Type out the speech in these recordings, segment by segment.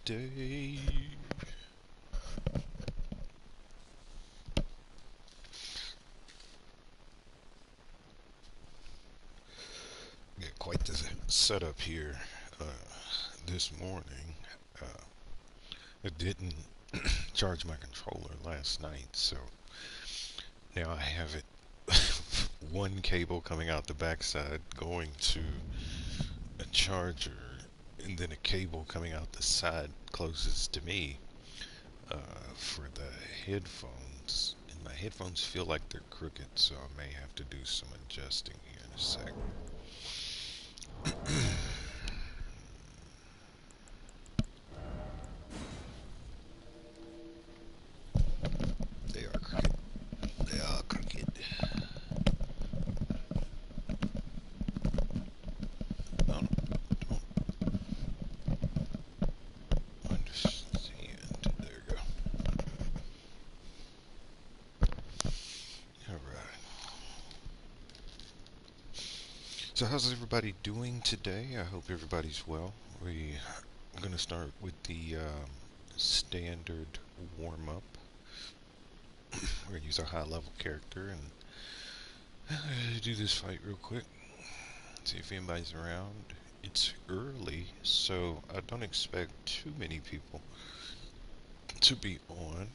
Day. Got quite the setup here this morning. Uh, I didn't charge my controller last night, so now I have it one cable coming out the backside going to a charger, and then a cable coming out the side closest to me for the headphones. And my headphones feel like they're crooked, so I may have to do some adjusting here in a sec. They are crooked. They are crooked. I don't understand. There we go. Alright. So how's everybody doing today? I hope everybody's well. We're going to start with the standard warm-up. We're going to use our high-level character and do this fight real quick. See if anybody's around. It's early, so I don't expect too many people to be on.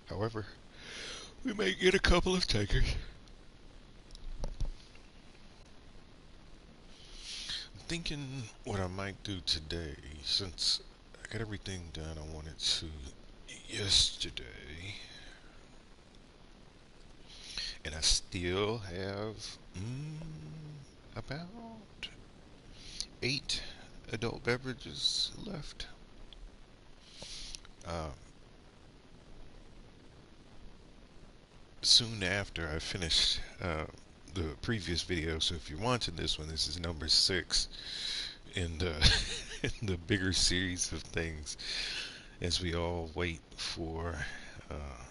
However, we may get a couple of takers. I'm thinking what I might do today, since I got everything done I wanted to yesterday, and I still have about 8 adult beverages left. Um, Soon after I finished the previous video, so if you're watching this one, this is number 6 in the in the bigger series of things as we all wait for uh,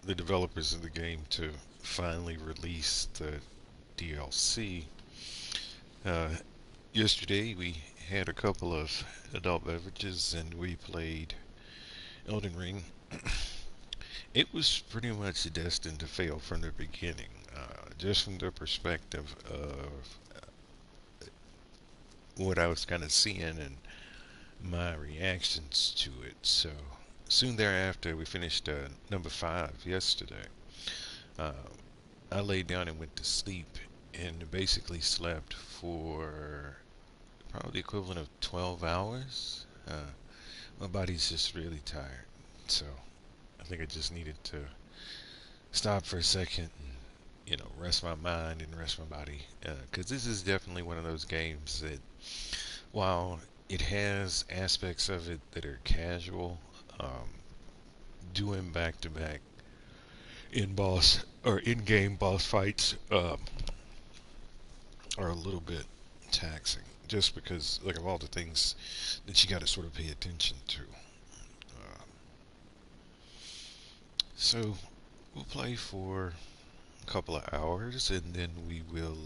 the developers of the game to finally release the DLC. Uh, Yesterday we had a couple of adult beverages and we played Elden Ring. It was pretty much destined to fail from the beginning, just from the perspective of what I was kind of seeing and my reactions to it. So soon thereafter, we finished number 5 yesterday. Uh, I laid down and went to sleep and basically slept for probably the equivalent of 12 hours. My body's just really tired. So I think I just needed to stop for a second and, rest my mind and rest my body. Because this is definitely one of those games that, while it has aspects of it that are casual, doing back to back in-game boss fights are a little bit taxing, just because like of all the things that you got to sort of pay attention to. Um, so we'll play for a couple of hours, and then we will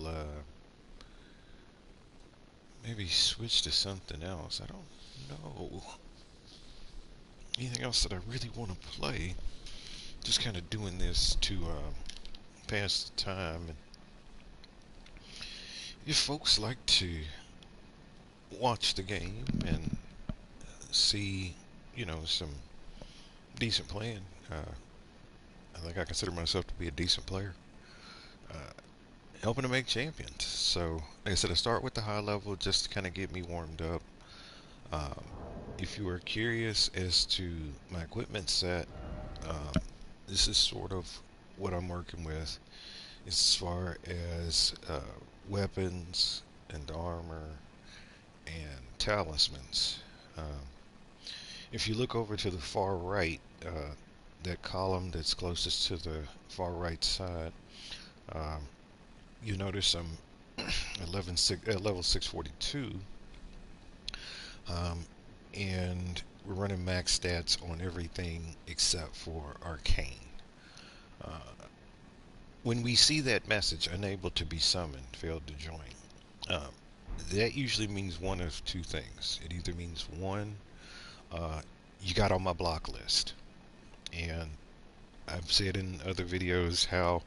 maybe switch to something else. I don't know anything else that I really want to play. Just kind of doing this to pass the time. And if folks like to watch the game and see, some decent playing, I think I consider myself to be a decent player. Uh, Helping to make champions. So, like I said, I start with the high level just to kind of get me warmed up. Um, if you are curious as to my equipment set, um, this is sort of what I'm working with as far as weapons and armor and talismans. Um, if you look over to the far right, that column that's closest to the far right side, um, you notice I'm 11, level 642, um, and we're running max stats on everything except for arcane. Uh, when we see that message, unable to be summoned, failed to join, um, that usually means one of two things. It either means one, uh, you got on my block list, and I've said in other videos how,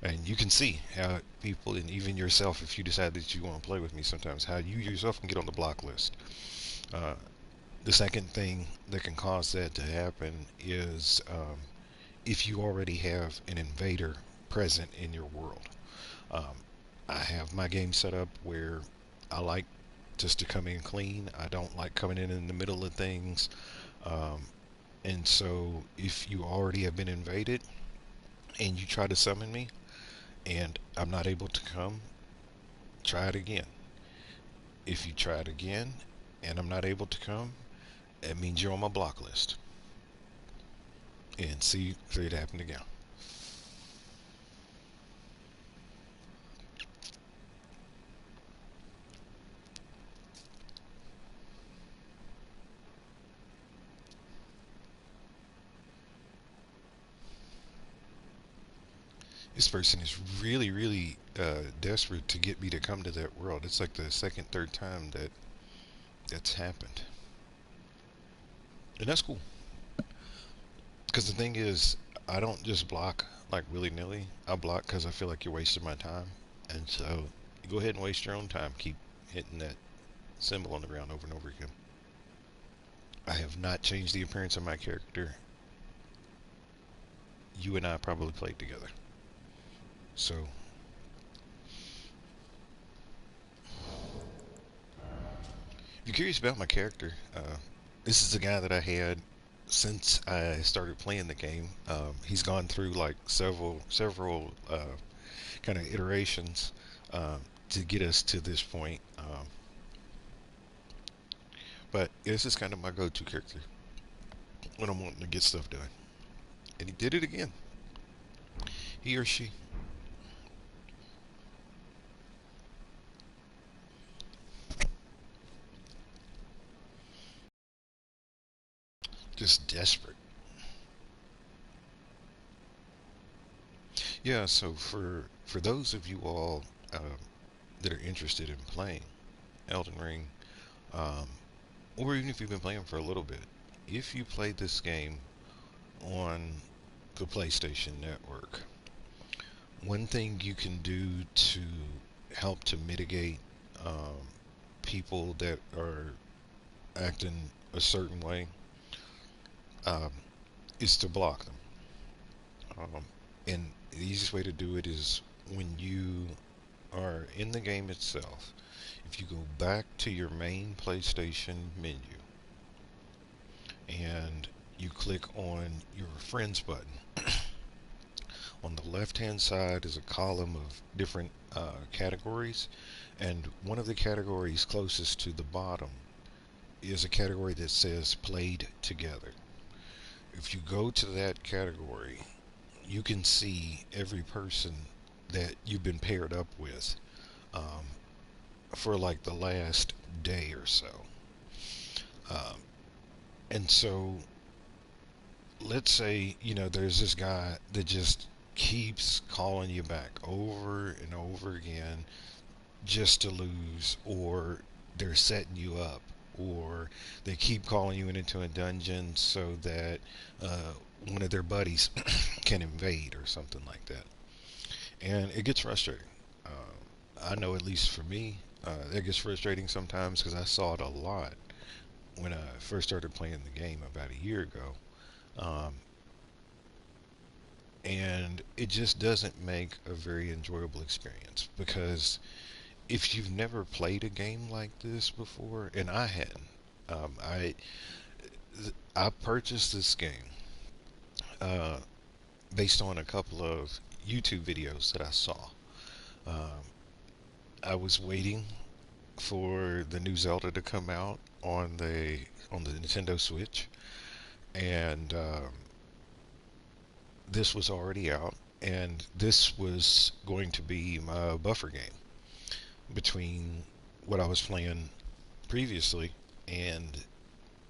and you can see how people, and even yourself, if you decide that you want to play with me sometimes, how you yourself can get on the block list. Uh, the second thing that can cause that to happen is if you already have an invader present in your world. Um, I have my game set up where I like just to come in clean. I don't like coming in the middle of things. Um, and so if you already have been invaded and you try to summon me and I'm not able to come, try it again. If you try it again and I'm not able to come, it means you're on my block list. And see it happen again. This person is really, really desperate to get me to come to that world. It's like the second, third time that's happened, and that's cool. Because the thing is, I don't just block like willy nilly. I block because I feel like you're wasting my time, and so you go ahead and waste your own time. Keep hitting that symbol on the ground over and over again. I have not changed the appearance of my character. You and I probably played together, so if you're curious about my character, this is the guy that I had since I started playing the game. He's gone through like several kind of iterations to get us to this point. But this is kind of my go-to character when I'm wanting to get stuff done. And he did it again. He or she. Just desperate. Yeah, so for those of you all that are interested in playing Elden Ring, um, or even if you've been playing for a little bit, if you played this game on the PlayStation Network, one thing you can do to help to mitigate um, people that are acting a certain way um, is to block them. Um, and the easiest way to do it is when you are in the game itself. If you go back to your main PlayStation menu and you click on your friends button, on the left hand side is a column of different categories, and one of the categories closest to the bottom is a category that says played together. If you go to that category, you can see every person that you've been paired up with um, for like the last day or so. Um, and so, let's say, there's this guy that just keeps calling you back over and over again just to lose, or they're setting you up, or they keep calling you into a dungeon so that uh, one of their buddies can invade or something like that. And it gets frustrating. I know, at least for me, it gets frustrating sometimes because I saw it a lot when I first started playing the game about a year ago. Um, and it just doesn't make a very enjoyable experience because if you've never played a game like this before, and I hadn't, um, I I purchased this game uh, based on a couple of YouTube videos that I saw. Um, I was waiting for the new Zelda to come out on the Nintendo Switch, and this was already out, and this was going to be my buffer game between what I was playing previously and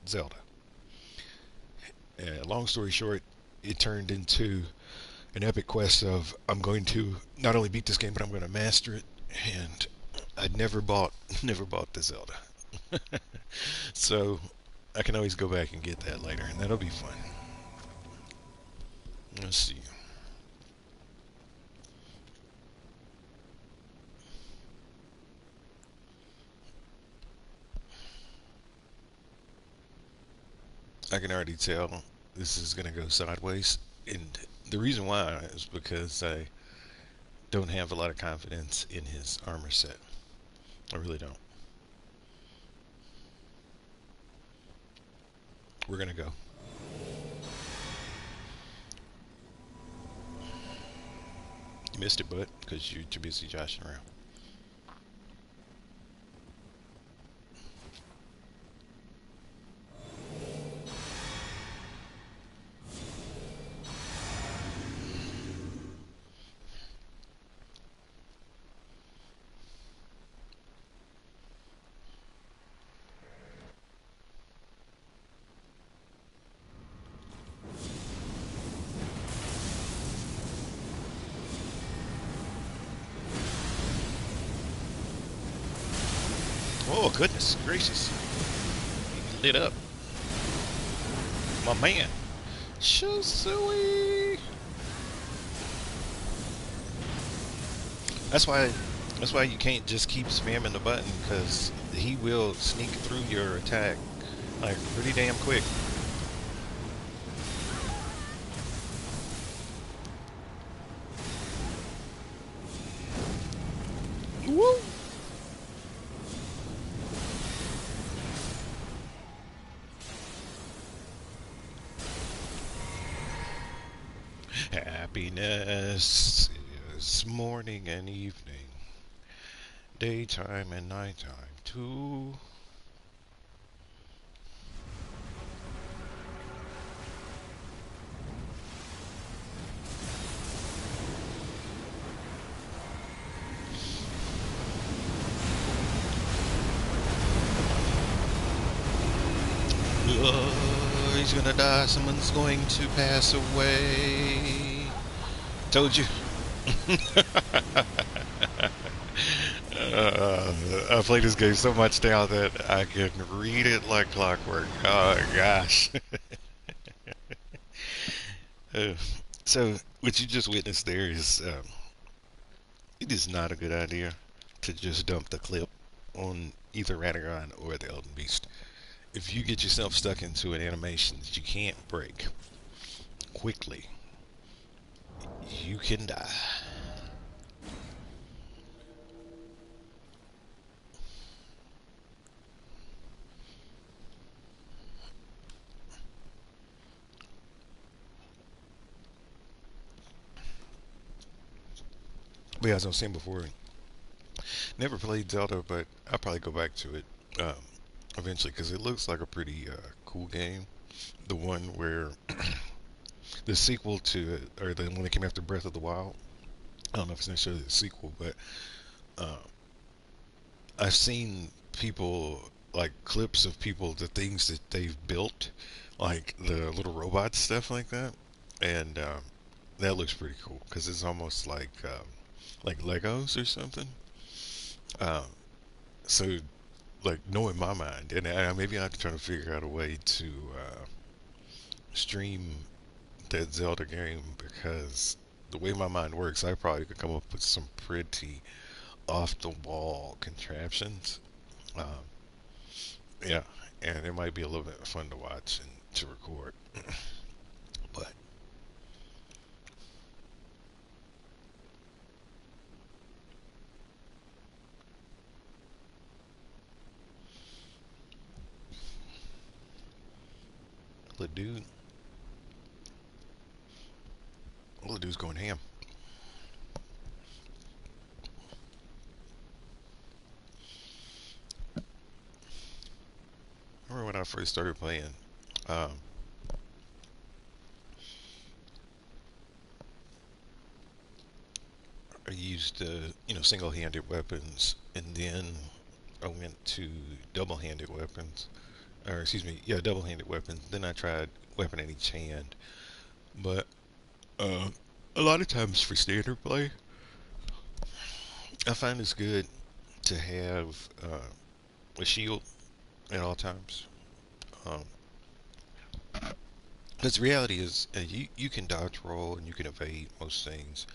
Zelda. Long story short, it turned into an epic quest of I'm going to not only beat this game, but I'm going to master it. And I never bought never bought the Zelda, so I can always go back and get that later, and that'll be fun. Let's see. I can already tell this is gonna go sideways, and the reason why is because I don't have a lot of confidence in his armor set. I really don't. We're gonna go. You missed it, bud, because you're too busy joshing around. Oh, goodness gracious. He lit up. My man. Shosui. That's why that's why you can't just keep spamming the button, because he will sneak through your attack like pretty damn quick. Woo! Happiness is morning and evening, daytime and nighttime too. He's gonna die. Someone's going to pass away. Told you. I played this game so much now that I can read it like clockwork. Oh gosh. uh, so what you just witnessed there is it is not a good idea to just dump the clip on either Radagon or the Elden Beast. If you get yourself stuck into an animation that you can't break quickly, you can die. But as I was saying before, never played Zelda, but I'll probably go back to it eventually, because it looks like a pretty cool game. The one where the sequel to, or the one that came after Breath of the Wild. I don't know if it's necessarily the sequel, but uh, I've seen people, like clips of people, the things that they've built, like the little robot stuff like that, and that looks pretty cool because it's almost like Legos or something. Uh, so like knowing my mind, and maybe I have to try to figure out a way to stream that Zelda game, because the way my mind works, I probably could come up with some pretty off the wall contraptions. Um, yeah, and it might be a little bit fun to watch and to record. But the dude, the dude's going ham. I remember when I first started playing. Um, I used single-handed weapons, and then I went to double-handed weapons, or excuse me, yeah, double-handed weapons. Then I tried weapon in each hand, but uh, a lot of times for standard play, I find it's good to have a shield at all times. Um, Because the reality is, you can dodge roll and you can evade most things.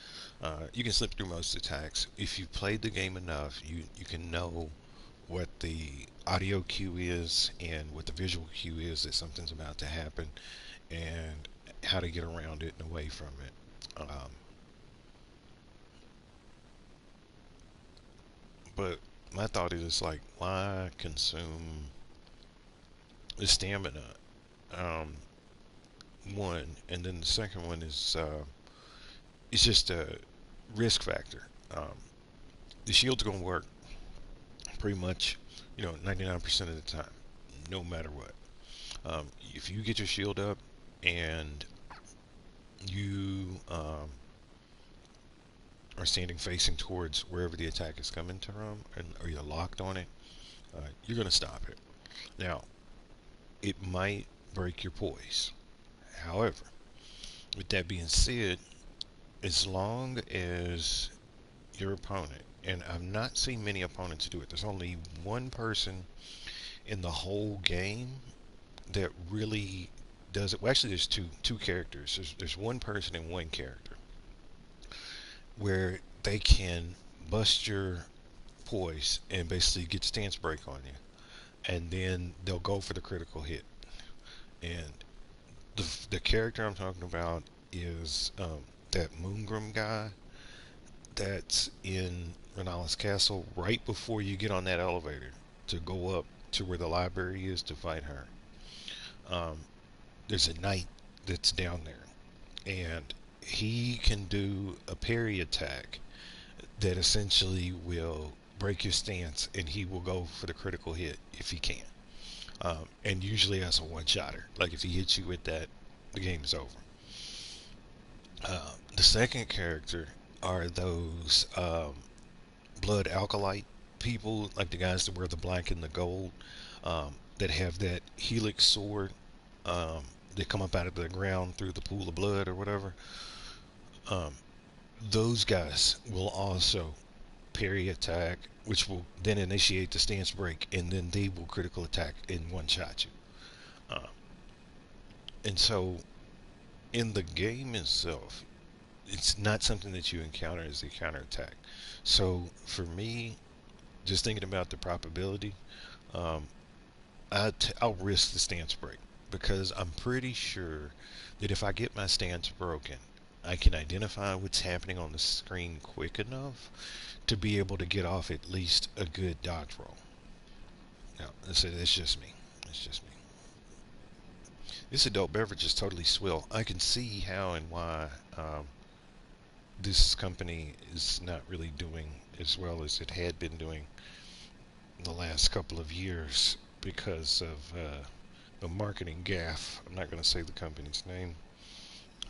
You can slip through most attacks. If you've played the game enough, you can know what the audio cue is and what the visual cue is that something's about to happen, and how to get around it and away from it. But my thought is like, why consume the stamina? Um, One, and then the second one is it's just a risk factor. Um, the shield's gonna work pretty much, 99% of the time, no matter what. If you get your shield up and you are standing facing towards wherever the attack is coming from, or you're locked on it, you're gonna stop it. Now, it might break your poise. However, with that being said, as long as your opponent, and I've not seen many opponents do it. There's only one person in the whole game that really does it. Well, actually, there's two characters. There's one person and one character where they can bust your poise and basically get stance break on you, and then they'll go for the critical hit. And the character I'm talking about is that Moongrim guy that's in Renala's castle right before you get on that elevator to go up to where the library is to fight her. Um, there's a knight that's down there, and he can do a parry attack that essentially will break your stance, and he will go for the critical hit if he can. And usually that's a one-shotter. Like if he hits you with that, the game's over. The second character are those blood alkalite people, like the guys that wear the black and the gold, that have that helix sword, that come up out of the ground through the pool of blood or whatever. Um, those guys will also parry attack, which will then initiate the stance break, and then they will critical attack and one shot you. Uh, and so, in the game itself, it's not something that you encounter as a counterattack. So, for me, just thinking about the probability, um, I'll risk the stance break because I'm pretty sure that if I get my stance broken, I can identify what's happening on the screen quick enough to be able to get off at least a good dodge roll. Now, it's just me. It's just me. This adult beverage is totally swill. I can see how and why this company is not really doing as well as it had been doing the last couple of years because of the marketing gaffe. I'm not going to say the company's name.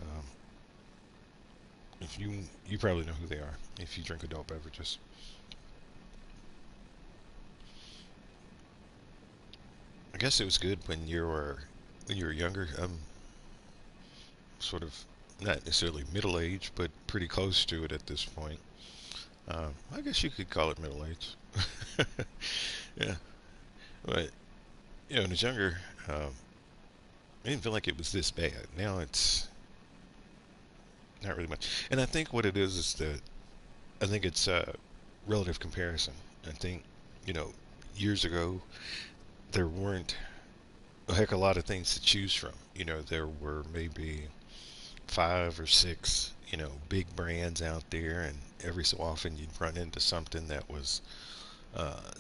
Um, if you probably know who they are if you drink adult beverages. I guess it was good when you were younger. I'm sort of not necessarily middle age, but pretty close to it at this point. I guess you could call it middle age. Yeah, but when I was younger, um, I didn't feel like it was this bad. Now it's not really much. And I think what it is that I think it's relative comparison. I think you know years ago there weren't a heck of a lot of things to choose from. There were maybe five or six, big brands out there, and every so often you'd run into something that was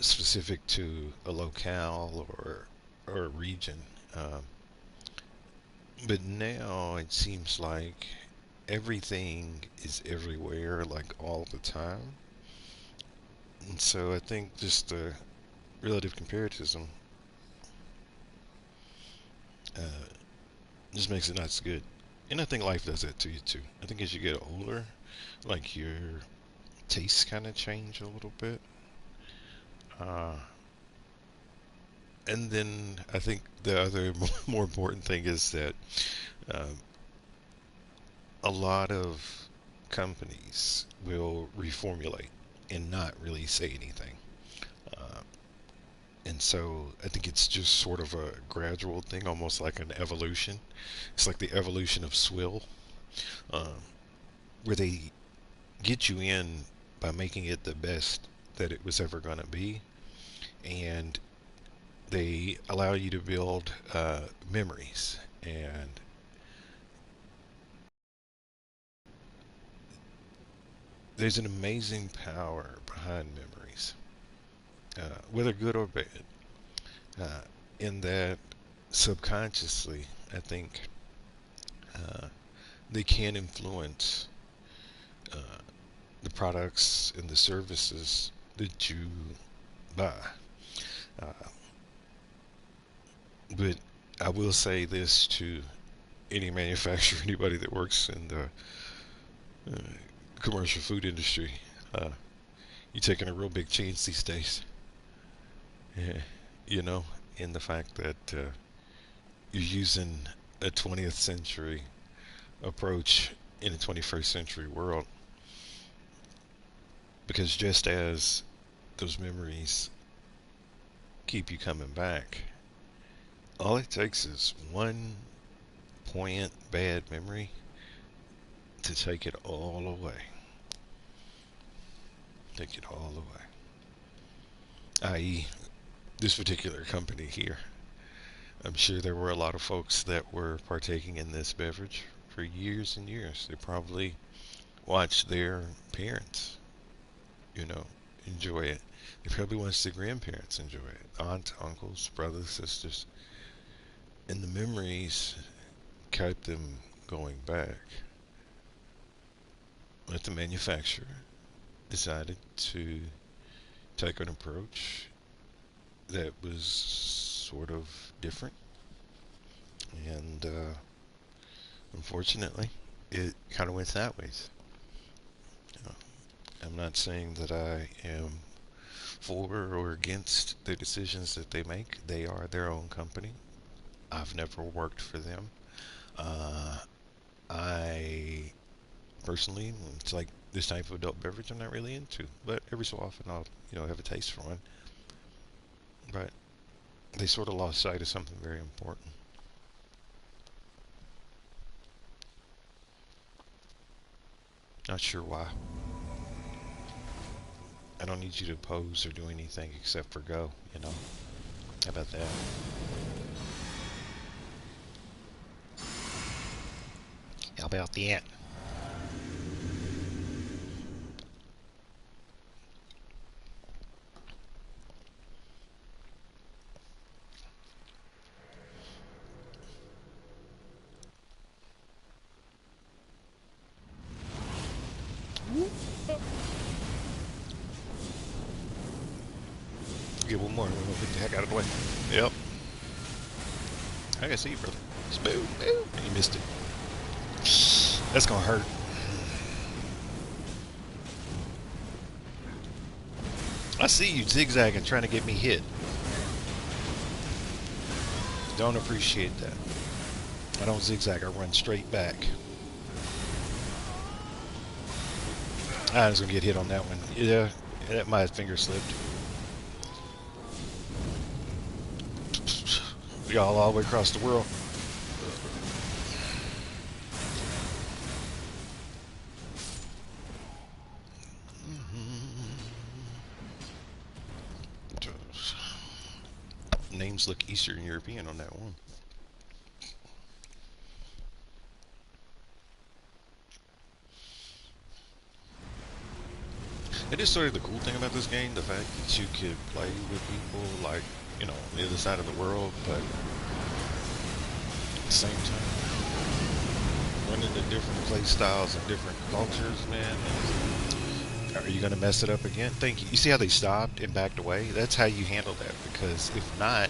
specific to a locale or a region. Um, but now it seems like everything is everywhere, like all the time. And so I think just the relative comparatism uh, just makes it not so good. And I think life does that to you too. I think as you get older, like your tastes kind of change a little bit. Uh, and then I think the other more important thing is that um, a lot of companies will reformulate and not really say anything. And so I think it's just sort of a gradual thing, almost like an evolution. It's like the evolution of swill, um, where they get you in by making it the best that it was ever going to be, and they allow you to build memories. And there's an amazing power behind memories, whether good or bad, uh, in that subconsciously, I think uh, they can influence uh, the products and the services that you buy. Uh, but I will say this to any manufacturer, anybody that works in the uh, commercial food industry, uh, you're taking a real big chance these days. Yeah, you know, in the fact that you're using a 20th century approach in a 21st century world. Because just as those memories keep you coming back, all it takes is one poignant bad memory to take it all away. Take it all away. I.e., this particular company here. I'm sure there were a lot of folks that were partaking in this beverage for years and years. They probably watched their parents, you know, enjoy it. They probably watched their grandparents enjoy it. Aunts, uncles, brothers, sisters. And the memories kept them going back. But the manufacturer decided to take an approach that was sort of different. And unfortunately, it kind of went sideways. You know, I'm not saying that I am for or against the decisions that they make. They are their own company. I've never worked for them. Uh, I personally, it's like this type of adult beverage I'm not really into. But every so often I'll, have a taste for one. But they sort of lost sight of something very important. Not sure why. I don't need you to pose or do anything except for go. How about that? How about that? Get one more. We'll get the heck out of the way. Yep. I can see you, brother. Boom, boom. You missed it. That's gonna hurt. I see you zigzagging, trying to get me hit. Don't appreciate that. I don't zigzag. I run straight back. I was gonna get hit on that one. Yeah, my finger slipped. Y'all all the way across the world. Names look Eastern European on that one. It is sort of the cool thing about this game, the fact that you could play with people like, on the other side of the world, but at the same time, running into different play styles and different cultures, man. Are you going to mess it up again? Thank you. You see how they stopped and backed away? That's how you handle that, because if not,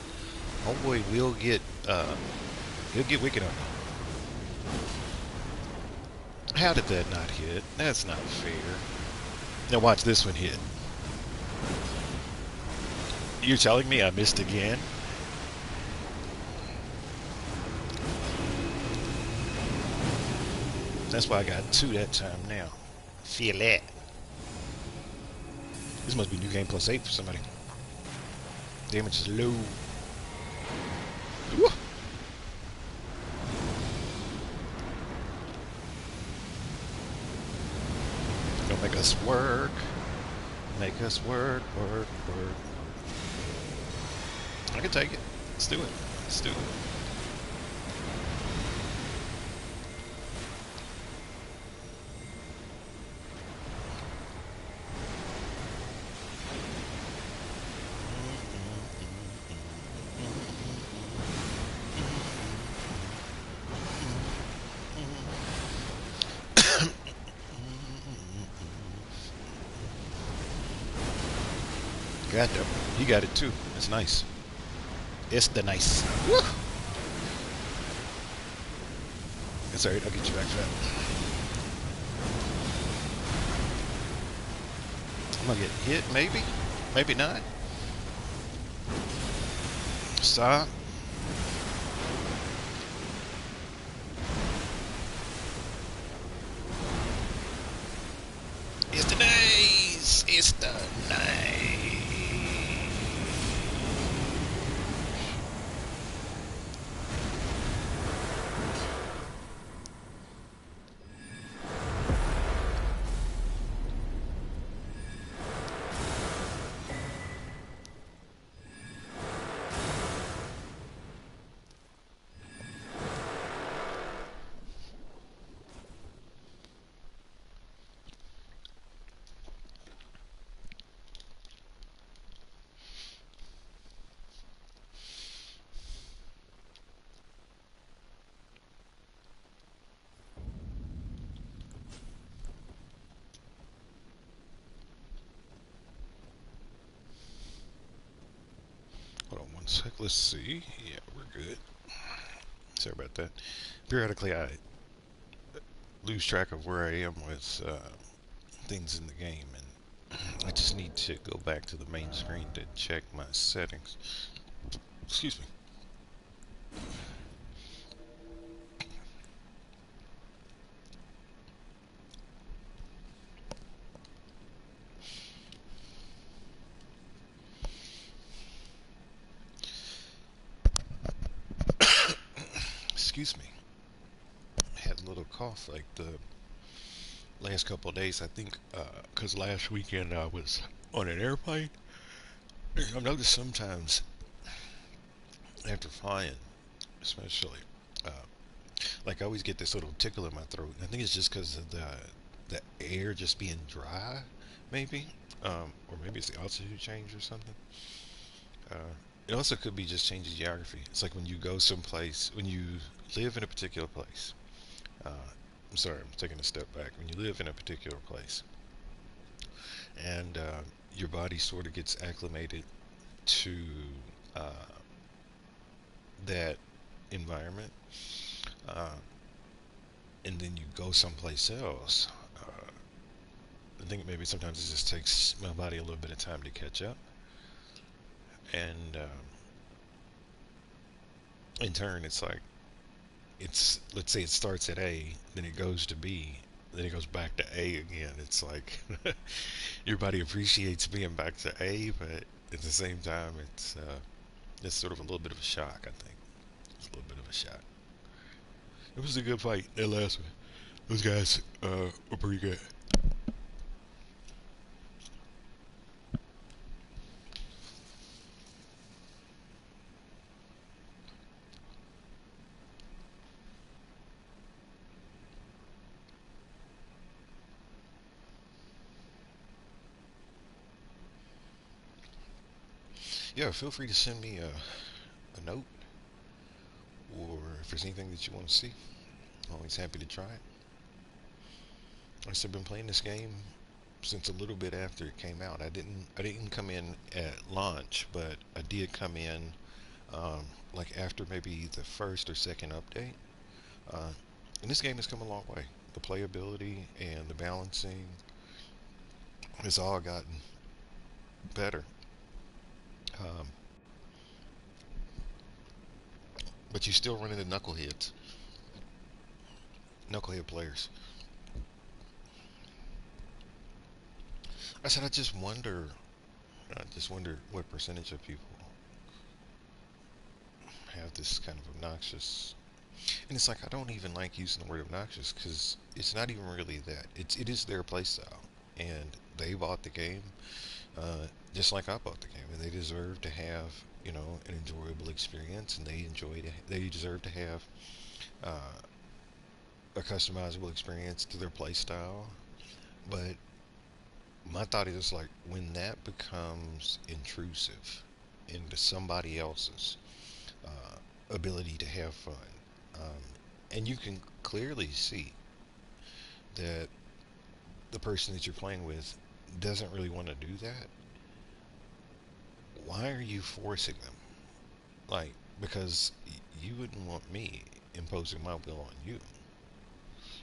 homeboy will he'll get wicked on you. How did that not hit? That's not fair. Now watch this one hit. You're telling me I missed again? That's why I got two that time now. Feel that. This must be New Game Plus 8 for somebody. Damage is low. Woo! Gonna make us work. Make us work, work, work. I can take it. Let's do it. Let's do it. Got that. He got it too. That's nice. It's the nice. Woo! It's alright. I'll get you back to that. I'm gonna get hit, maybe. Maybe not. Stop. It's the nice. It's the nice. Hold on one sec. Let's see. Yeah, we're good. Sorry about that. Periodically, I lose track of where I am with things in the game, and I just need to go back to the main screen to check my settings. Excuse me. Excuse me. I had a little cough like the last couple of days. I think because last weekend I was on an airplane. I've noticed sometimes after flying, especially, uh, like I always get this little tickle in my throat. I think it's just because of the air just being dry, maybe, or maybe it's the altitude change or something. Uh, it also could be just changing geography. It's like when you go someplace, when you live in a particular place. I'm sorry, I'm taking a step back. When you live in a particular place, and your body sort of gets acclimated to uh, that environment, uh, and then you go someplace else. I think maybe sometimes it just takes my body a little bit of time to catch up, and in turn, it's like it's let's say it starts at A, then it goes to B, then it goes back to A again. It's like your body appreciates being back to A, but at the same time, it's sort of a little bit of a shock. I think it's a little bit of a shock. It was a good fight that last one. Those guys were pretty good. Yeah, feel free to send me a note, or if there's anything that you want to see. Always happy to try it. Like I said, I've been playing this game since a little bit after it came out. I didn't come in at launch, but I did come in like after maybe the first or second update. Uh, and this game has come a long way. The playability and the balancing has all gotten better. Um, but you still run into knucklehead players. I said, I just wonder what percentage of people. have this kind of obnoxious, and it's like I don't even like using the word obnoxious because it's not even really that. It is their playstyle, and they bought the game, just like I bought the game, and they deserve to have an enjoyable experience, and they deserve to have uh, a customizable experience to their playstyle. But my thought is like when that becomes intrusive into somebody else's ability to have fun, um, and you can clearly see that the person that you're playing with doesn't really want to do that, why are you forcing them? Like, because you wouldn't want me imposing my will on you,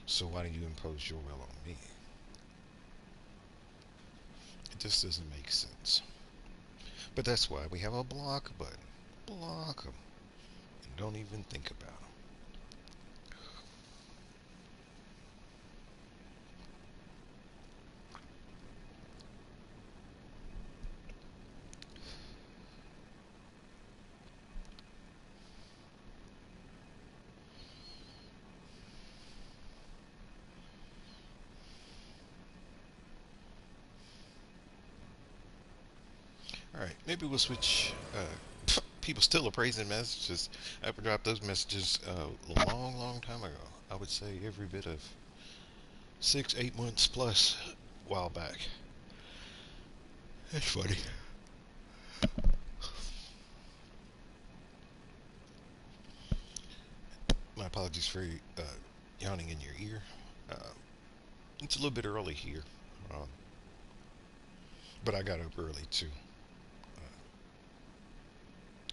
so why do you impose your will on me? It just doesn't make sense. But that's why we have a block button. Block them. And don't even think about them. All right, maybe we'll switch. People still are praising messages. I dropped those messages a long, long time ago. I would say every bit of 6, 8 months plus, a while back. That's funny. My apologies for yawning in your ear. Uh, it's a little bit early here, um, but I got up early too.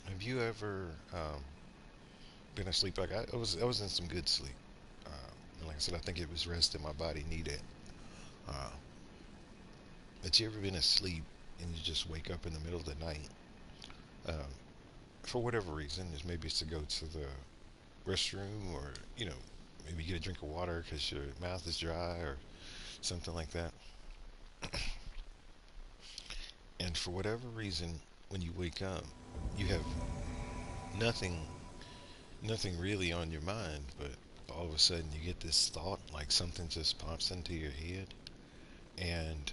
Have you ever been asleep? Like I was in some good sleep. And like I said, I think it was rest that my body needed. Uh, but you ever been asleep and you just wake up in the middle of the night um, for whatever reason? Is maybe it's to go to the restroom, or maybe get a drink of water because your mouth is dry or something like that. And for whatever reason, when you wake up, you have nothing, nothing really on your mind, but all of a sudden you get this thought, like something just pops into your head, and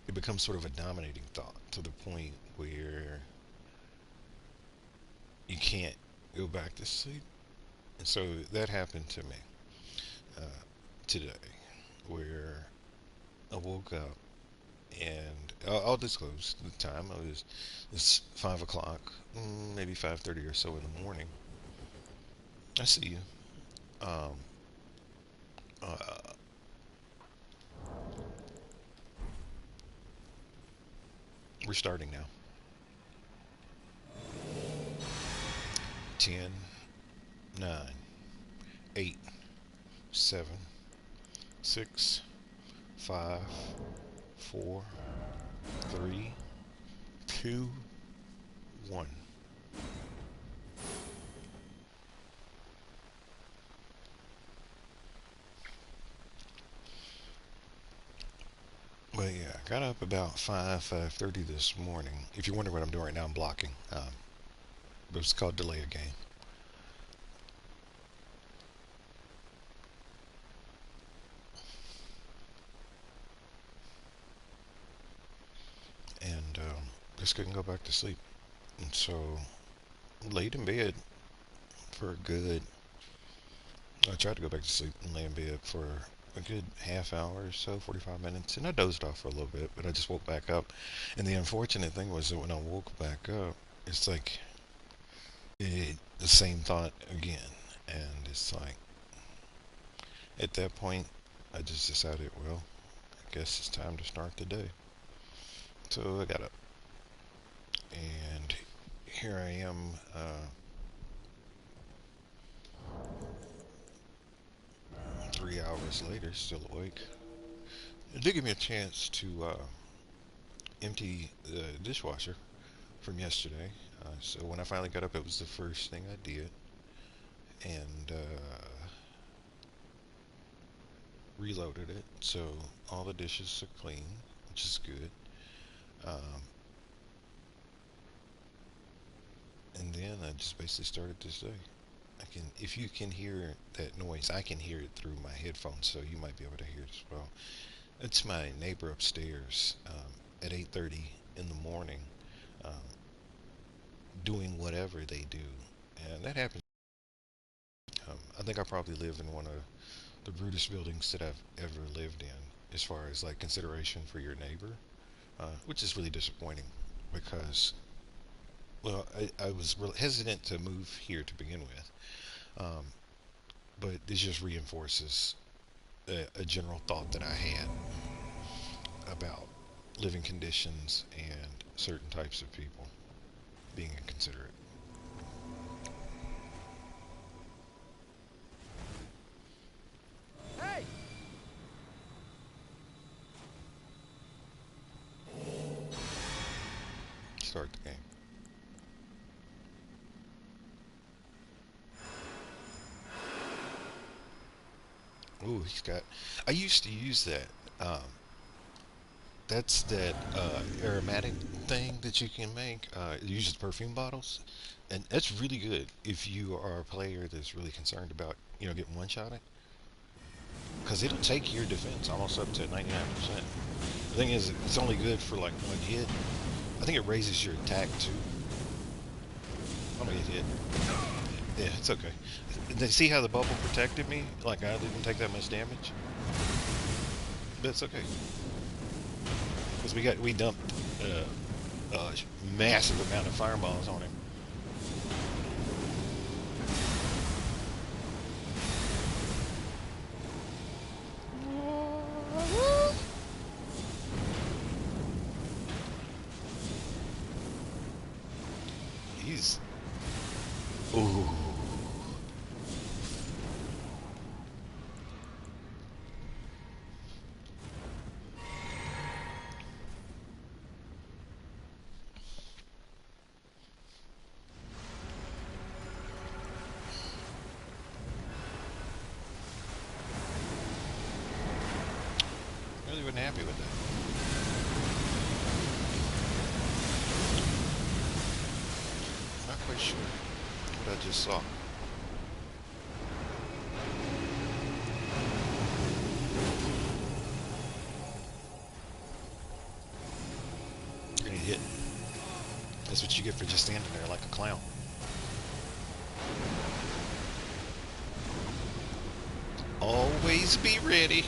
it becomes sort of a dominating thought to the point where you can't go back to sleep. And so that happened to me uh, today, where I woke up and I'll disclose the time. It's 5 o'clock, maybe 5:30 or so in the morning. I see you. Um, uh, we're starting now. 10, 9, 8, 7, 6, 5, 4, 3, 2, 1. But yeah, I got up about 5:30 this morning. If you wonder what I'm doing right now, I'm blocking. But it's called delay a game. And just couldn't go back to sleep. And so laid in bed for a good. I tried to go back to sleep and lay in bed for a good half hour or so, 45 minutes, and I dozed off for a little bit, but I just woke back up. And the unfortunate thing was that when I woke back up, it's like the same thought again. And it's like, at that point, I just decided, well, I guess it's time to start the day. So I got up, and here I am, 3 hours later, still awake. It did give me a chance to empty the dishwasher from yesterday. So when I finally got up, it was the first thing I did, and reloaded it. So all the dishes are clean, which is good. Um, And then I just basically started to say, if you can hear that noise, I can hear it through my headphones, so you might be able to hear it as well. It's my neighbor upstairs at 8:30 in the morning, um, doing whatever they do, and that happens. I think I probably live in one of the rudest buildings that I've ever lived in, as far as like consideration for your neighbor, which is really disappointing because, well, I was hesitant to move here to begin with, um, but this just reinforces a general thought that I had about living conditions and certain types of people being inconsiderate. Hey! Start the game. Ooh, he's got. I used to use that. That's that aromatic thing that you can make. It uses perfume bottles, and that's really good if you are a player that's really concerned about getting one shot, because it'll take your defense almost up to 99%. The thing is, it's only good for like one hit. I think it raises your attack too. I'm gonna get hit. Yeah, it's okay. See how the bubble protected me? Like I didn't take that much damage. That's okay. Because we dumped a massive amount of fireballs on him. He's ooh. Really wasn't happy with that. Not quite sure what I just saw. You're gonna hit. That's what you get for just standing there like a clown. Always be ready.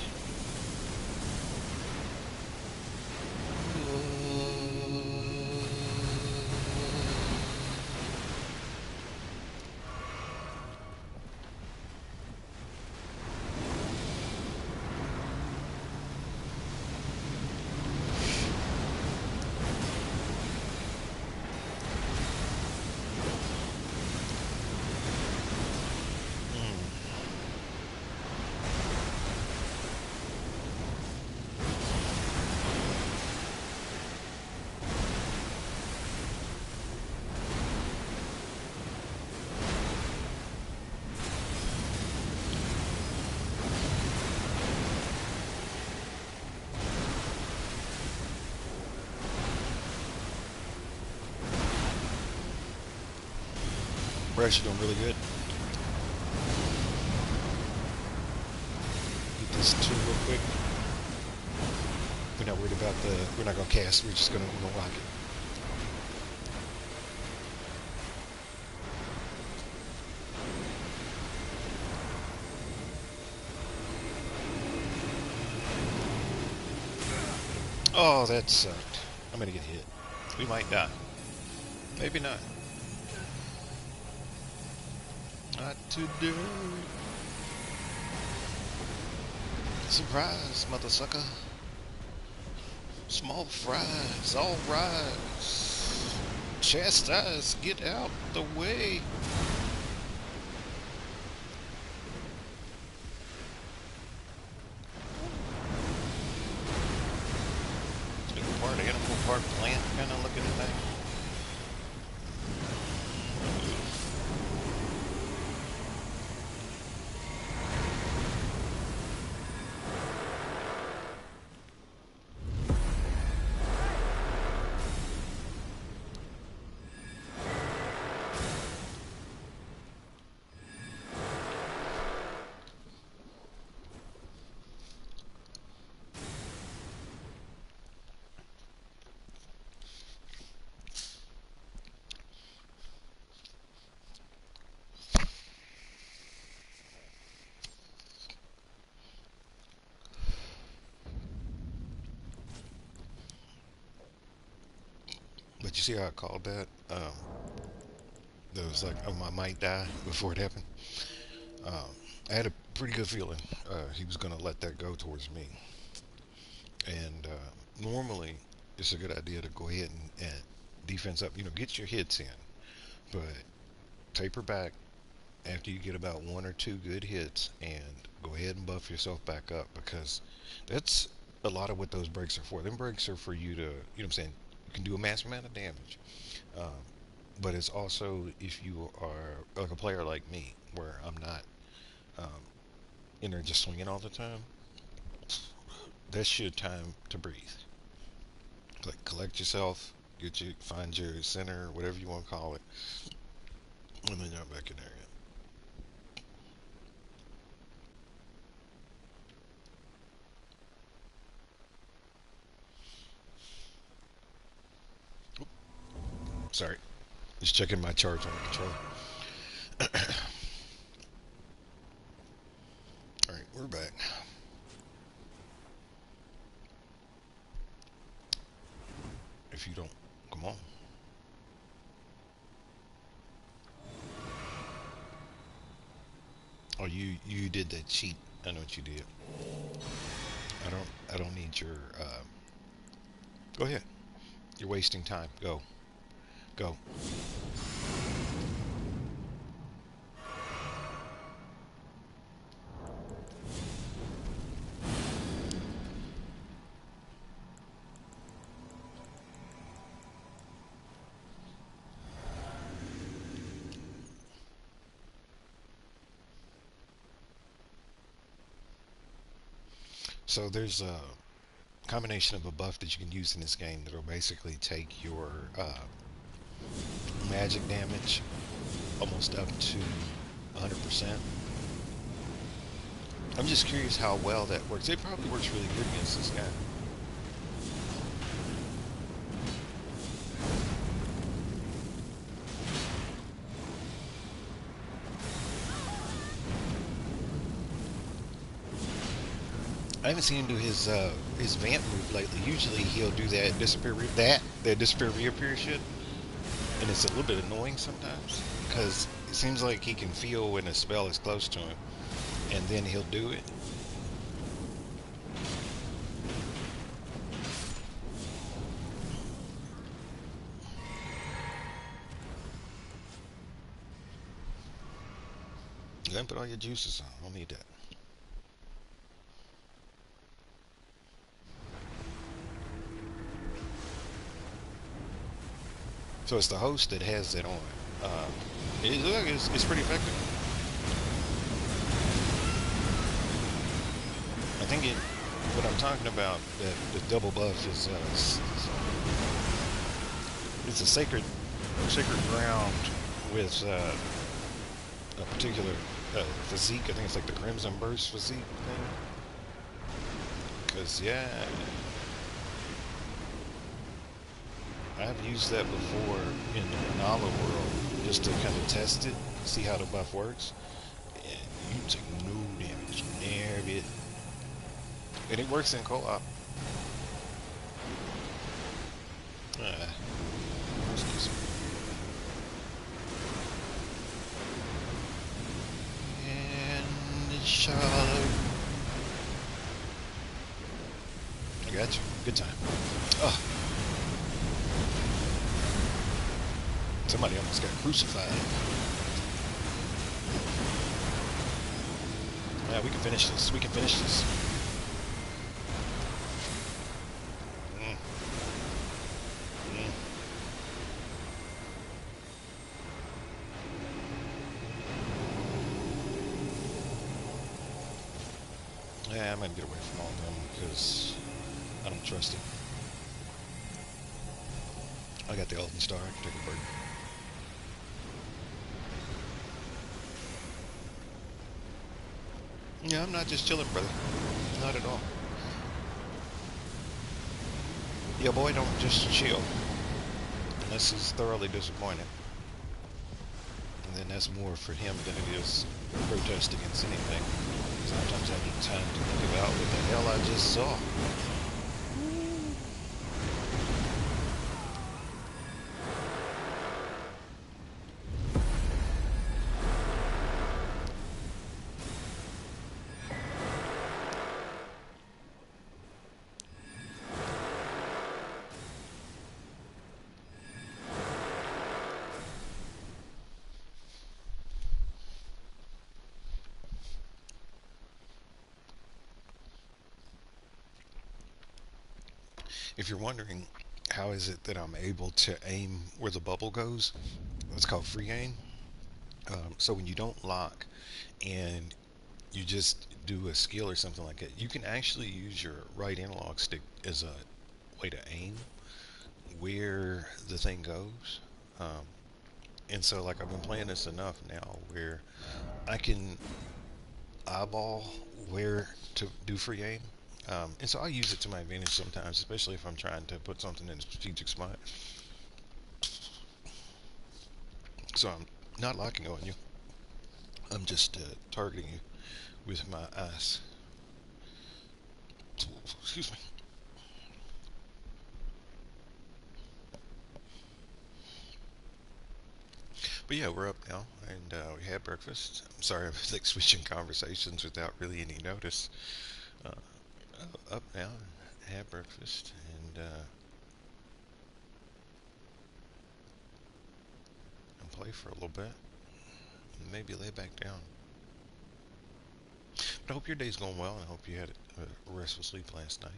We're actually doing really good. Get this two real quick. We're not worried about the. We're not gonna cast. We're gonna rock it. Oh, that sucked. I'm gonna get hit. We might die. Maybe not. Not today. Surprise, mother sucker. Small fries, all rise. Chastise, get out the way. It's like part animal, part plant kind of looking thing. see how I called that? That was like, oh, I might die before it happened. Um, I had a pretty good feeling he was going to let that go towards me. And normally, it's a good idea to go ahead and defense up. Get your hits in, but taper back after you get about one or two good hits, and go ahead and buff yourself back up, because that's a lot of what those breaks are for. Them breaks are for you to, what I'm saying, you can do a massive amount of damage. Um, but it's also if you are like a player like me, where I'm not um, in there just swinging all the time. That's your time to breathe. Like collect yourself, find your center, whatever you want to call it, and then you're back in there. Sorry, just checking my charge on the controller. All right, we're back. If you don't, come on. Oh, you did that cheat. I know what you did. I don't need your. Go ahead. You're wasting time. Go. Go. So there's a combination of a buff that you can use in this game that'll basically take your magic damage almost up to 100%. I'm just curious how well that works. It probably works really good against this guy. I haven't seen him do his vamp move lately. Usually he'll do that disappear reappear shit, and it's a little bit annoying sometimes because it seems like he can feel when a spell is close to him, and then he'll do it. You gotta put all your juices on. I don't need that. So it's the host that has that on. Uh, it's pretty effective. I think what I'm talking about, the double buff is it's a sacred ground with a particular physique. I think it's like the Crimson Burst physique thing. Because yeah, I've used that before in the Nala world just to kind of test it, see how the buff works. And you take no damage, near it, and it works in co-op. Excuse me. And it's shallow. I got you. Good time. Oh. Somebody almost got crucified. Yeah, we can finish this. We can finish this. Mm. Mm. Yeah, I might get away from all of them because I don't trust it. I got the Elden Star. I can take a break. Yeah, I'm not just chilling, brother. Not at all. Yeah, boy, don't just chill. Unless he's thoroughly disappointed. And then that's more for him than it is protest against anything. Sometimes I need time to think about what the hell I just saw. If you're wondering, how is it that I'm able to aim where the bubble goes? It's called free aim. So when you don't lock and you just do a skill or something like that, you can actually use your right analog stick as a way to aim where the thing goes. Um, and so, like, I've been playing this enough now where I can eyeball where to do free aim. And so I use it to my advantage sometimes, especially if I'm trying to put something in a strategic spot. So I'm not locking on you. I'm just targeting you with my eyes. Excuse me. But yeah, we're up now, and we had breakfast. I'm sorry, I was like switching conversations without really any notice. Uh, Up now, had breakfast, and play for a little bit, and maybe lay back down. But I hope your day's going well, and I hope you had a restful sleep last night.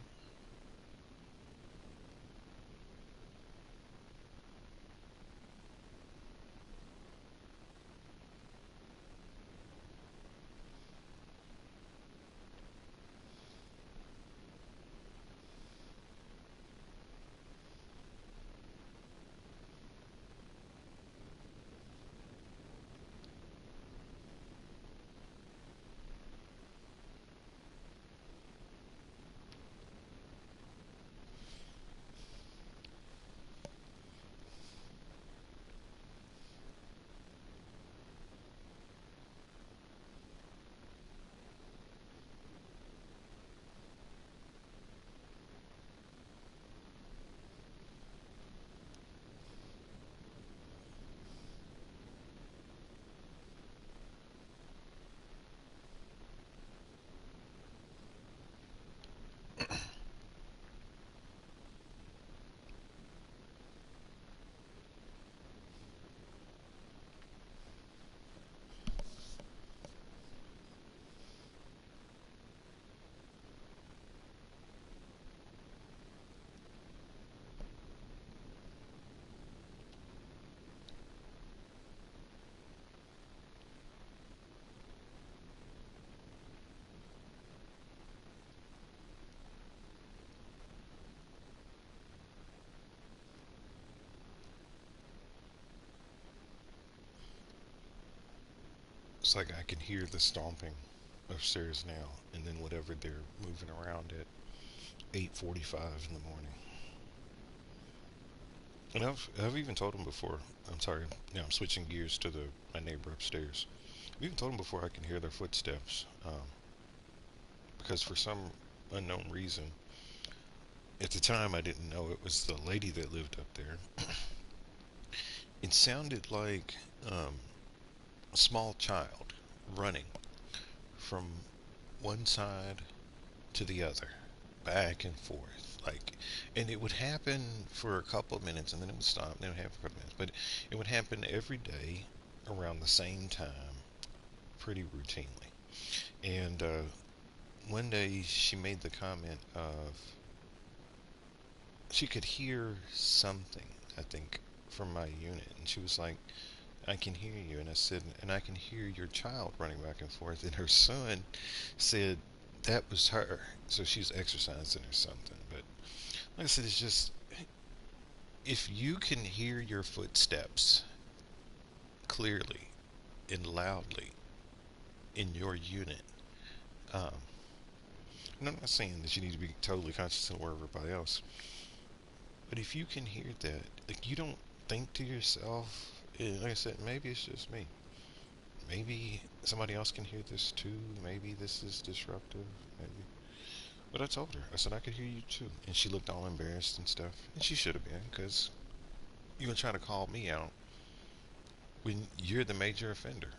It's like I can hear the stomping upstairs now, and then whatever they're moving around at 8:45 in the morning. And I've even told them before. I'm sorry. Now I'm switching gears to the my neighbor upstairs. I've even told them before I can hear their footsteps, because for some unknown reason, at the time I didn't know it was the lady that lived up there. It sounded like a small child running from one side to the other, back and forth, like, and it would happen for a couple of minutes, and then it would stop, and then it would happen for a couple of minutes, but it would happen every day around the same time, pretty routinely. And one day she made the comment of she could hear something, I think, from my unit, and she was like, "I can hear you," and I said, "And I can hear your child running back and forth," and her son said that was her. So she's exercising or something. But like I said, it's just if you can hear your footsteps clearly and loudly in your unit, um, and I'm not saying that you need to be totally conscious of everybody else, but if you can hear that, like, you don't think to yourself, like I said, maybe it's just me. Maybe somebody else can hear this too. Maybe this is disruptive. Maybe. But I told her, I said, I could hear you too. And she looked all embarrassed and stuff. And she should have been, because you're going to try to call me out when you're the major offender.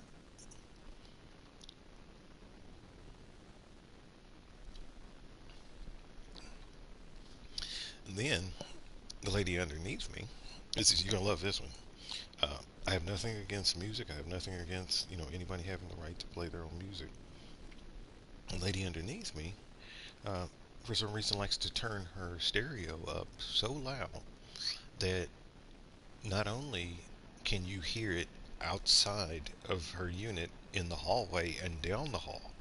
And then the lady underneath me, you're going to love this one. I have nothing against music. I have nothing against, anybody having the right to play their own music. The lady underneath me, for some reason likes to turn her stereo up so loud that not only can you hear it outside of her unit in the hallway and down the hall,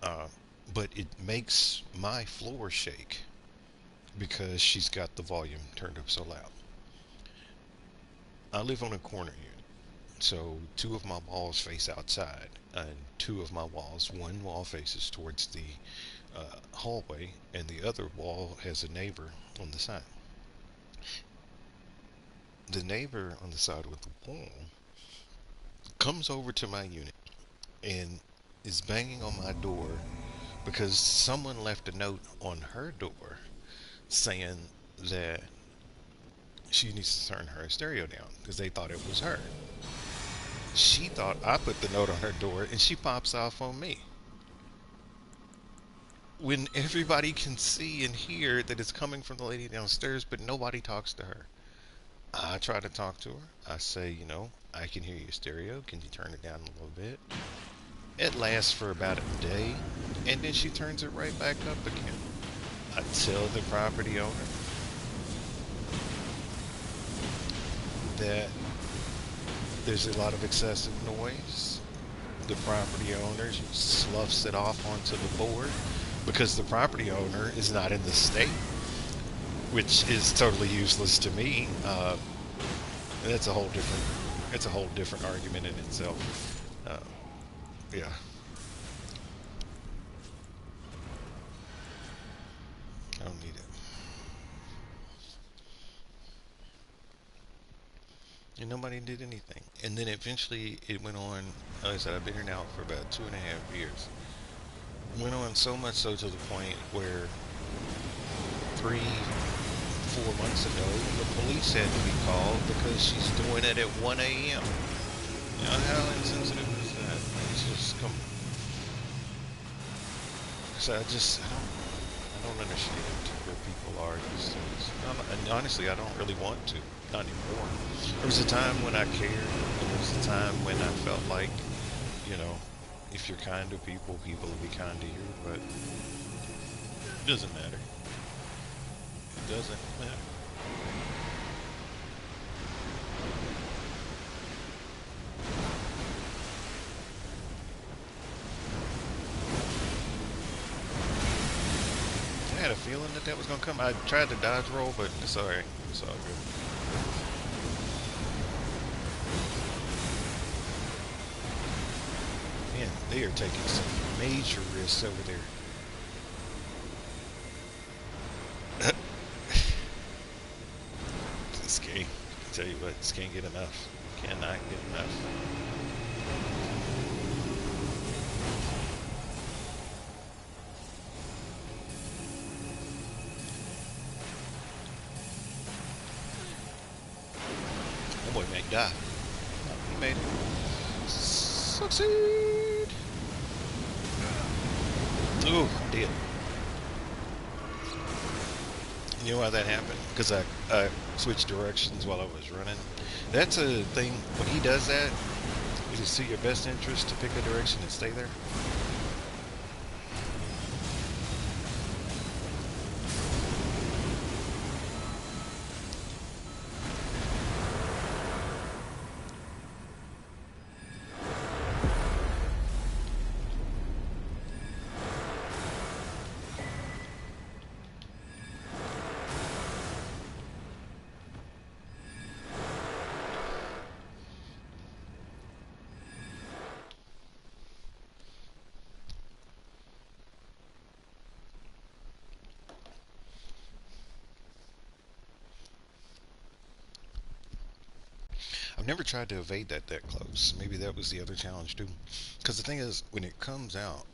uh, but it makes my floor shake because she's got the volume turned up so loud. I live on a corner unit, so two of my walls face outside, and two of my walls, one wall faces towards the hallway, and the other wall has a neighbor on the side. The neighbor on the side with the wall comes over to my unit and is banging on my door because someone left a note on her door saying that she needs to turn her stereo down because they thought it was her. She thought I put the note on her door and she pops off on me. When everybody can see and hear that it's coming from the lady downstairs, but nobody talks to her. I try to talk to her. I say, I can hear your stereo. Can you turn it down a little bit? It lasts for about a day, and then she turns it right back up again. I tell the property owner that there's a lot of excessive noise. The property owner sloughs it off onto the board because the property owner is not in the state, which is totally useless to me. That's a whole different. It's a whole different argument in itself. Yeah, I don't need it. And nobody did anything. And then eventually it went on. Like I said, I've been here now for about 2.5 years. Went on so much so to the point where 3, 4 months ago, the police had to be called because she's doing it at 1 a.m. How insensitive is that? It's just come. So I don't understand where people are these days. And honestly, I don't really want to. Not anymore. There was a time when I cared, and there was a time when I felt like, you know, if you're kind to people, people will be kind to you. But it doesn't matter. It doesn't matter. I had a feeling that that was gonna come. I tried to dodge roll, but it's alright. It's all good. Man, they are taking some major risks over there. This game, I tell you what, this can't get enough. Cannot get enough. That boy may die. He made it. Succeed! Ooh, I'm dead. You know why that happened? Because I switched directions while I was running. That's a thing. When he does that, it is to your best interest to pick a direction and stay there. I've never tried to evade that close. Maybe that was the other challenge too. Because the thing is, when it comes out,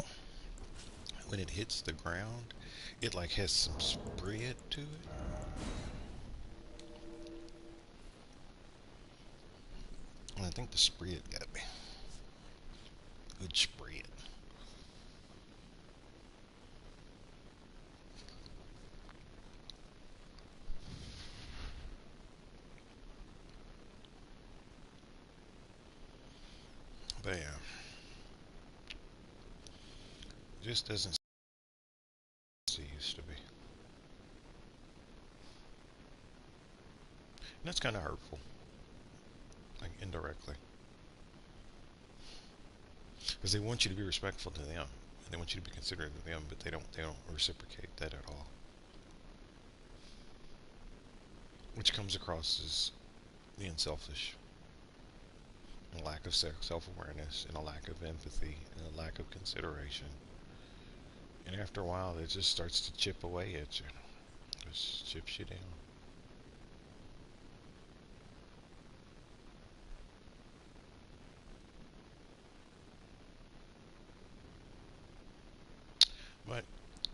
when it hits the ground, it like has some spread to it. And I think the spread got me. Good spread. But yeah, just doesn't That's kind of hurtful, like indirectly, because they want you to be respectful to them, and they want you to be considerate of them, but they don't reciprocate that at all, which comes across as being selfish, and a lack of self-awareness, and a lack of empathy, and a lack of consideration. And after a while, it just starts to chip away at you, just chips you down. But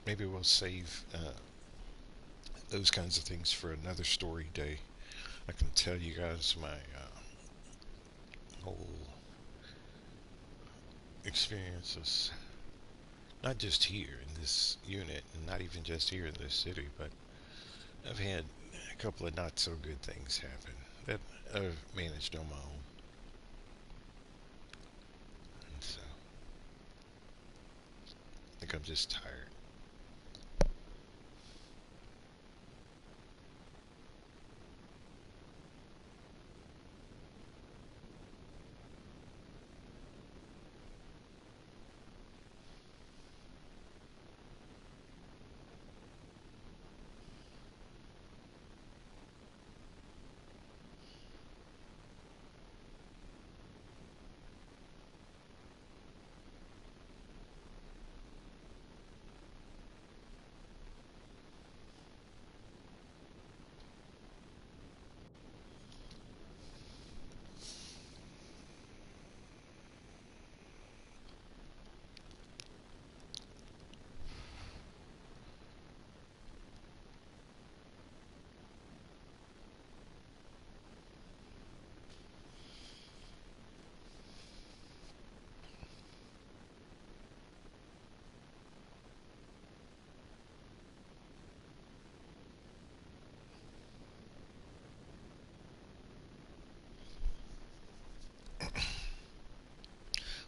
maybe we'll save those kinds of things for another story day. I can tell you guys my whole experiences, not just here in this unit, and not even just here in this city, but I've had a couple of not so good things happen that I've managed on my own. And so I think I'm just tired.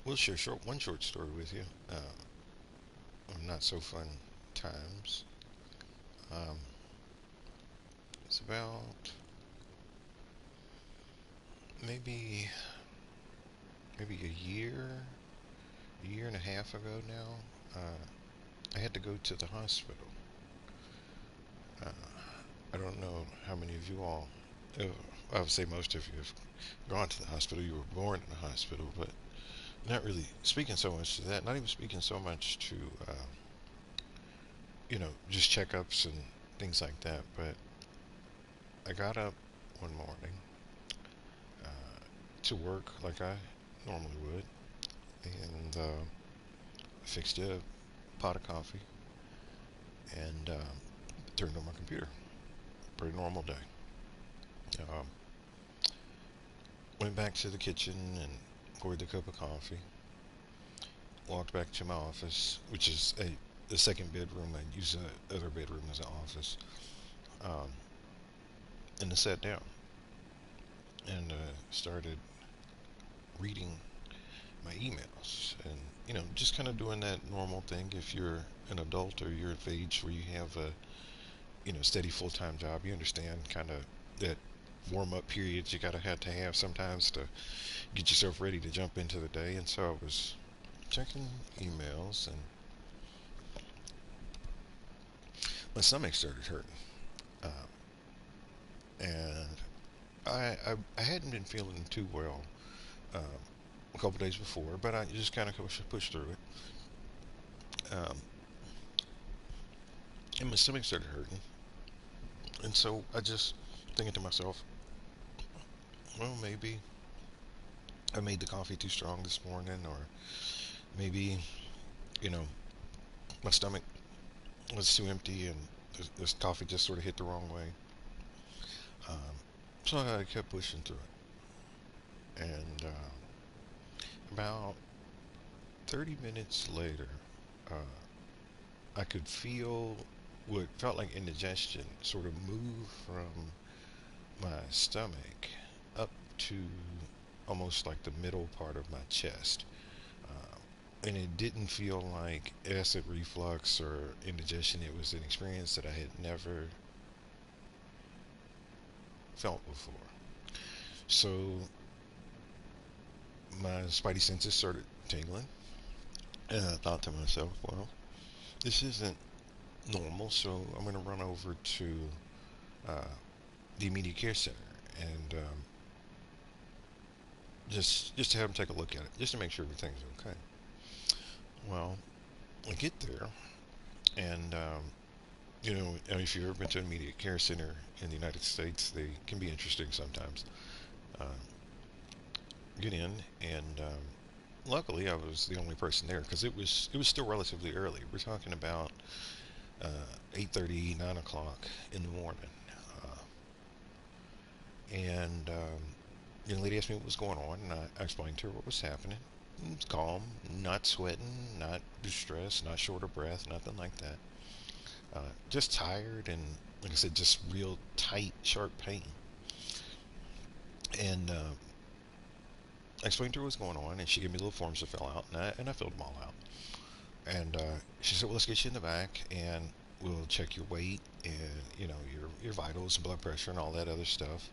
We'll share one short story with you of not so fun times. Um, it's about maybe a year and a half ago now. I had to go to the hospital. Uh, I don't know how many of you all, uh, I would say most of you have gone to the hospital. You were born in the hospital, but not really speaking so much to that. Not even speaking so much to, just checkups and things like that. But I got up one morning to work like I normally would, and fixed a pot of coffee and turned on my computer. Pretty normal day. Um, Went back to the kitchen and poured the cup of coffee. Walked back to my office, which is the second bedroom. I use the other bedroom as an office. Um, and I sat down and started reading my emails, and just kind of doing that normal thing. If you're an adult or you're of age where you have a steady full-time job, you understand kind of that warm-up periods you gotta have to have sometimes to get yourself ready to jump into the day. And so I was checking emails, and my stomach started hurting. Um, and I hadn't been feeling too well um, a couple days before, but I just kind of pushed through it. And my stomach started hurting, and so I just thinking to myself, well, maybe I made the coffee too strong this morning, or maybe you know my stomach was too empty, and this coffee just sort of hit the wrong way. Um, so I kept pushing through it, and about 30 minutes later, uh, I could feel what felt like indigestion sort of move from my stomach up to almost like the middle part of my chest. Uh, and it didn't feel like acid reflux or indigestion. It was an experience that I had never felt before. So my spidey senses started tingling, and I thought to myself, well, this isn't normal, so I'm going to run over to uh, the immediate care center and just to have them take a look at it, just to make sure everything's okay. Well, I get there, and if you've ever been to an immediate care center in the United States, they can be interesting sometimes. Uh, get in, and luckily I was the only person there because it was still relatively early. We're talking about 8:30, 9 o'clock in the morning, uh, and the young lady asked me what was going on, and I explained to her what was happening. It was calm, not sweating, not distressed, not short of breath, nothing like that. Just tired and, like I said, just real tight, sharp pain. And I explained to her what was going on, and she gave me little forms to fill out, and I filled them all out. And she said, "Well, let's get you in the back, and we'll check your weight and your vitals and blood pressure and all that other stuff,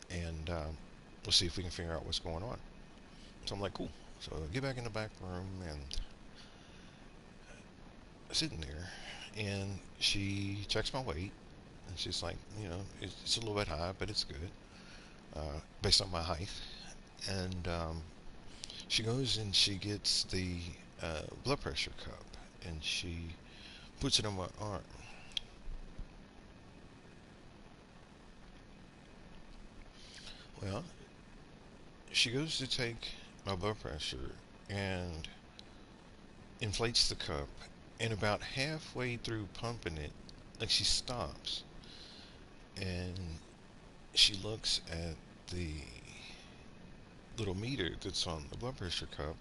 and we'll see if we can figure out what's going on." So I'm like, "Cool." So I get back in the back room and sitting there, and she checks my weight, and she's like, it's a little bit high, but it's good based on my height. And she goes and she gets the blood pressure cup, and she puts it on my arm. Well, she goes to take my blood pressure and inflates the cup, and about halfway through pumping it, like, she stops and she looks at the little meter that's on the blood pressure cup,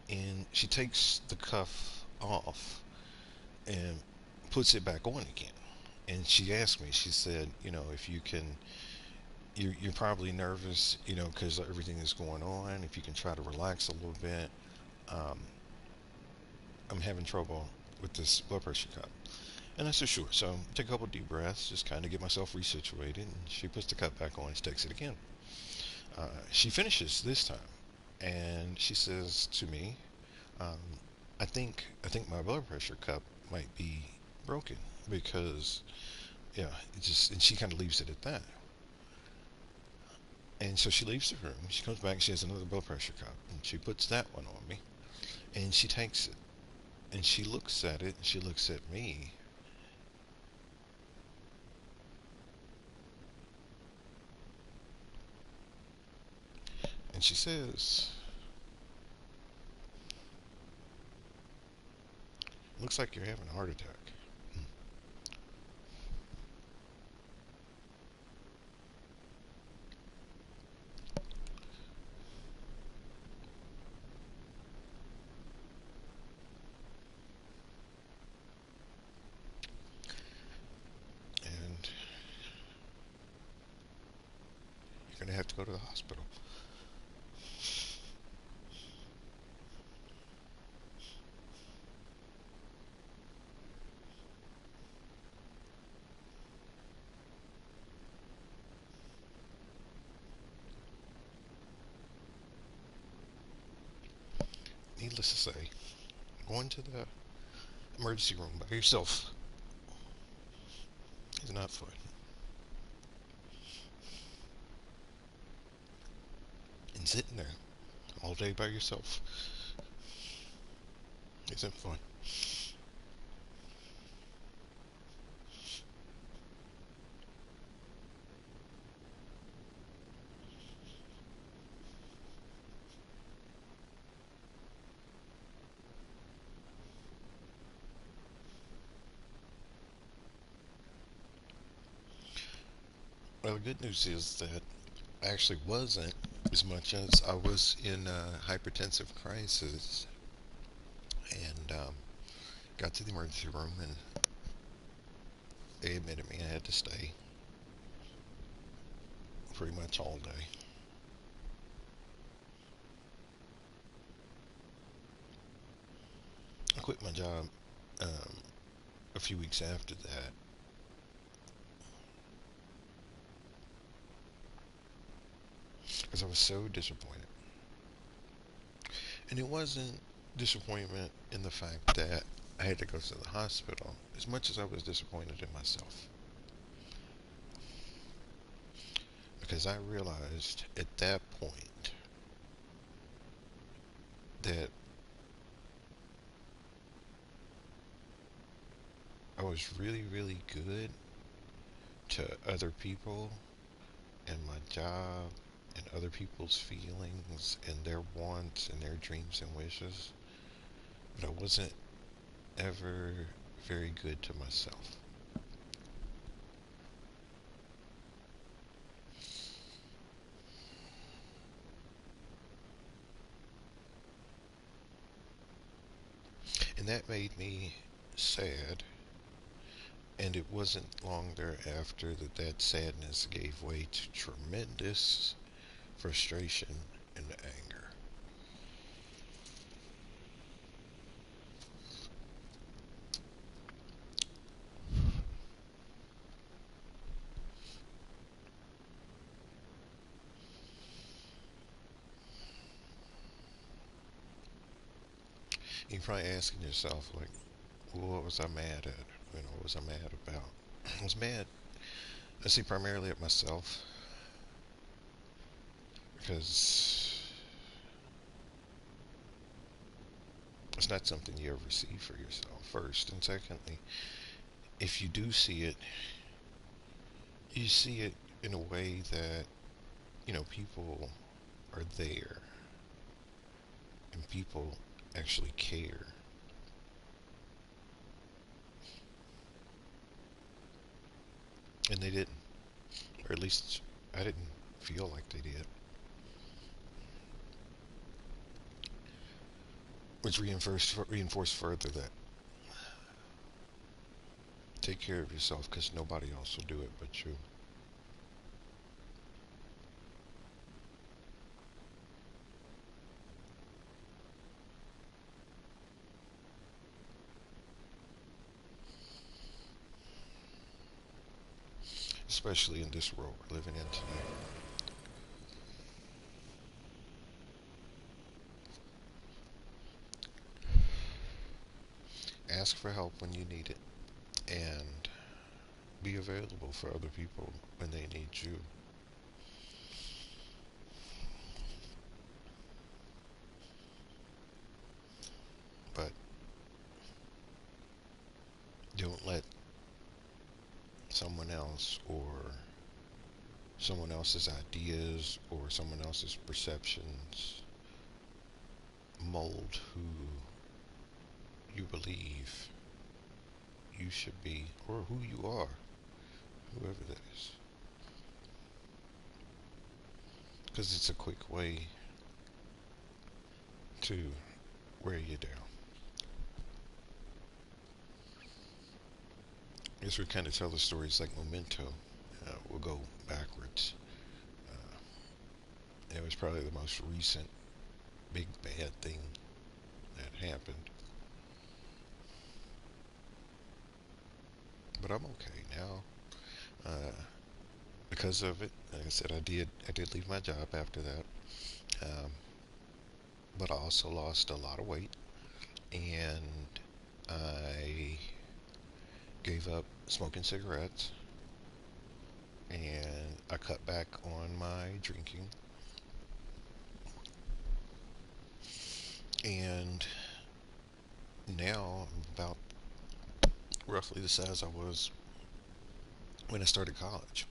and she takes the cuff off and puts it back on again. And she asked me, she said, if you can, you're probably nervous, because everything is going on. If you can try to relax a little bit, um, I'm having trouble with this blood pressure cup. And I said, sure. So take a couple deep breaths, just kind of get myself resituated. And she puts the cup back on and takes it again. She finishes this time, and she says to me, um, I think my blood pressure cup might be broken because yeah, and she kind of leaves it at that. And so she leaves the room. She comes back and she has another blood pressure cup, and she puts that one on me, and she takes it, and she looks at it, and she looks at me, and she says, "Looks like you're having a heart attack." And you're gonna have to go to the hospital. Needless to say, going to the emergency room by yourself is not fun. And sitting there all day by yourself isn't fun. Well, the good news is that I actually wasn't, as much as I was in a hypertensive crisis, and got to the emergency room, and they admitted me. I had to stay pretty much all day. I quit my job um, a few weeks after that. because I was so disappointed. And it wasn't disappointment in the fact that I had to go to the hospital as much as I was disappointed in myself. Because I realized at that point that I was really, really good to other people and my job and other people's feelings and their wants and their dreams and wishes, but I wasn't ever very good to myself. And that made me sad, and it wasn't long thereafter that that sadness gave way to tremendous frustration and anger. You're probably asking yourself, like, well, what was I mad at? What was I mad about? I was mad, I see, primarily at myself, because it's not something you ever see for yourself, first. And secondly, if you do see it, you see it in a way that, people are there and people actually care. And they didn't. Or at least I didn't feel like they did. Which reinforced further that take care of yourself because nobody else will do it but you. Especially in this world we're living in today. Ask for help when you need it, and be available for other people when they need you. But don't let someone else or someone else's ideas or someone else's perceptions mold who you believe you should be or who you are, whoever that is. Because it's a quick way to wear you down. I guess we kind of tell the stories like Memento. We'll go backwards. Uh, it was probably the most recent big bad thing that happened. But I'm okay now. Because of it, like I said, I did leave my job after that. Um, but I also lost a lot of weight, and I gave up smoking cigarettes, and I cut back on my drinking, and now I'm about roughly the size I was when I started college.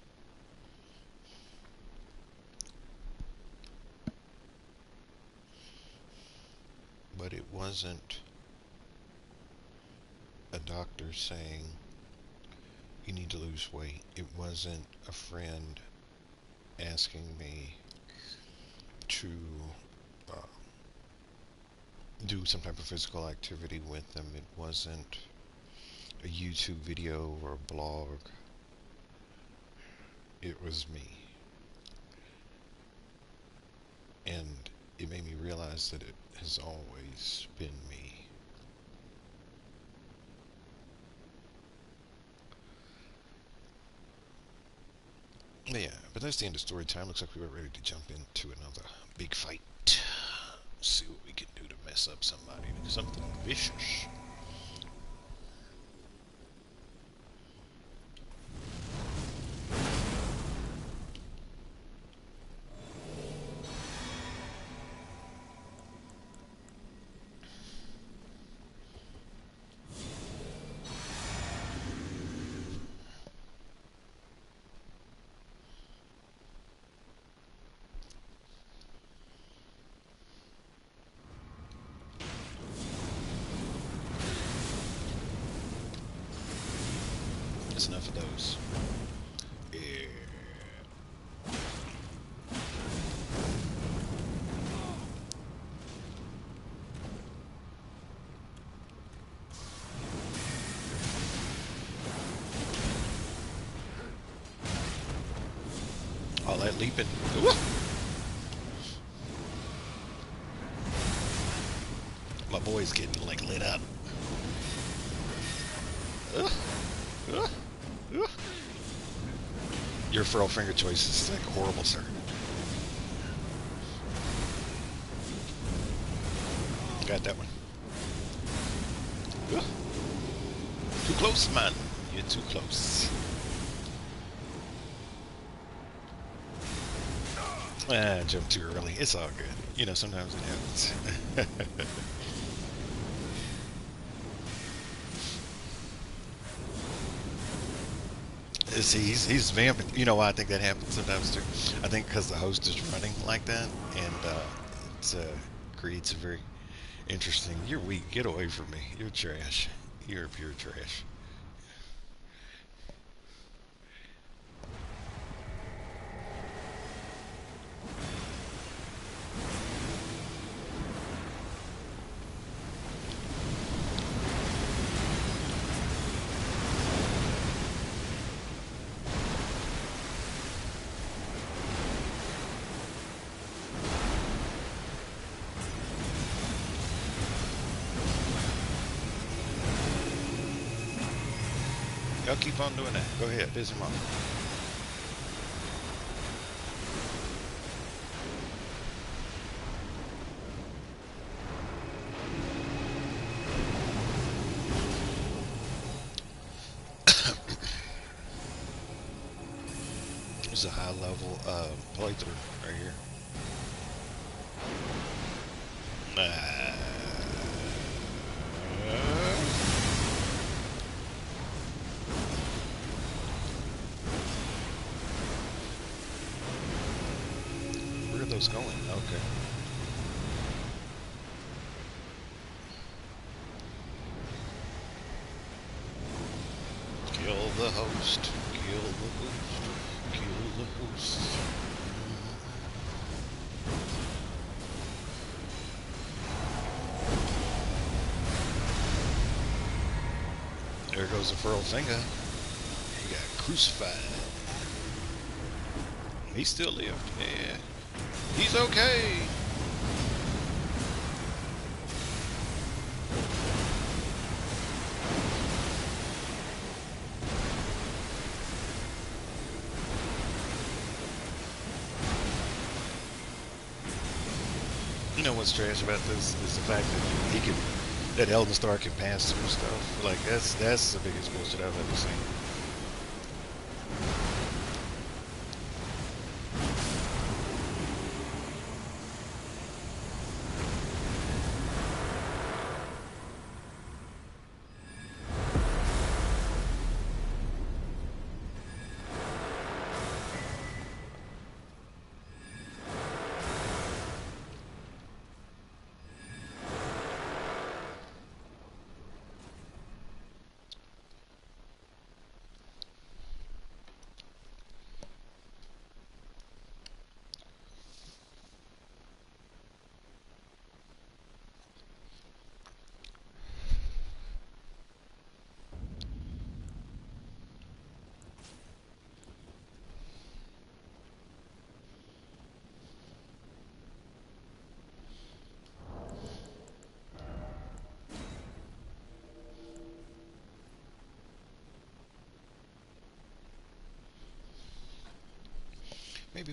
But it wasn't a doctor saying you need to lose weight. It wasn't a friend asking me to uh, do some type of physical activity with them. It wasn't a YouTube video or a blog. It was me. And it made me realize that it has always been me. Yeah, but that's the end of story time. Looks like we were ready to jump into another big fight. See what we can do to mess up somebody. Something vicious. That's enough of those. Yeah. All that leaping. Ooh. My boy's getting like lit up. Uh, uh, uh. Your furl finger choice is like horrible, sir. Got that one. Uh. Too close, man. You're too close. Ah, jumped too early. It's all good. You know, sometimes it happens. See, he's vamping. You know why I think that happens sometimes too? I think because the host is running like that, and it creates a very interesting. You're weak. Get away from me. You're trash. You're pure trash. Y'all keep on doing that. Go ahead. Piss him off. This is a high level playthrough right here. Where are those going? Okay. Kill the host. Kill the host. Kill the host. There goes the furl finger. He got crucified. He still lived. Yeah. He's okay. You know what's trash about this is the fact that he can, that Elden Star can pass through stuff. Like that's the biggest bullshit I've ever seen.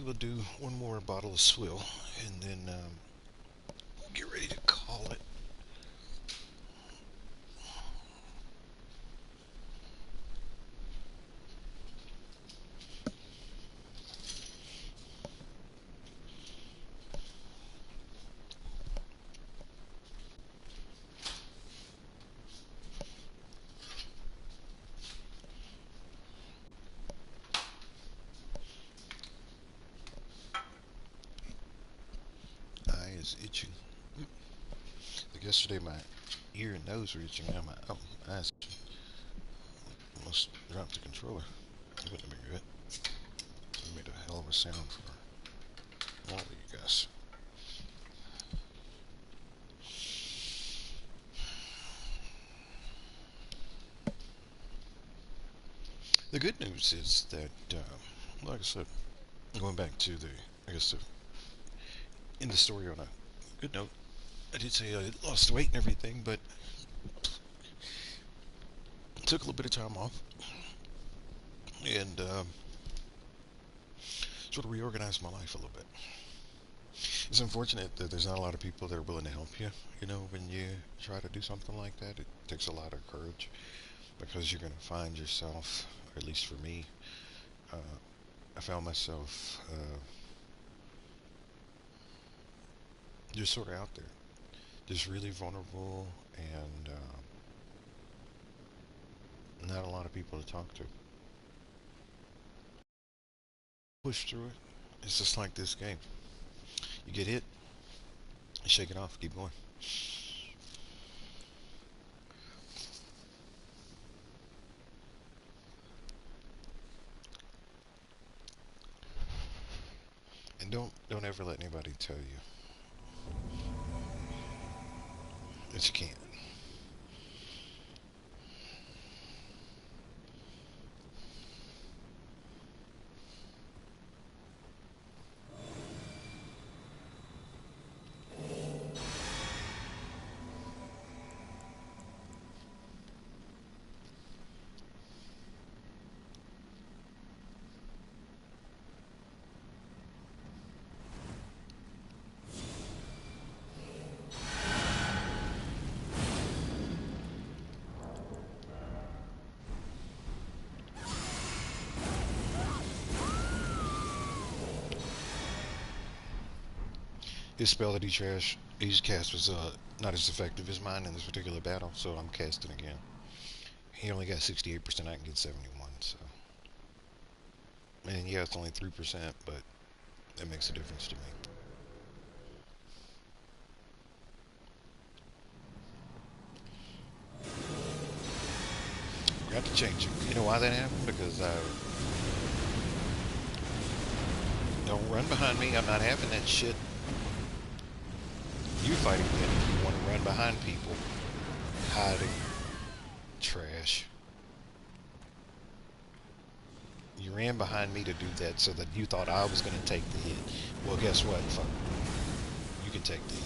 maybe we'll do one more bottle of swill, and then we'll get ready to call it. Eye is itching. Like yesterday, my ear and nose were itching. Now my eyes almost dropped the controller. It wouldn't have been good. It made a hell of a sound for all of you guys. The good news is that, like I said, going back to I guess, in the story on a good note, I did say I lost weight and everything, but took a little bit of time off and sort of reorganized my life a little bit. It's unfortunate that there's not a lot of people that are willing to help you. You know, when you try to do something like that, it takes a lot of courage because you're going to find yourself, or at least for me, uh, I found myself just sort of out there, just really vulnerable and not a lot of people to talk to. Push through it. It's just like this game. You get hit, you shake it off, keep going. And don't ever let anybody tell you that you can't. His spell that he cast was not as effective as mine in this particular battle, so I'm casting again. He only got 68%, I can get 71, so. And yeah, it's only 3%, but that makes a difference to me. We have to change it. You know why that happened? Because don't run behind me. I'm not having that shit. You fighting then if you want to run behind people. Hiding. Trash. You ran behind me to do that so that you thought I was going to take the hit. Well, guess what? Fuck. You can take the hit.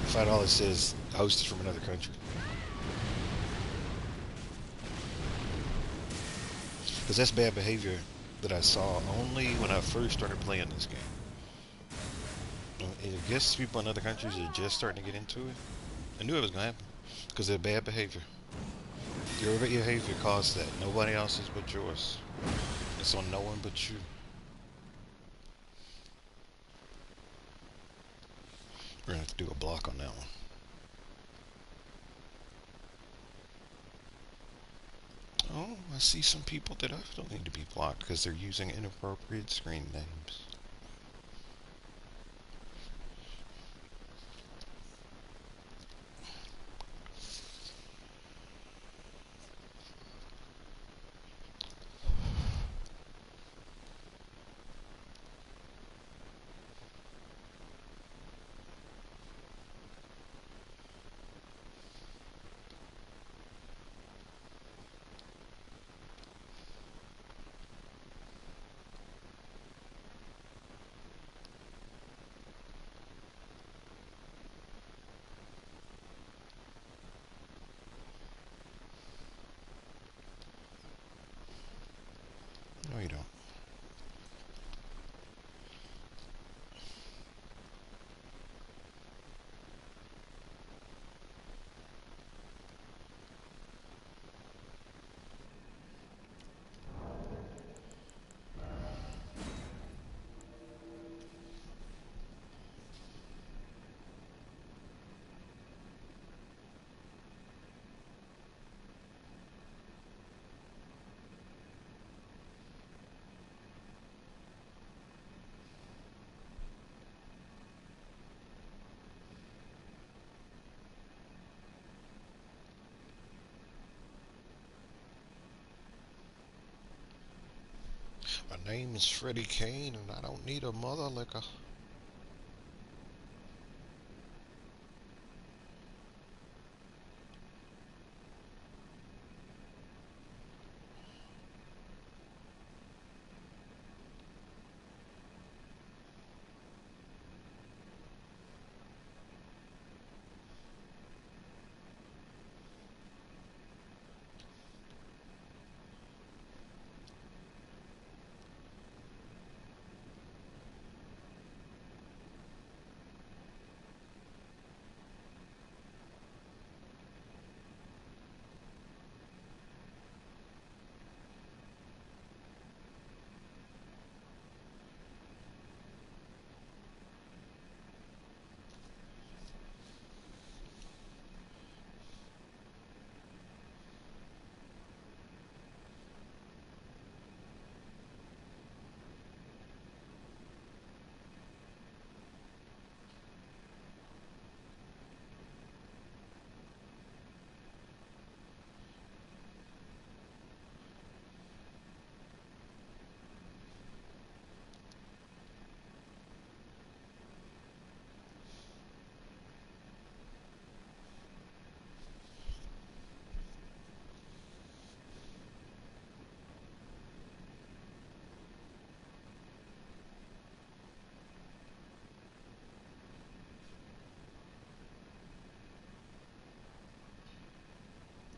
The fight all it says hosted from another country. Because that's bad behavior that I saw only when I first started playing this game. I guess people in other countries are just starting to get into it. I knew it was going to happen because they're bad behavior. Your behavior caused that. Nobody else's but yours. It's on no one but you. We're going to have to do a block on that one. Oh, I see some people that I don't need to be blocked because they're using inappropriate screen names. name is Freddie Kane, and I don't need a mother liquor.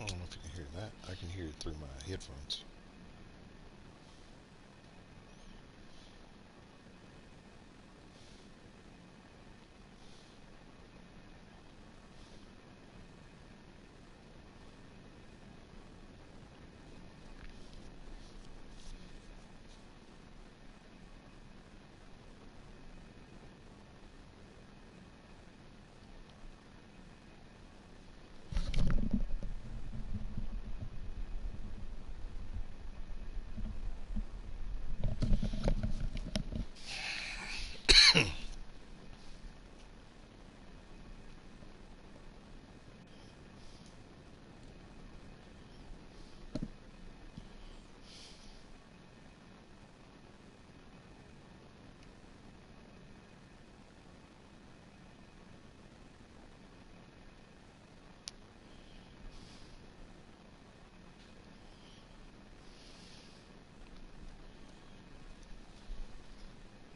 I don't know if you can hear that. I can hear it through my headphones.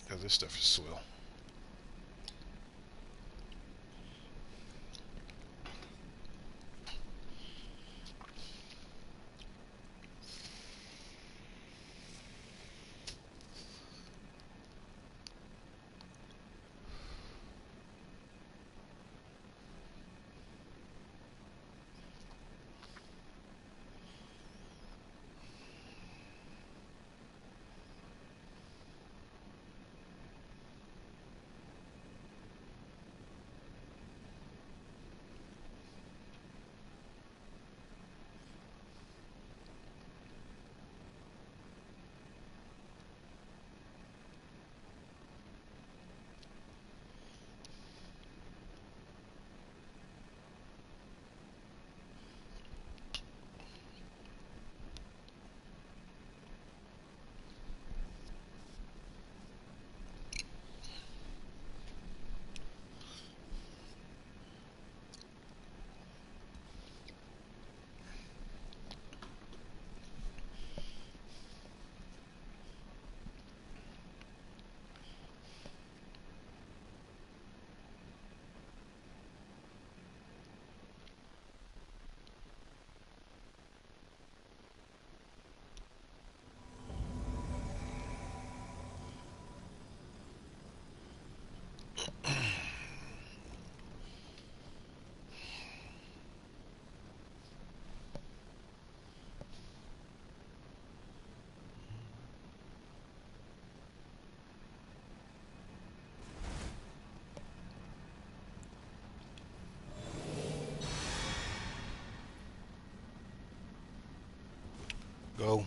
Yeah, this stuff is swell. Go.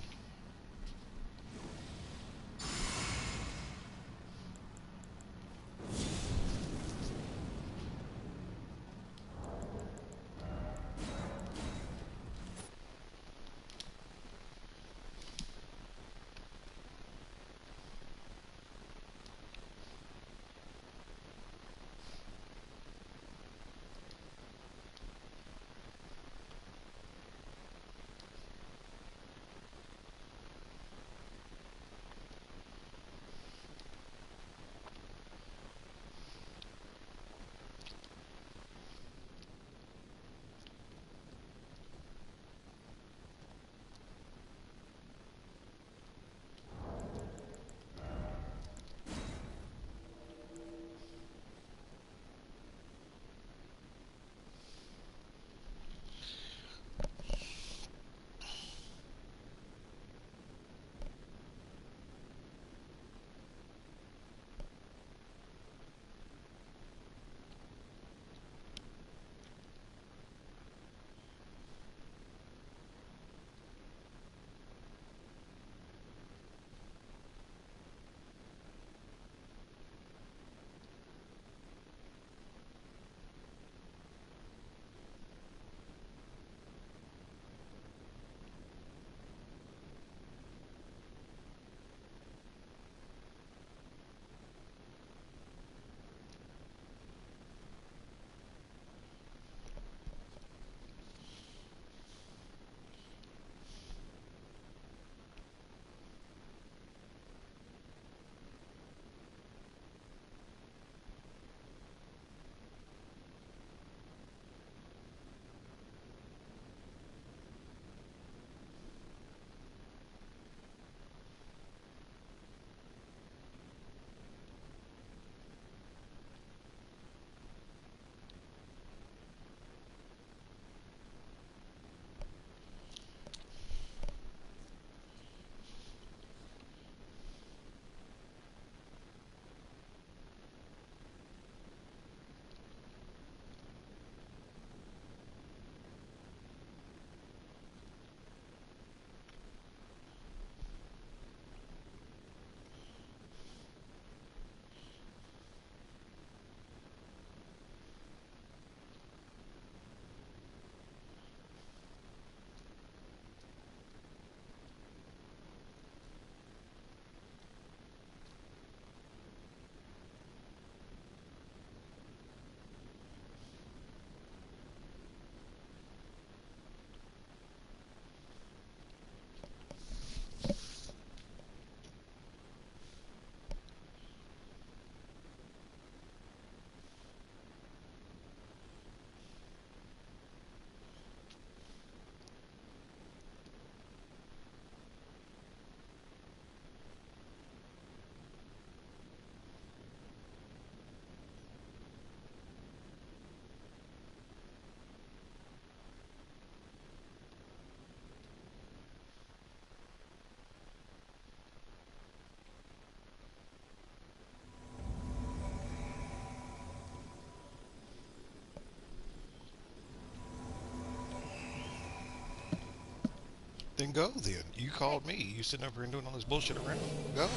Then go then. You called me. You sitting over here and doing all this bullshit around. Go.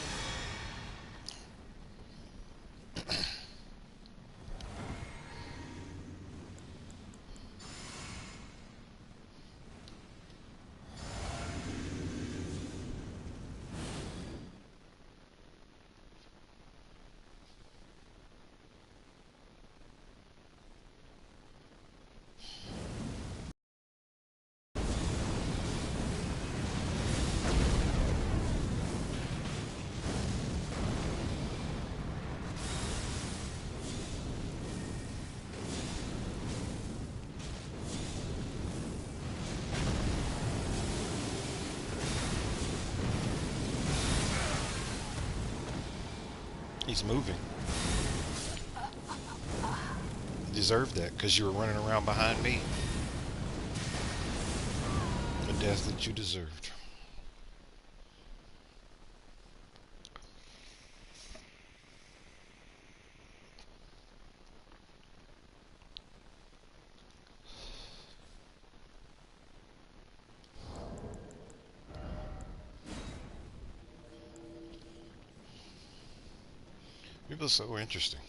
He's moving. You deserved that because you were running around behind me. The death that you deserved. People are so interesting.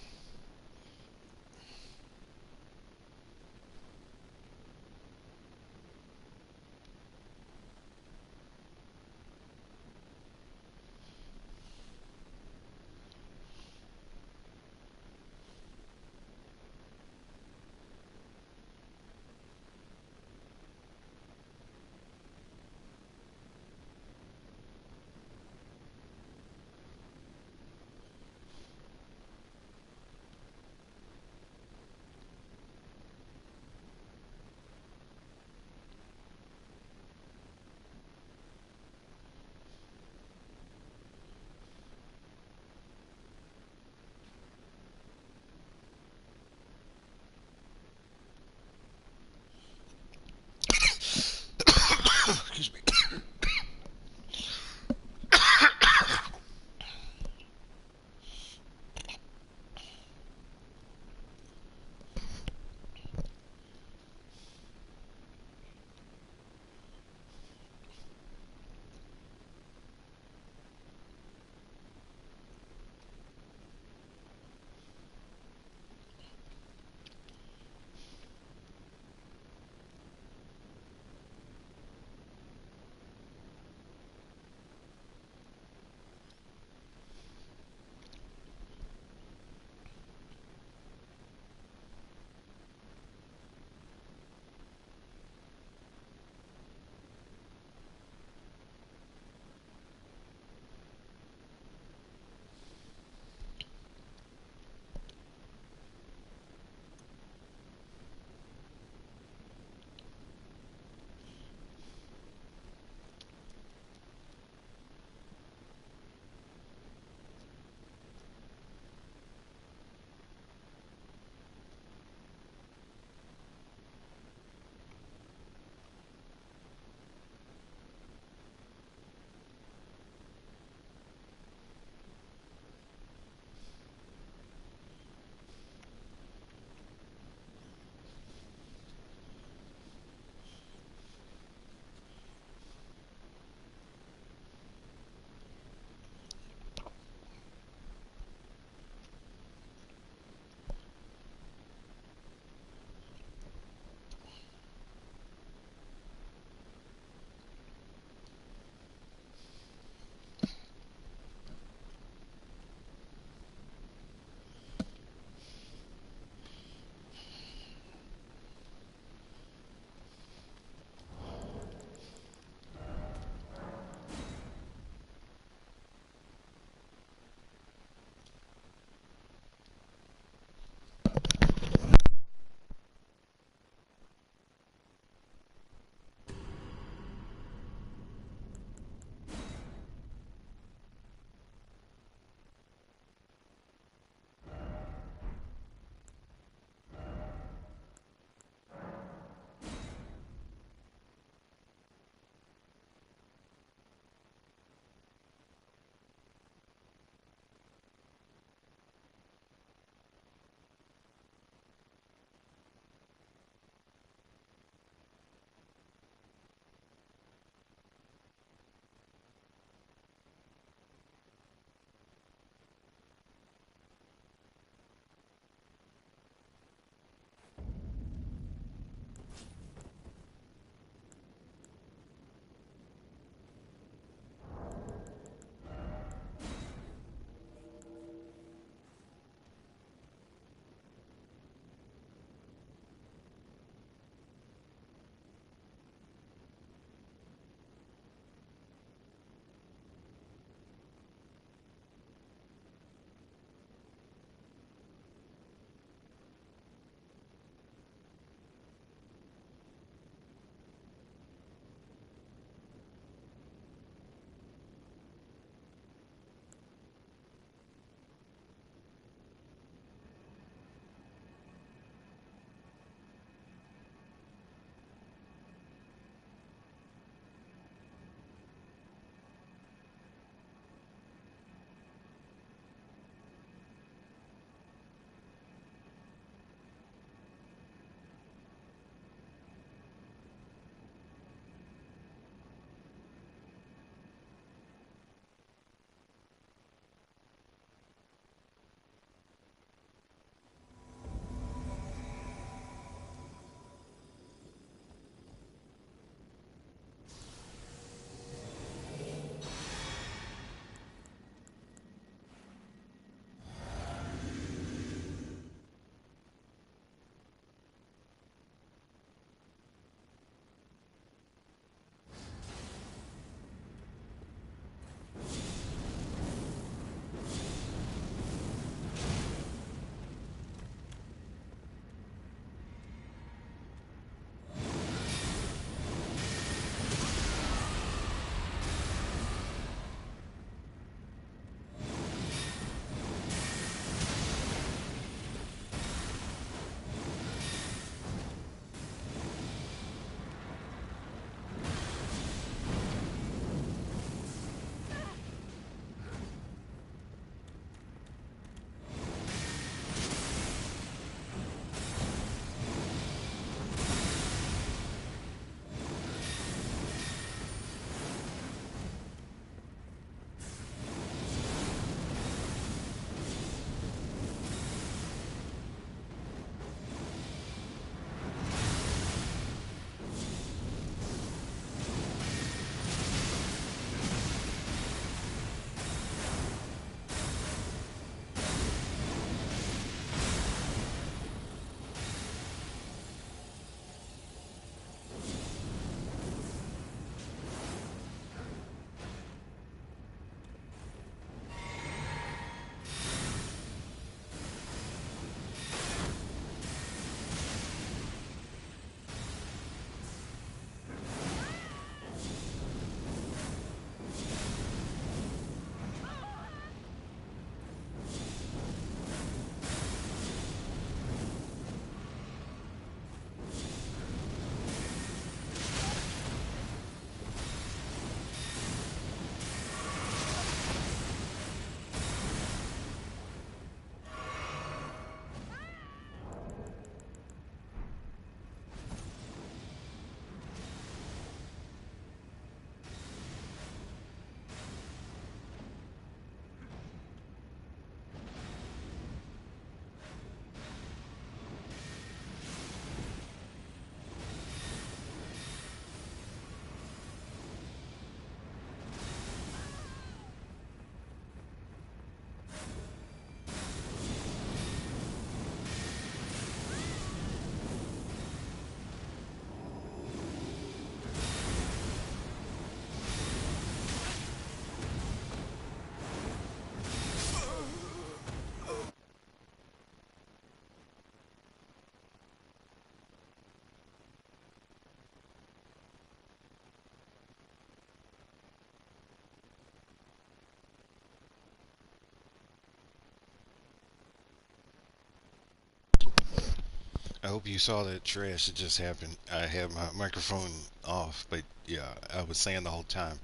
I hope you saw that trash that just happened. I had my microphone off, but yeah, I was saying the whole time.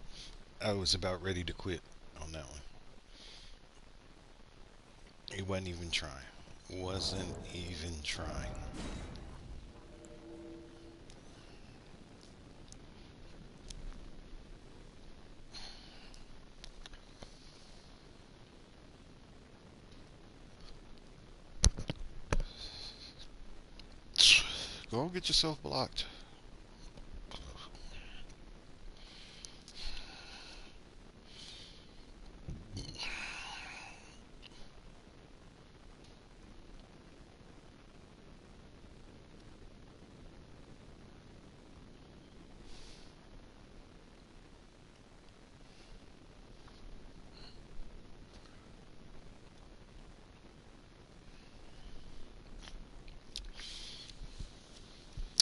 I was about ready to quit on that one. He wasn't even trying. Wasn't even trying. Go get yourself blocked.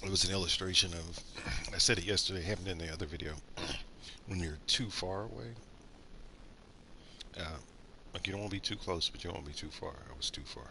It was an illustration of, I said it yesterday, happened in the other video. When you're too far away, uh, like you don't want to be too close, but you don't want to be too far. I was too far.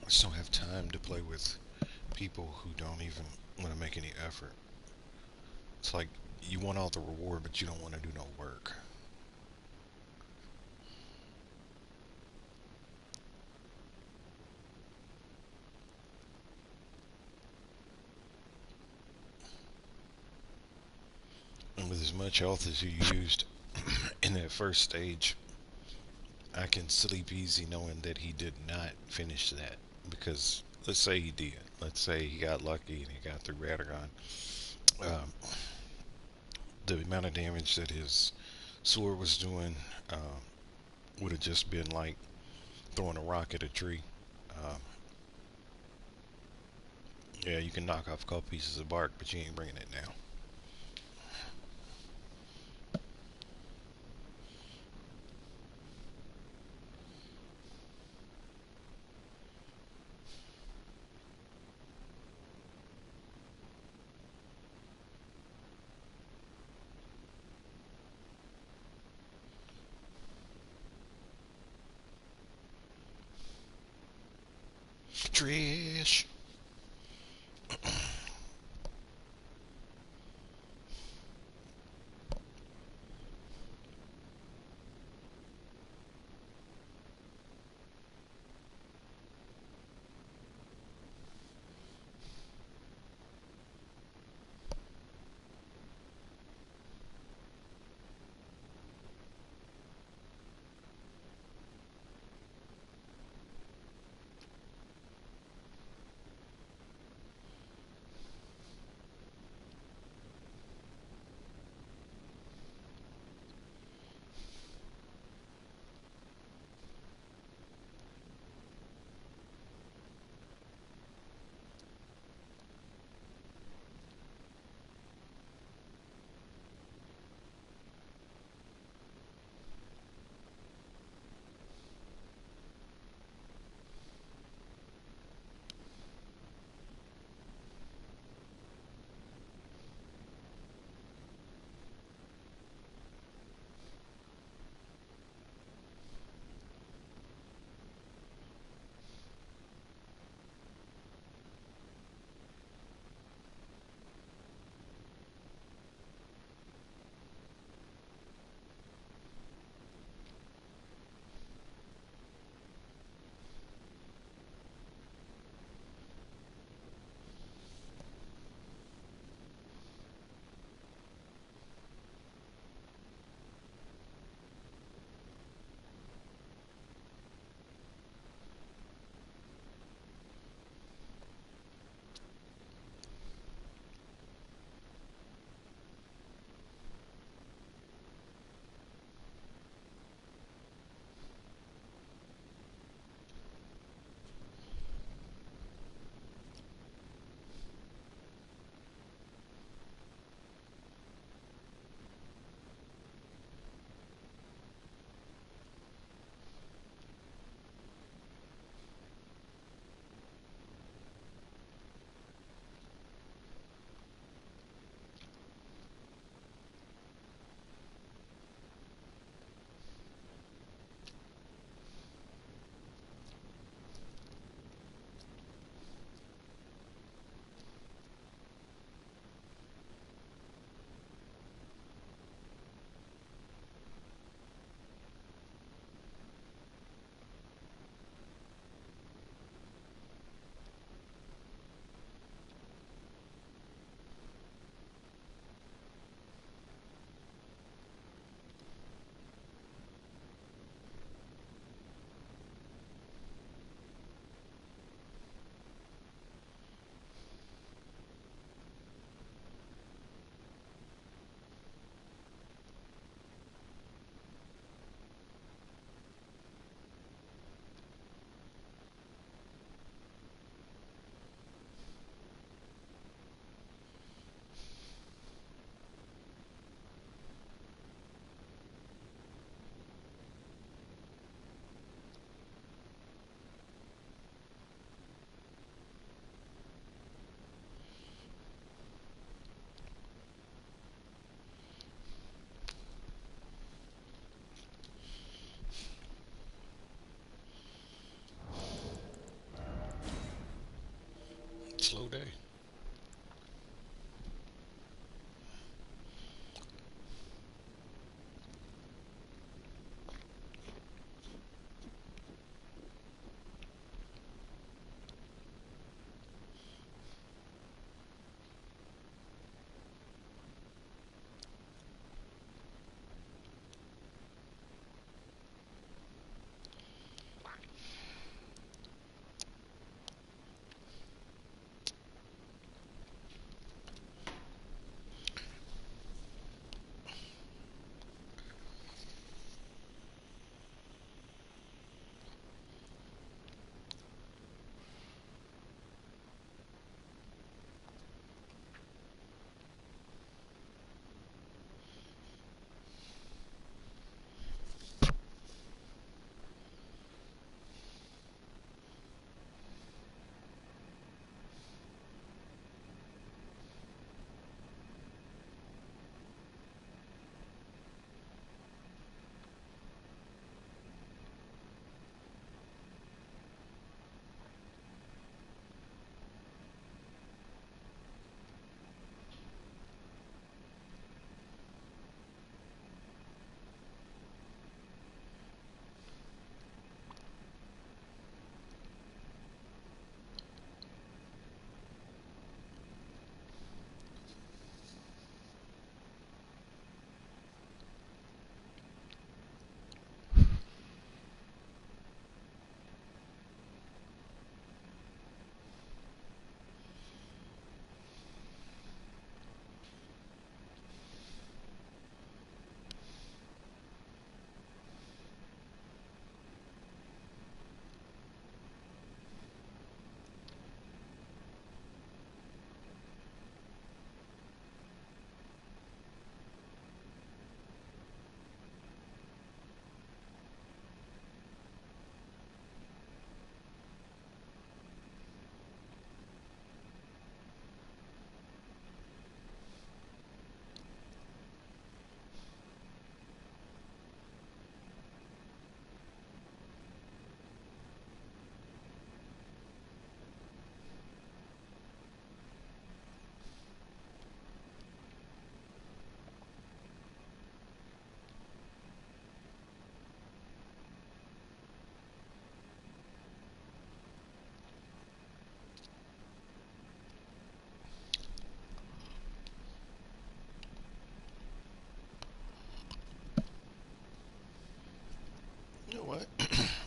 I just don't have time to play with people who don't even want to make any effort. It's like you want all the reward, but you don't want to do no work. And with as much health as you used in that first stage, I can sleep easy knowing that he did not finish that. Because let's say he did. Let's say he got lucky and he got through Radagon. Um, the amount of damage that his sword was doing would have just been like throwing a rock at a tree. Um, yeah, you can knock off a couple pieces of bark, but you ain't bringing it now. Trish.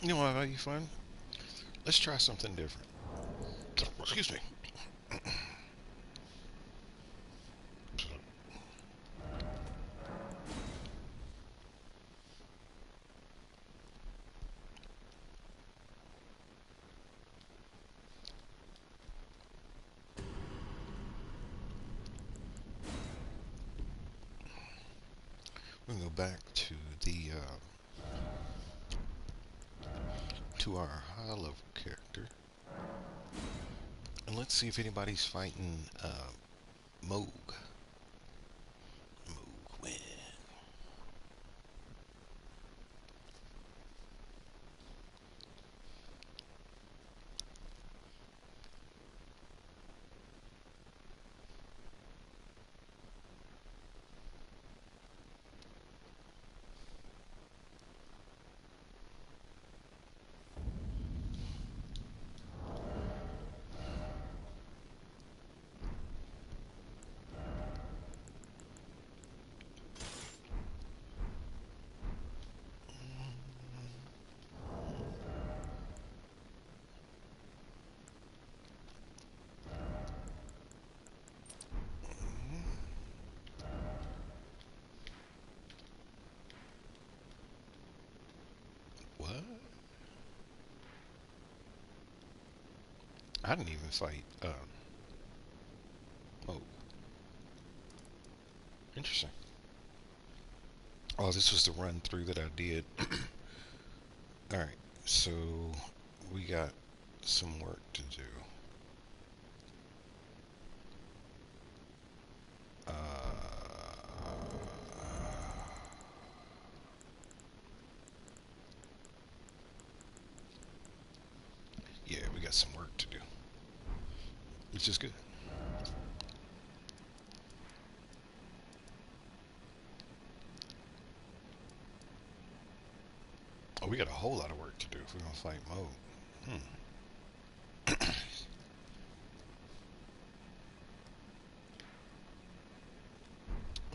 You know what might be fun? Let's try something different. Excuse me. We're gonna go back to the to our high level character, and let's see if anybody's fighting Moog. Moog win. What? I didn't even fight Moog. Interesting. Oh, this was the run through that I did. Alright, so we got some work to do. Yeah, we got some work to do, which is good. Oh, we got a whole lot of work to do if we're gonna fight Moog.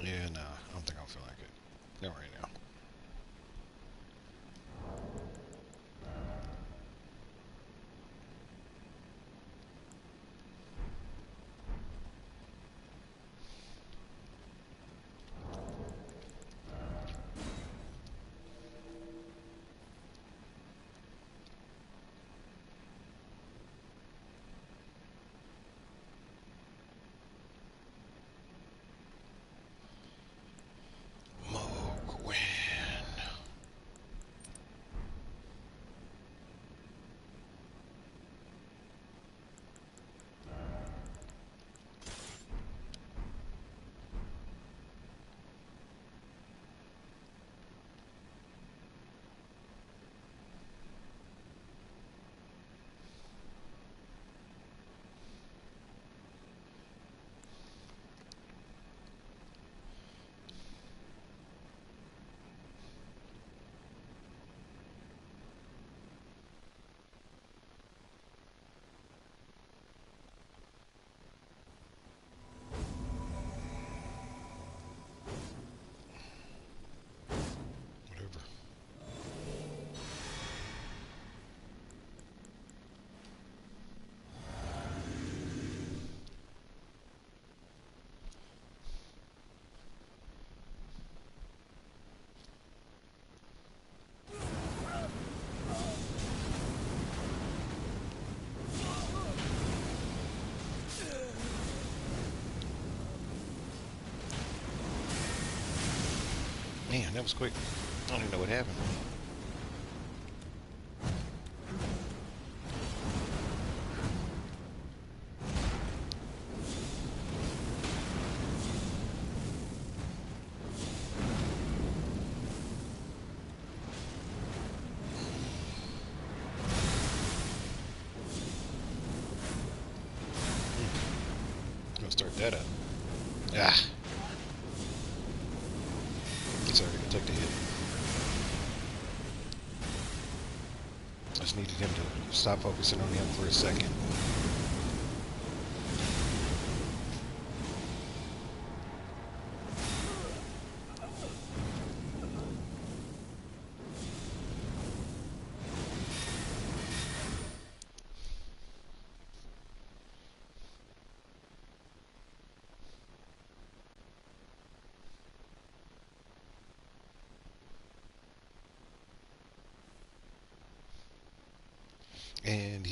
Yeah, nah, I don't think I'll feel like it. Not right now. Moog win. Whatever. Man, that was quick. I don't even know what happened. I'm gonna start that up. Ah, it's already gonna take the hit. I just needed him to stop focusing on him for a second.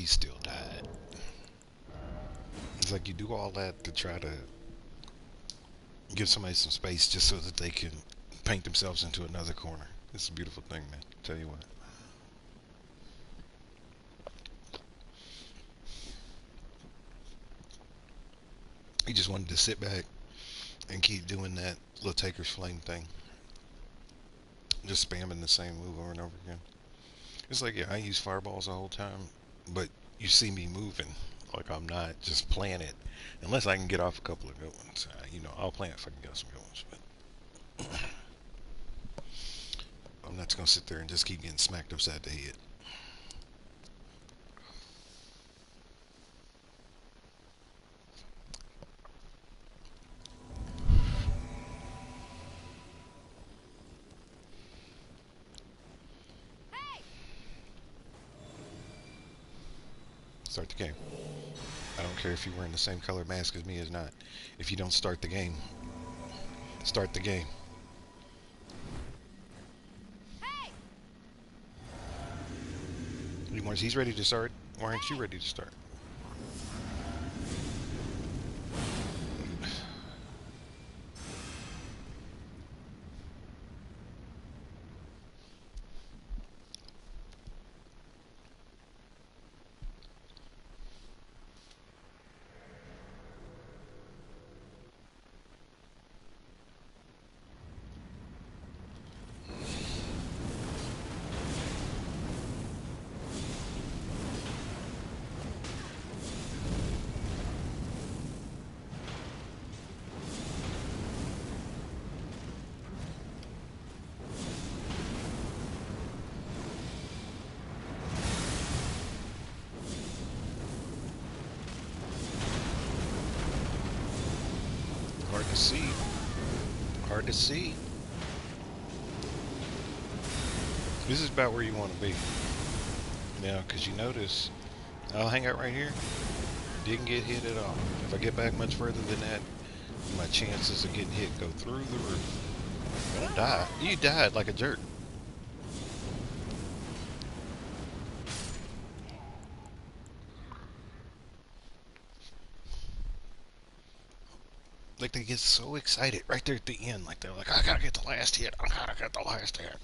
he still died. It's like you do all that to try to give somebody some space just so that they can paint themselves into another corner. It's a beautiful thing, man. Tell you what. He just wanted to sit back and keep doing that little Taker's Flame thing. Just spamming the same move over and over again. It's like, yeah, I use fireballs the whole time, but you see me moving. Like I'm not just playing it. Unless I can get off a couple of good ones. I'll play it if I can get some good ones. But I'm not just going to sit there and just keep getting smacked upside the head. Start the game. I don't care if you're wearing the same color mask as me as not. If you don't start the game, start the game. He's ready to start. Why aren't you ready to start? Hard to see. Hard to see. This is about where you want to be. Now, because you notice, I'll hang out right here. Didn't get hit at all. If I get back much further than that, my chances of getting hit go through the roof. I'm gonna die. You died like a jerk. Like they get so excited right there at the end. Like they're like, I gotta get the last hit. I gotta get the last hit.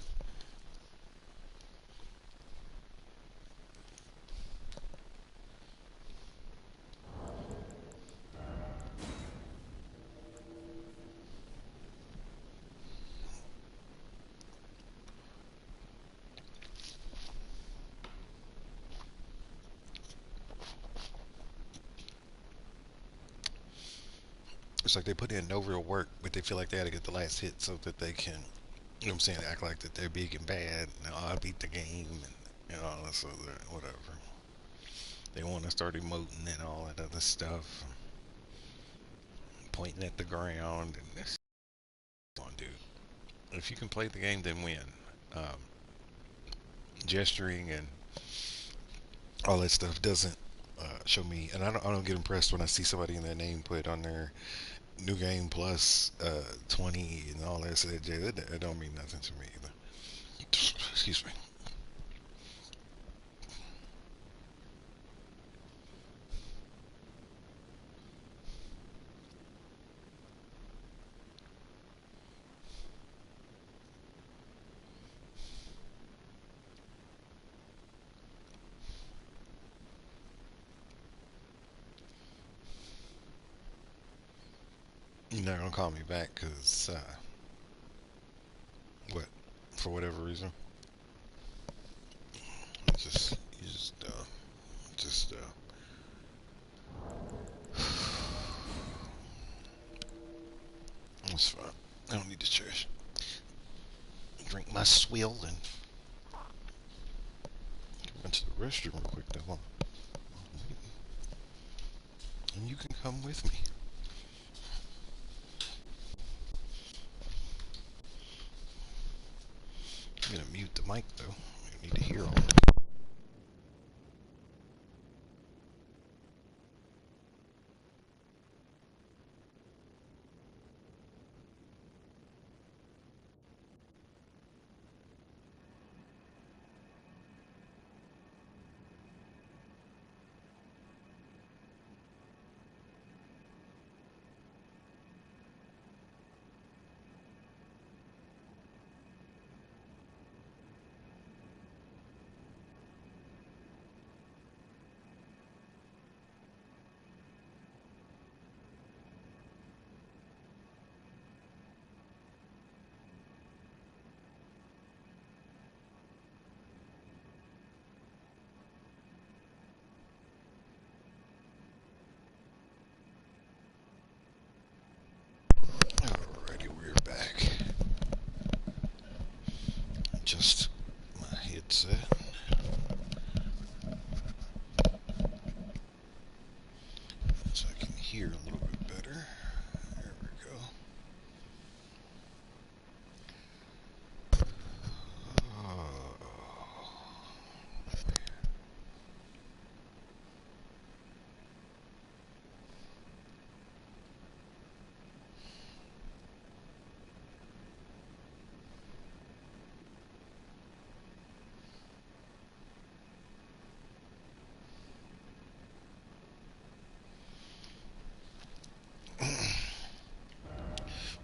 It's like they put in no real work, but they feel like they gotta get the last hit so that they can, you know what I'm saying, act like that they're big and bad. And, oh, I beat the game and all this other whatever. They want to start emoting and all that other stuff, pointing at the ground and this. On, dude. If you can play the game, then win. Um, Gesturing and all that stuff doesn't show me, and I don't get impressed when I see somebody in their name put on their new game plus 20 and all that. So that don't mean nothing to me either. Excuse me. You're not gonna call me back because what? For whatever reason. Just you just it's fine. I don't need to trash. Drink my swill and run to the restroom real quick. That one. And you can come with me. I'm gonna mute the mic though. You need to hear all that.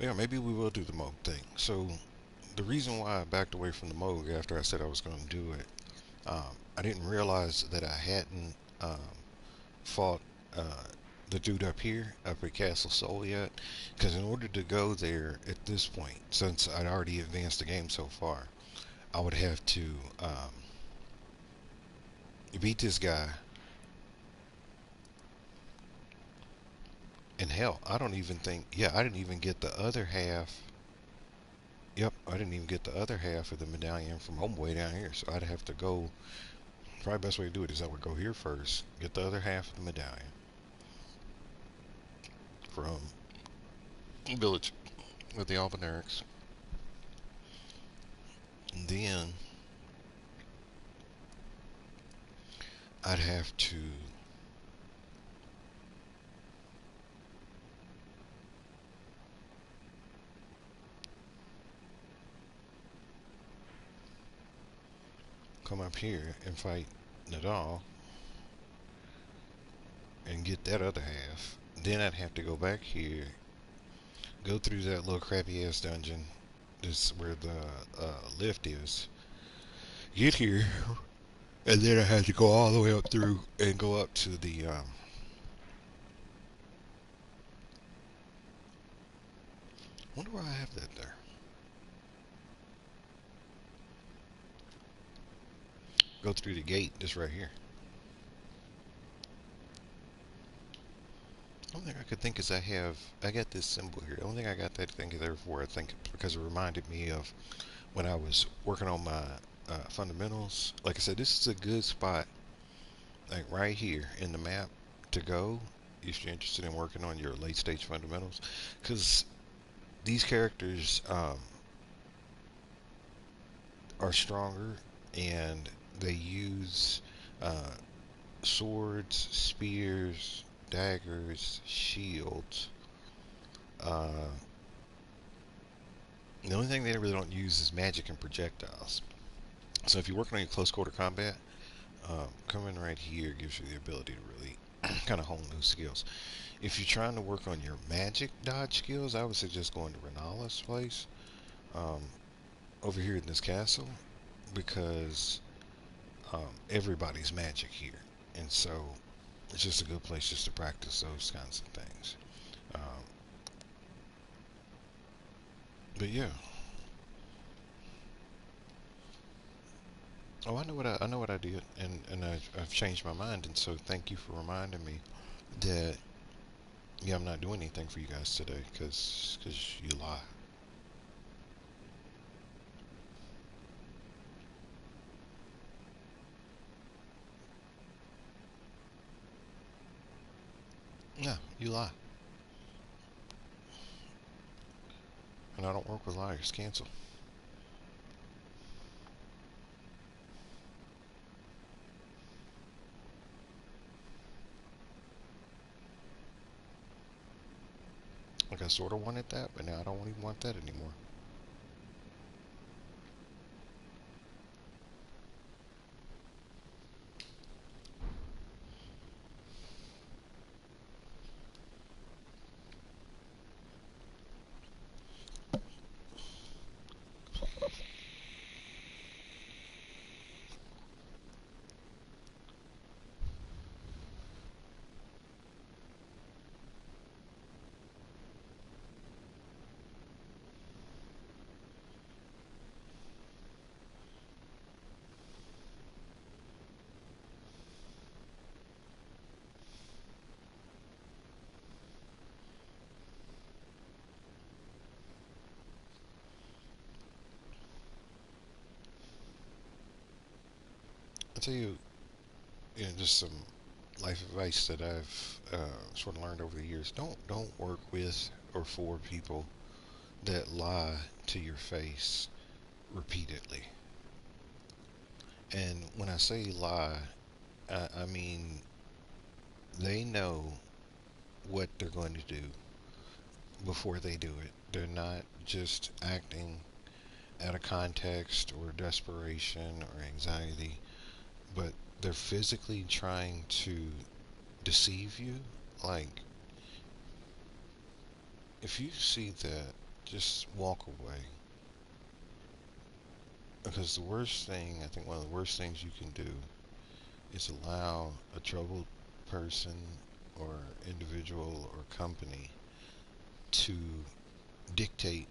Yeah, maybe we will do the Moog thing. So the reason why I backed away from the Moog after I said I was going to do it, I didn't realize that I hadn't fought uh, the dude up here, up at Castle Sol yet. Because in order to go there at this point, since I'd already advanced the game so far, I would have to beat this guy. And hell, I don't even think, yeah, I didn't even get the other half. Yep, I didn't even get the other half of the medallion from homeway down here. So I'd have to go. Probably best way to do it is I would go here first, get the other half of the medallion from village with the Albinarics. And then I'd have to come up here and fight Nadal and get that other half. Then I'd have to go back here, go through that little crappy ass dungeon. This is where the lift is. Get here, and then I had to go all the way up through and go up to the. Wonder why I have that there. Go through the gate, just right here. The only thing I could think is I got this symbol here. The only thing I got that thing there for, I think, because it reminded me of when I was working on my fundamentals. Like I said, this is a good spot, like right here in the map, to go if you're interested in working on your late stage fundamentals, because these characters are stronger and they use uh, swords, spears, daggers, shields. Uh, the only thing they really don't use is magic and projectiles. So if you're working on your close quarter combat, coming right here gives you the ability to really kind of hone those skills. If you're trying to work on your magic dodge skills, I would suggest going to Renala's place um, over here in this castle because everybody's magic here, and so it's just a good place just to practice those kinds of things. Um, but yeah, oh, I know what I did, and I've changed my mind, and so thank you for reminding me that yeah, I'm not doing anything for you guys today because you lie. Yeah, you lie, and I don't work with liars. Cancel. Like I sort of wanted that, but now I don't even want that anymore. I'll tell you, just some life advice that I've sort of learned over the years. Don't work with or for people that lie to your face repeatedly. And when I say lie, I mean they know what they're going to do before they do it. They're not just acting out of context or desperation or anxiety, but they're physically trying to deceive you. Like, if you see that just walk away. Because the worst thing, I think one of the worst things you can do is allow a troubled person or individual or company to dictate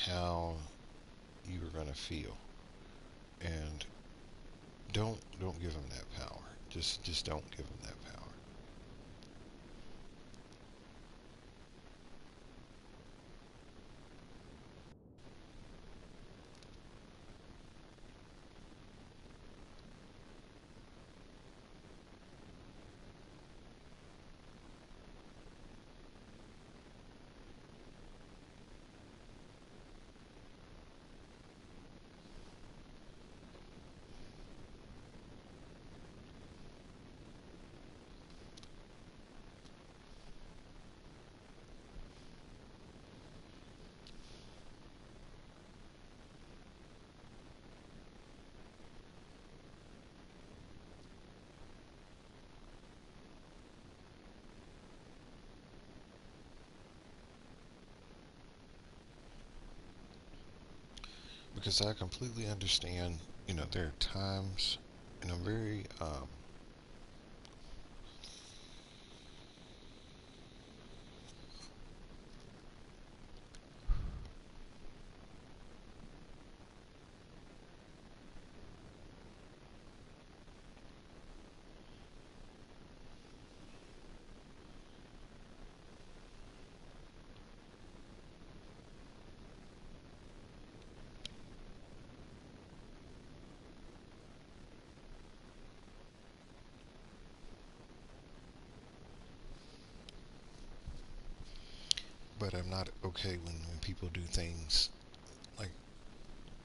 how you're going to feel. And don't give them that power. Just don't give them that power. Because I completely understand, there are times, and I'm very, but I'm not okay when people do things like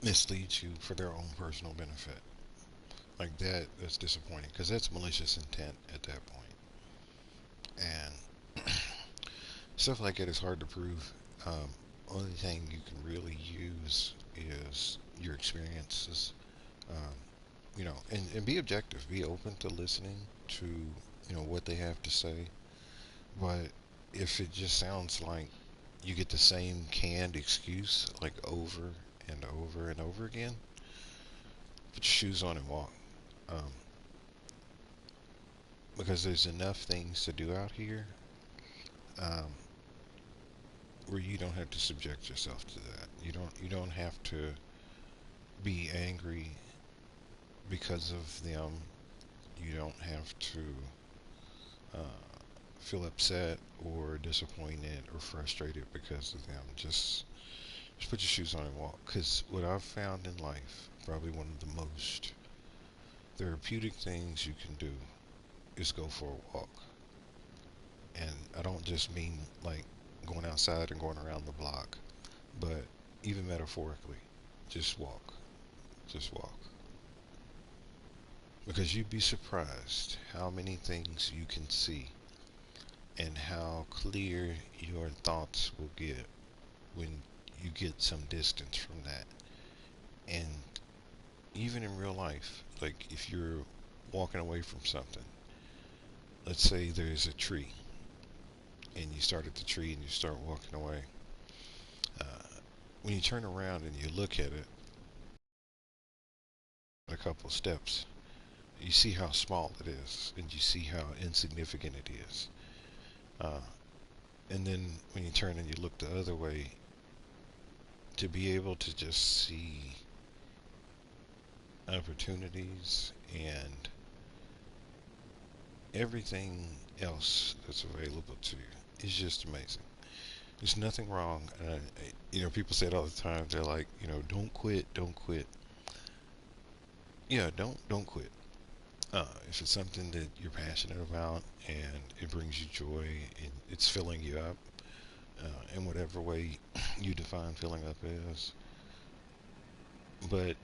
mislead you for their own personal benefit. Like that's disappointing because that's malicious intent at that point. And stuff like that is hard to prove. Only thing you can really use is your experiences. Um, and be objective, be open to listening to, what they have to say. But if it just sounds like you get the same canned excuse like over and over and over again, put your shoes on and walk. Um, because there's enough things to do out here um, where you don't have to subject yourself to that. You don't have to be angry because of them. You don't have to uh, feel upset or disappointed or frustrated because of them. Just put your shoes on and walk. Because what I've found in life, probably one of the most therapeutic things you can do is go for a walk. And I don't just mean like going outside and going around the block, but even metaphorically, just walk. Just walk. Because you'd be surprised how many things you can see and how clear your thoughts will get when you get some distance from that. And even in real life, like if you're walking away from something, let's say there's a tree and you start at the tree and you start walking away. When you turn around and you look at it a couple steps, you see how small it is and you see how insignificant it is. Uh, and then when you turn and you look the other way, to be able to just see opportunities and everything else that's available to you is just amazing. There's nothing wrong. People say it all the time. They're like, don't quit, don't quit. Yeah, don't quit. If it's something that you're passionate about and it brings you joy and it's filling you up, in whatever way you define filling up is, but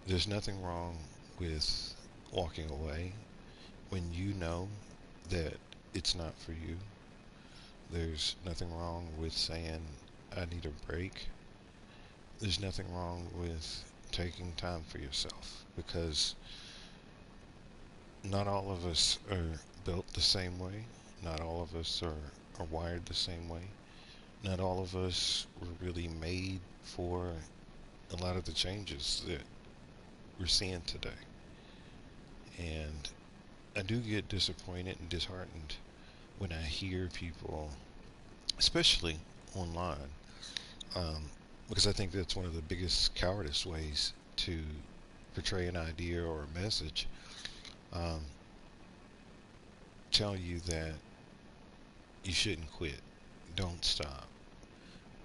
there's nothing wrong with walking away when you know that it's not for you. There's nothing wrong with saying, I need a break. There's nothing wrong with taking time for yourself because not all of us are built the same way. Not all of us are wired the same way. not all of us were really made for a lot of the changes that we're seeing today. And I do get disappointed and disheartened when I hear people, especially online, um, because I think that's one of the biggest cowardice ways to portray an idea or a message. Um, tell you that you shouldn't quit, don't stop,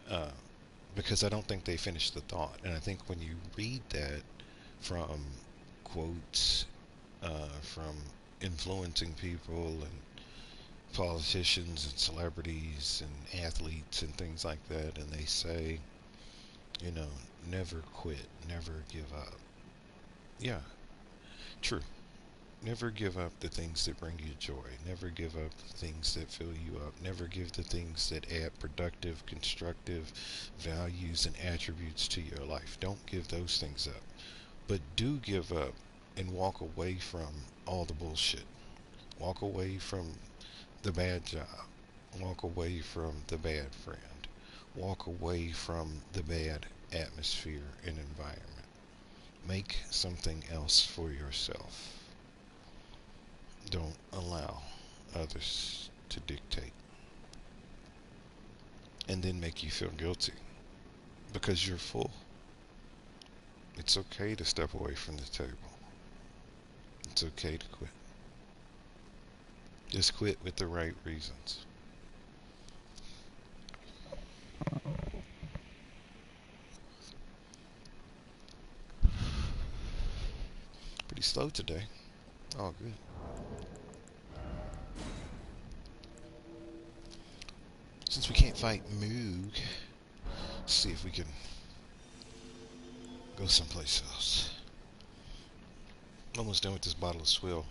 uh, because I don't think they finish the thought. And I think when you read that from quotes, from influencing people and politicians and celebrities and athletes and things like that, and they say, you know, never quit, never give up. Yeah, true. Never give up the things that bring you joy. Never give up the things that fill you up. Never give the things that add productive, constructive values and attributes to your life. Don't give those things up. But do give up and walk away from all the bullshit. Walk away from the bad job. Walk away from the bad friend. Walk away from the bad atmosphere and environment. Make something else for yourself. Don't allow others to dictate and then make you feel guilty because you're full. It's okay to step away from the table. It's okay to quit. Just quit with the right reasons. Pretty slow today. Oh, good. Since we can't fight Moog, let's see if we can go someplace else. Almost done with this bottle of swill.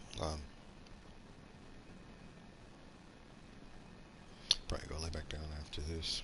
Probably go lay back down after this.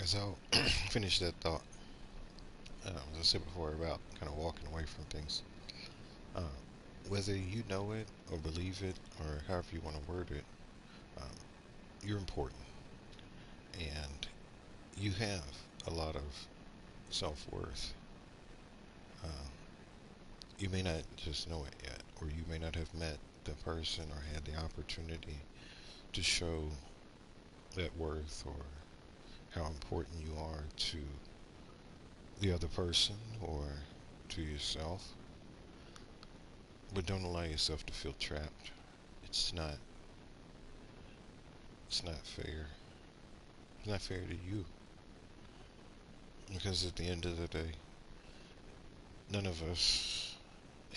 As I'll finish that thought, as I said before, about kind of walking away from things. Uh, whether you know it or believe it or however you want to word it, um, you're important and you have a lot of self worth. Uh, you may not just know it yet, or you may not have met the person or had the opportunity to show that worth or how important you are to the other person or to yourself. But don't allow yourself to feel trapped. It's not it's not fair. It's not fair to you. Because at the end of the day, none of us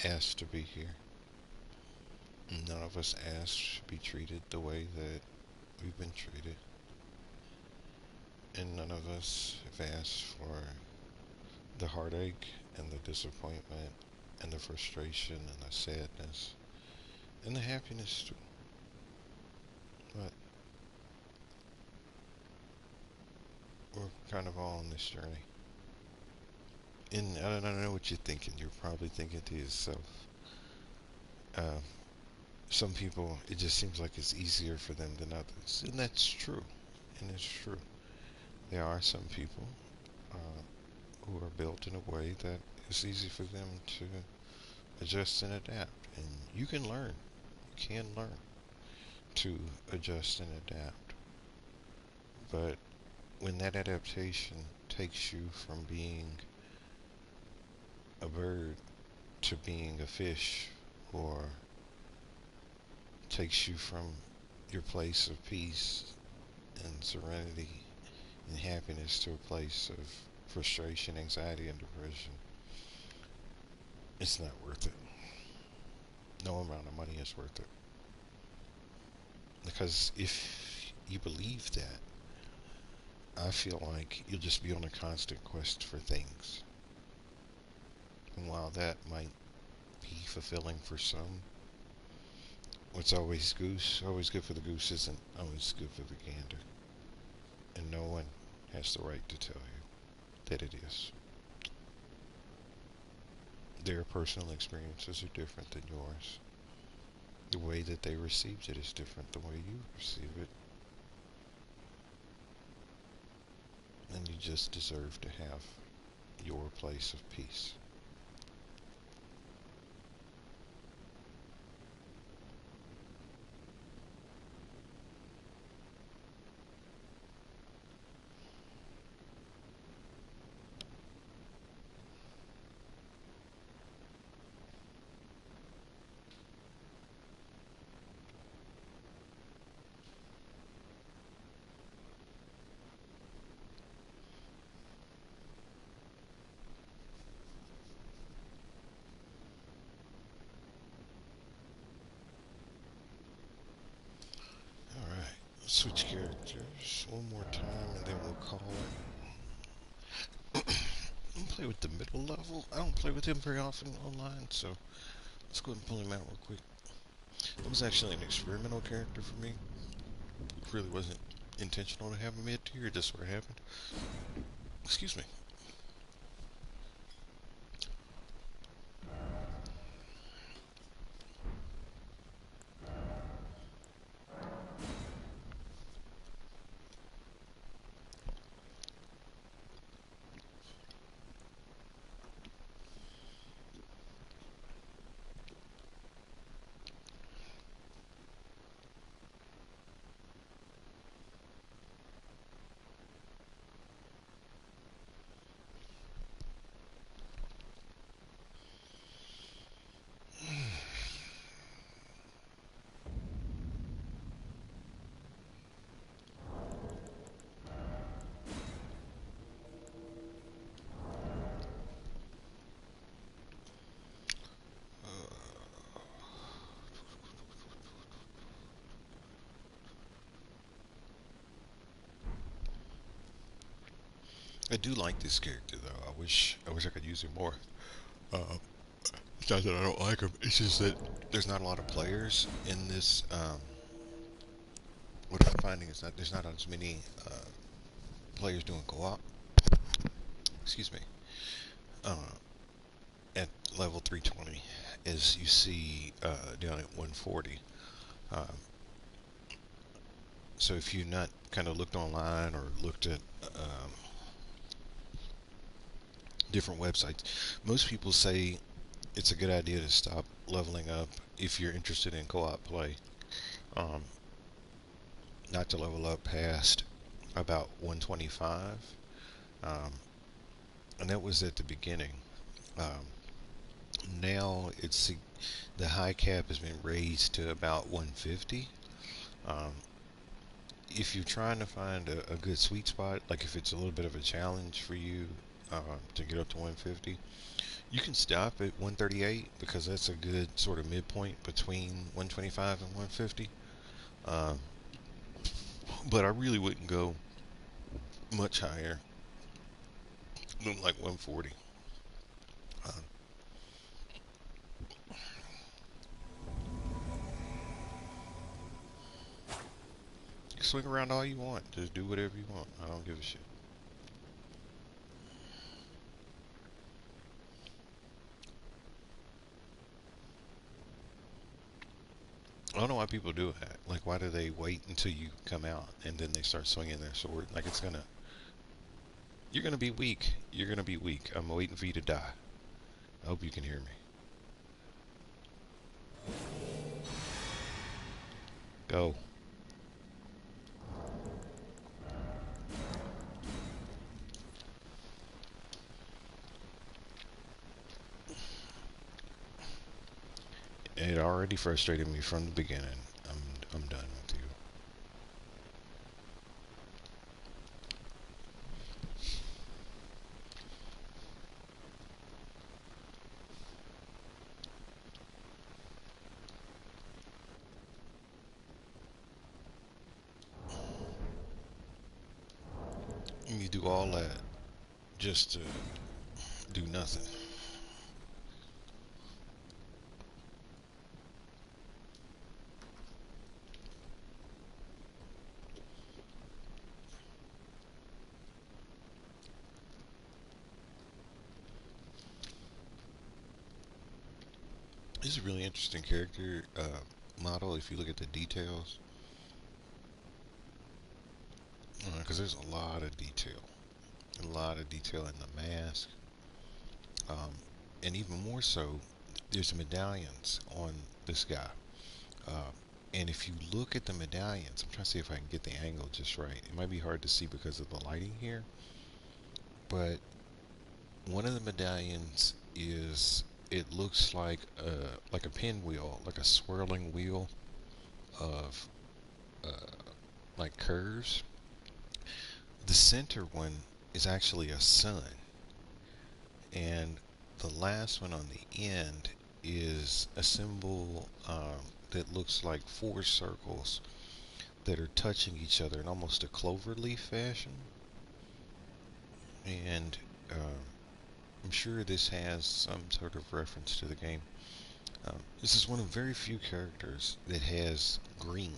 asked to be here. None of us asked to be treated the way that we've been treated. And none of us have asked for the heartache and the disappointment and the frustration and the sadness and the happiness too. But we're kind of all on this journey. And I don't know what you're thinking. You're probably thinking to yourself, uh, some people, it just seems like it's easier for them than others. And that's true. And it's true. There are some people uh, who are built in a way that it's easy for them to adjust and adapt. And you can learn. You can learn to adjust and adapt. But when that adaptation takes you from being a bird to being a fish, or takes you from your place of peace and serenity and happiness to a place of frustration, anxiety, and depression, it's not worth it. No amount of money is worth it. Because if you believe that, I feel like you'll just be on a constant quest for things. And while that might be fulfilling for some, what's always good for the goose isn't always good for the gander. And no one has the right to tell you that it is. Their personal experiences are different than yours. The way that they received it is different than the way you receive it. And you just deserve to have your place of peace. Alright, switch characters one more time and then we'll call it. I'm play with the middle level. I don't play with him very often online, so let's go ahead and pull him out real quick. It was actually an experimental character for me. It really wasn't intentional to have him mid tier, it just sort of happened. Excuse me. I do like this character though. I wish I could use him more. Uh, it's not that I don't like him. It's just that there's not a lot of players in this. What I'm finding is that there's not as many players doing co-op. Excuse me. Uh, at level 320, as you see down at 140. Um, so if you've not kind of looked online or looked at different websites, most people say it's a good idea to stop leveling up if you're interested in co-op play. Um, Not to level up past about 125, um, and that was at the beginning. Um, Now the high cap has been raised to about 150. Um, if you're trying to find a good sweet spot, like if it's a little bit of a challenge for you to get up to 150, you can stop at 138 because that's a good sort of midpoint between 125 and 150. Um, but I really wouldn't go much higher than like 140. Uh, you swing around all you want. Just do whatever you want. I don't give a shit. I don't know why people do that. Like, why do they wait until you come out and then they start swinging their sword? Like, you're gonna be weak. You're gonna be weak. I'm waiting for you to die. I hope you can hear me. Go. It already frustrated me from the beginning. I'm done with you. You do all that just to do nothing. This is a really interesting character model if you look at the details, because there's a lot of detail in the mask, um, and even more so, there's medallions on this guy. Uh, and if you look at the medallions, I'm trying to see if I can get the angle just right. It might be hard to see because of the lighting here, but one of the medallions is it looks like a pinwheel, like a swirling wheel of like curves. The center one is actually a sun, and the last one on the end is a symbol that looks like four circles that are touching each other in almost a clover leaf fashion. And I'm sure this has some sort of reference to the game. This is one of very few characters that has green,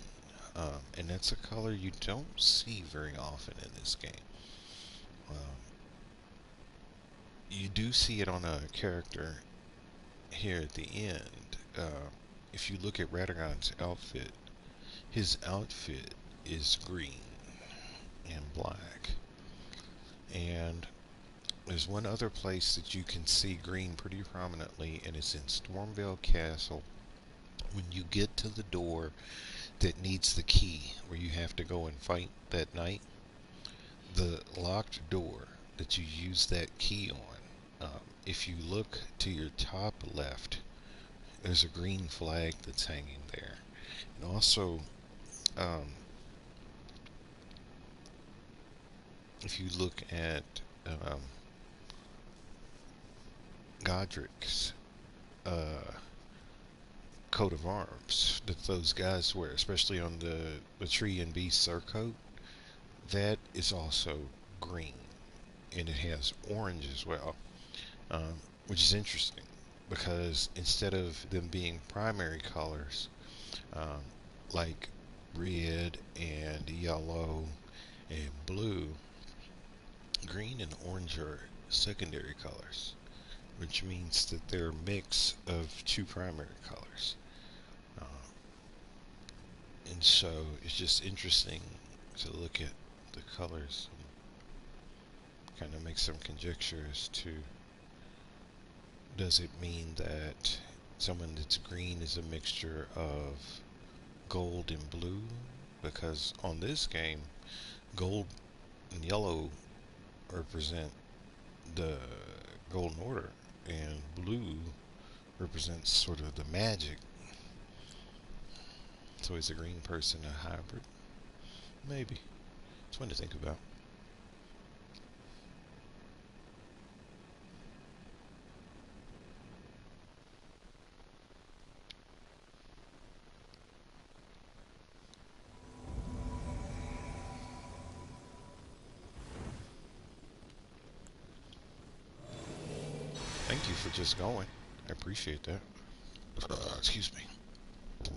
and that's a color you don't see very often in this game. Um, you do see it on a character here at the end. If you look at Radagon's outfit, his outfit is green and black. And there's one other place that you can see green pretty prominently, and it's in Stormvale Castle. When you get to the door that needs the key, where you have to go and fight that night, the locked door that you use that key on, if you look to your top left, there's a green flag that's hanging there. And also, um, if you look at um, Godric's uh, coat of arms that those guys wear, especially on the tree and beast surcoat, that is also green. And it has orange as well, um, which is interesting because instead of them being primary colors, um, like red and yellow and blue, green and orange are secondary colors, which means that they're a mix of two primary colors. Uh, and so it's just interesting to look at the colors and kind of make some conjecture as to, does it mean that someone that's green is a mixture of gold and blue? Because on this game, gold and yellow represent the Golden Order, and blue represents sort of the magic. So is a green person a hybrid? Maybe. It's one to think about. Thank you for just going. I appreciate that. Excuse me. Don't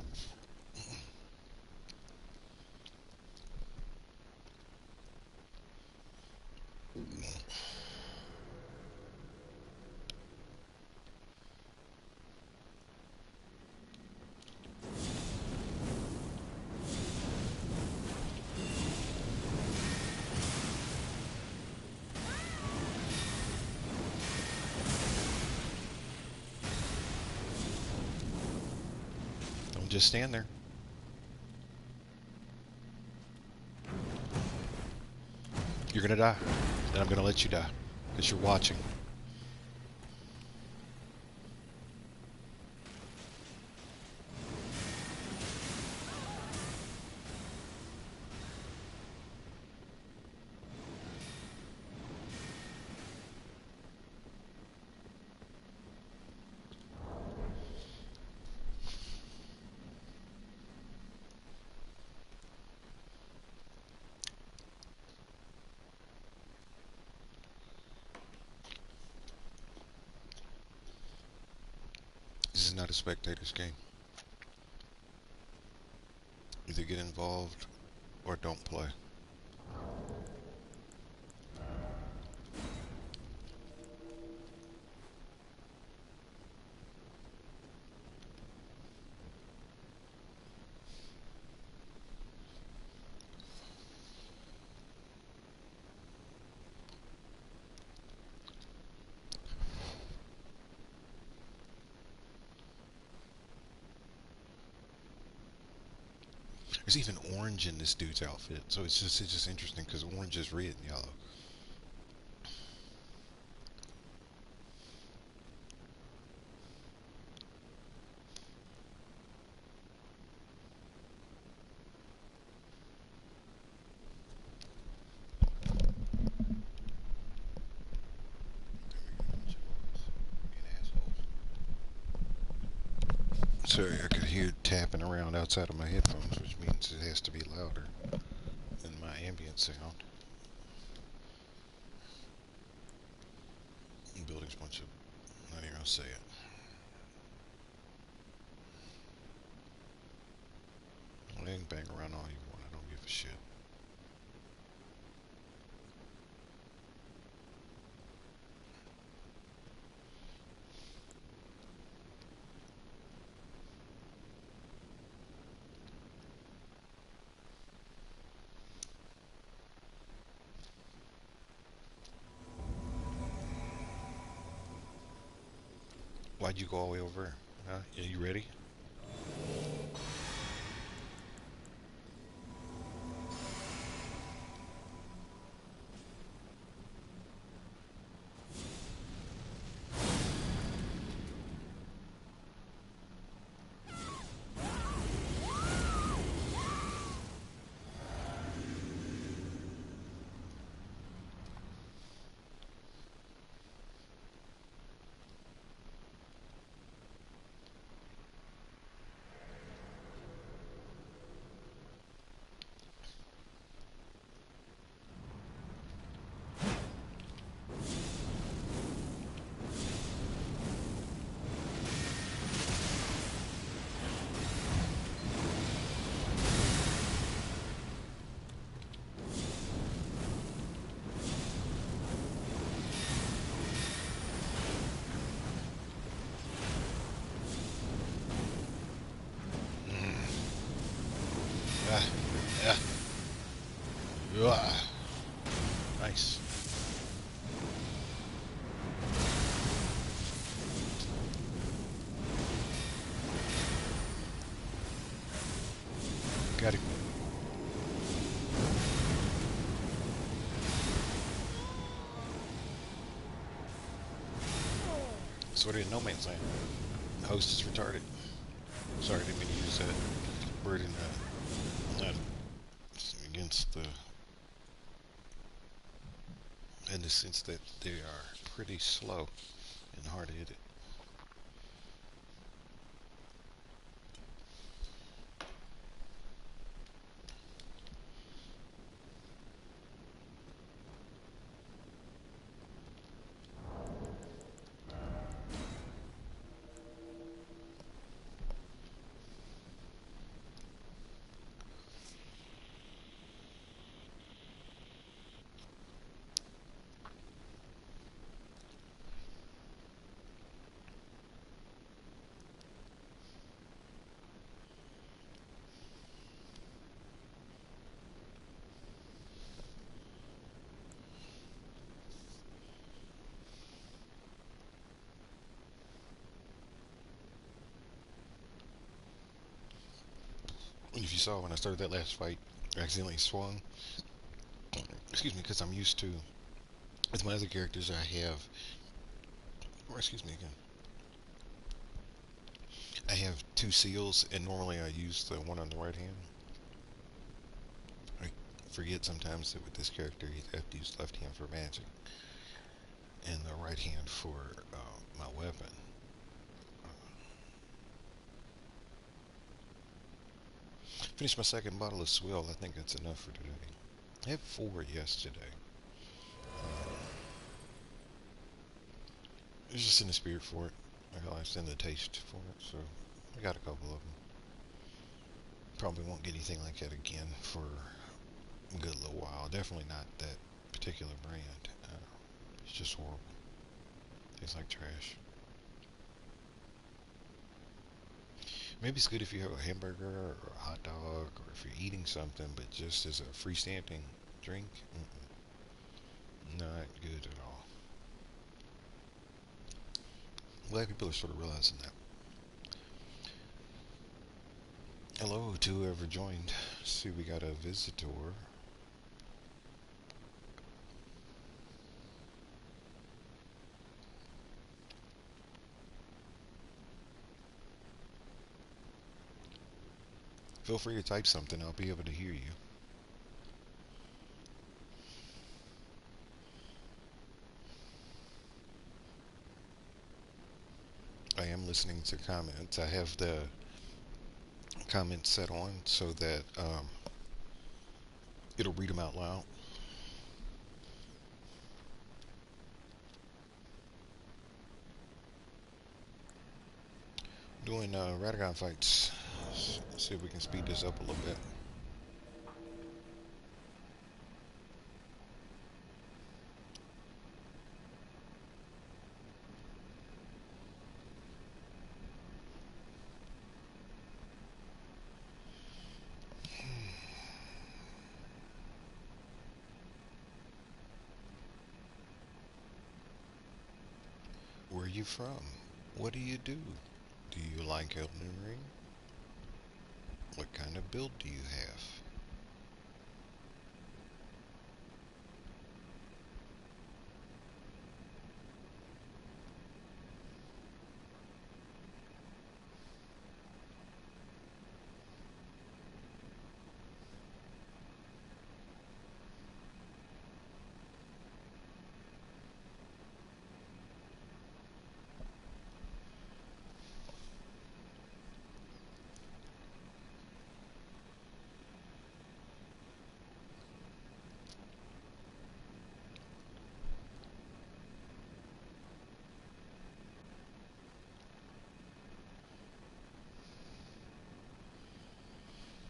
just stand there. You're gonna die. Then I'm gonna let you die. Because you're watching. This is not a spectator's game. Either get involved or don't play. There's even orange in this dude's outfit, so it's just interesting because orange is red and yellow. Sorry, I could hear tapping around outside of my headphones, which means it has to be louder than my ambient sound. The building's a bunch of... I'm not even gonna say it. Well, they can bang around all you want. I don't give a shit. Why'd you go all the way over there? Huh? Are you ready? Ah, yeah. Ugh. Nice. Got it. Sort of in no man's land. The host is retarded. Sorry, I didn't mean to use that word in against the, in the sense that they are pretty slow and hard to hit it. And if you saw when I started that last fight, I accidentally swung. Excuse me, because I'm used to, with my other characters, I have, or excuse me again, I have two seals, and normally I use the one on the right hand. I forget sometimes that with this character, you have to use left hand for magic, and the right hand for my weapon. Finished my second bottle of swill. I think that's enough for today. I had four yesterday. I was just in the spirit for it. I was in the taste for it, so I got a couple of them. Probably won't get anything like that again for a good little while. Definitely not that particular brand. It's just horrible. Tastes like trash. Maybe it's good if you have a hamburger or a hot dog or if you're eating something, but just as a freestanding drink, not good at all. Glad people are sort of realizing that. Hello to whoever joined. See, we got a visitor. Feel free to type something. I'll be able to hear you. I am listening to comments. I have the comments set on so that it'll read them out loud. Doing Radagon fights. Let's see if we can speed this up a little bit. Where are you from? What do you do? Do you like Elden Ring? What kind of build do you have?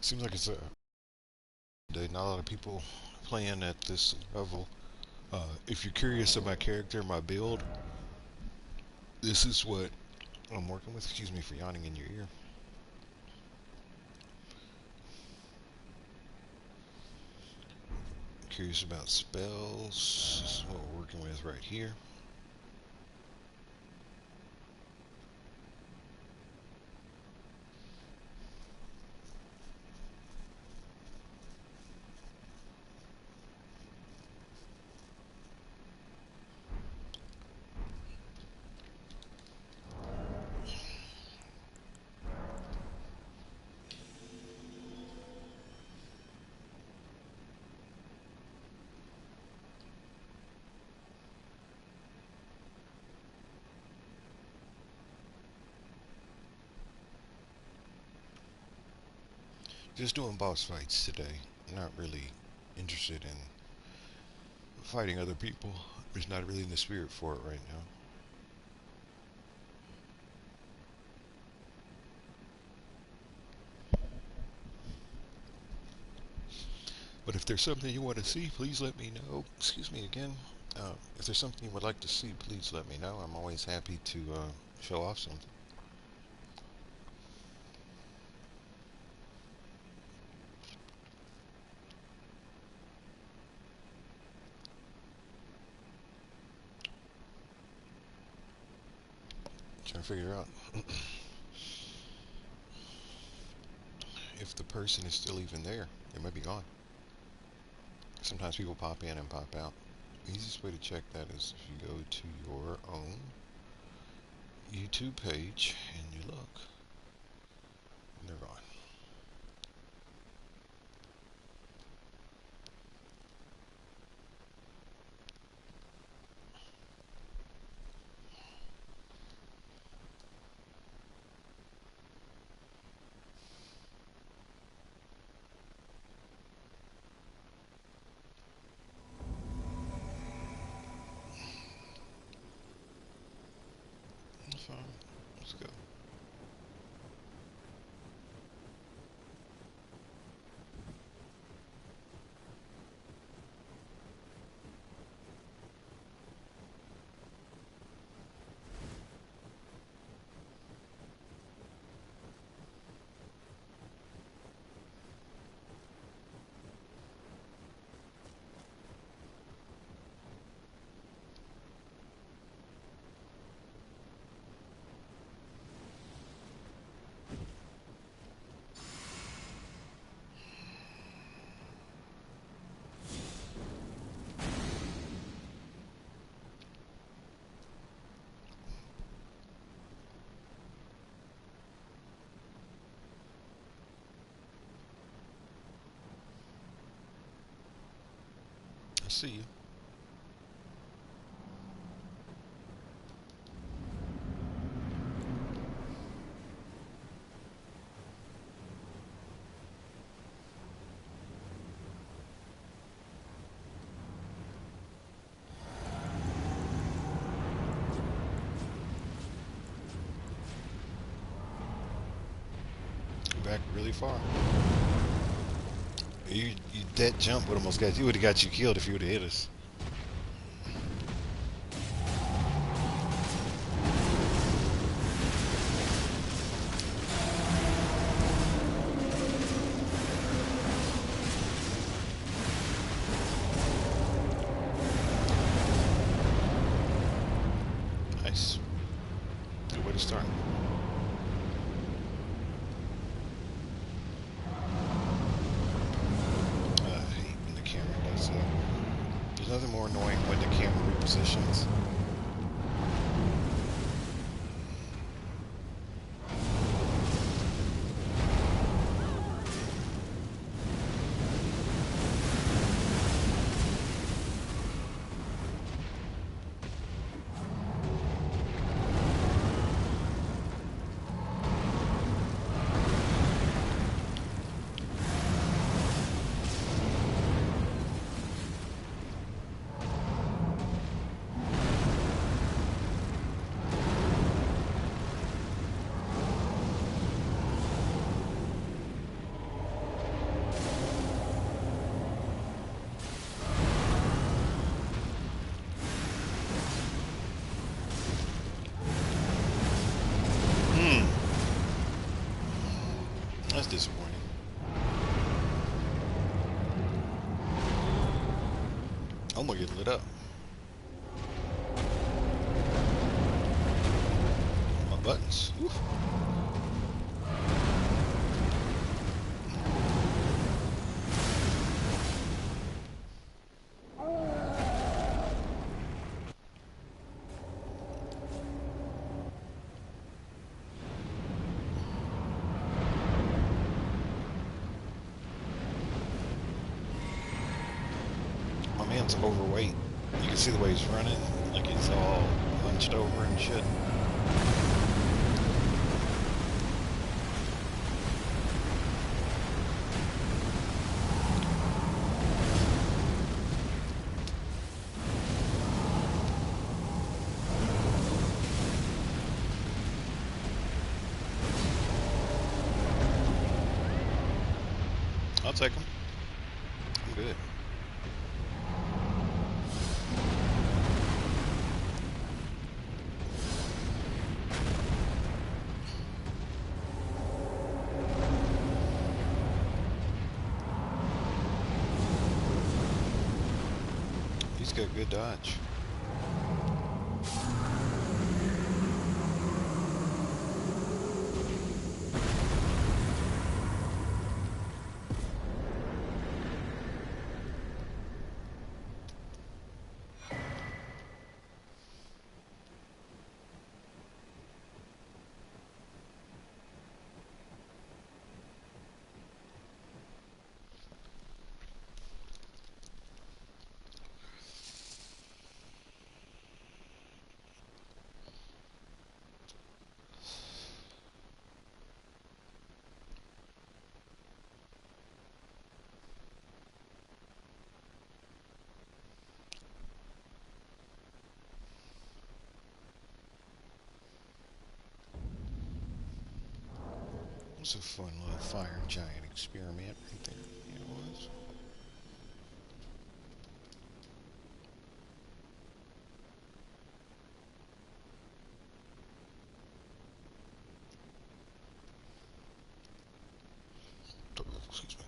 Seems like it's a day. Not a lot of people playing at this level. If you're curious about my character, my build, this is what I'm working with. Excuse me for yawning in your ear. Curious about spells. This is what we're working with right here. Just doing boss fights today. Not really interested in fighting other people. Just not really in the spirit for it right now. But if there's something you want to see, please let me know. Excuse me again. If there's something you would like to see, please let me know. I'm always happy to show off something. Trying to figure out if the person is still even there. They might be gone. Sometimes people pop in and pop out. The easiest way to check that is if you go to your own YouTube page and you look, and they're gone. That's fine. Let's go. I see you. Back really far. That jump would almost got you. Would have got you killed if you would have hit us. Nice. Good way to start. I hate when the camera does that. There's nothing more annoying when the camera repositions. That's disappointing. I'm gonna get lit up. My buttons. Oof. My man's overweight. You can see the way he's running, like he's all hunched over and shit. take them. I'm good. He's got good dodge. It was a fun little fire giant experiment right there. Yeah, it was. Excuse me.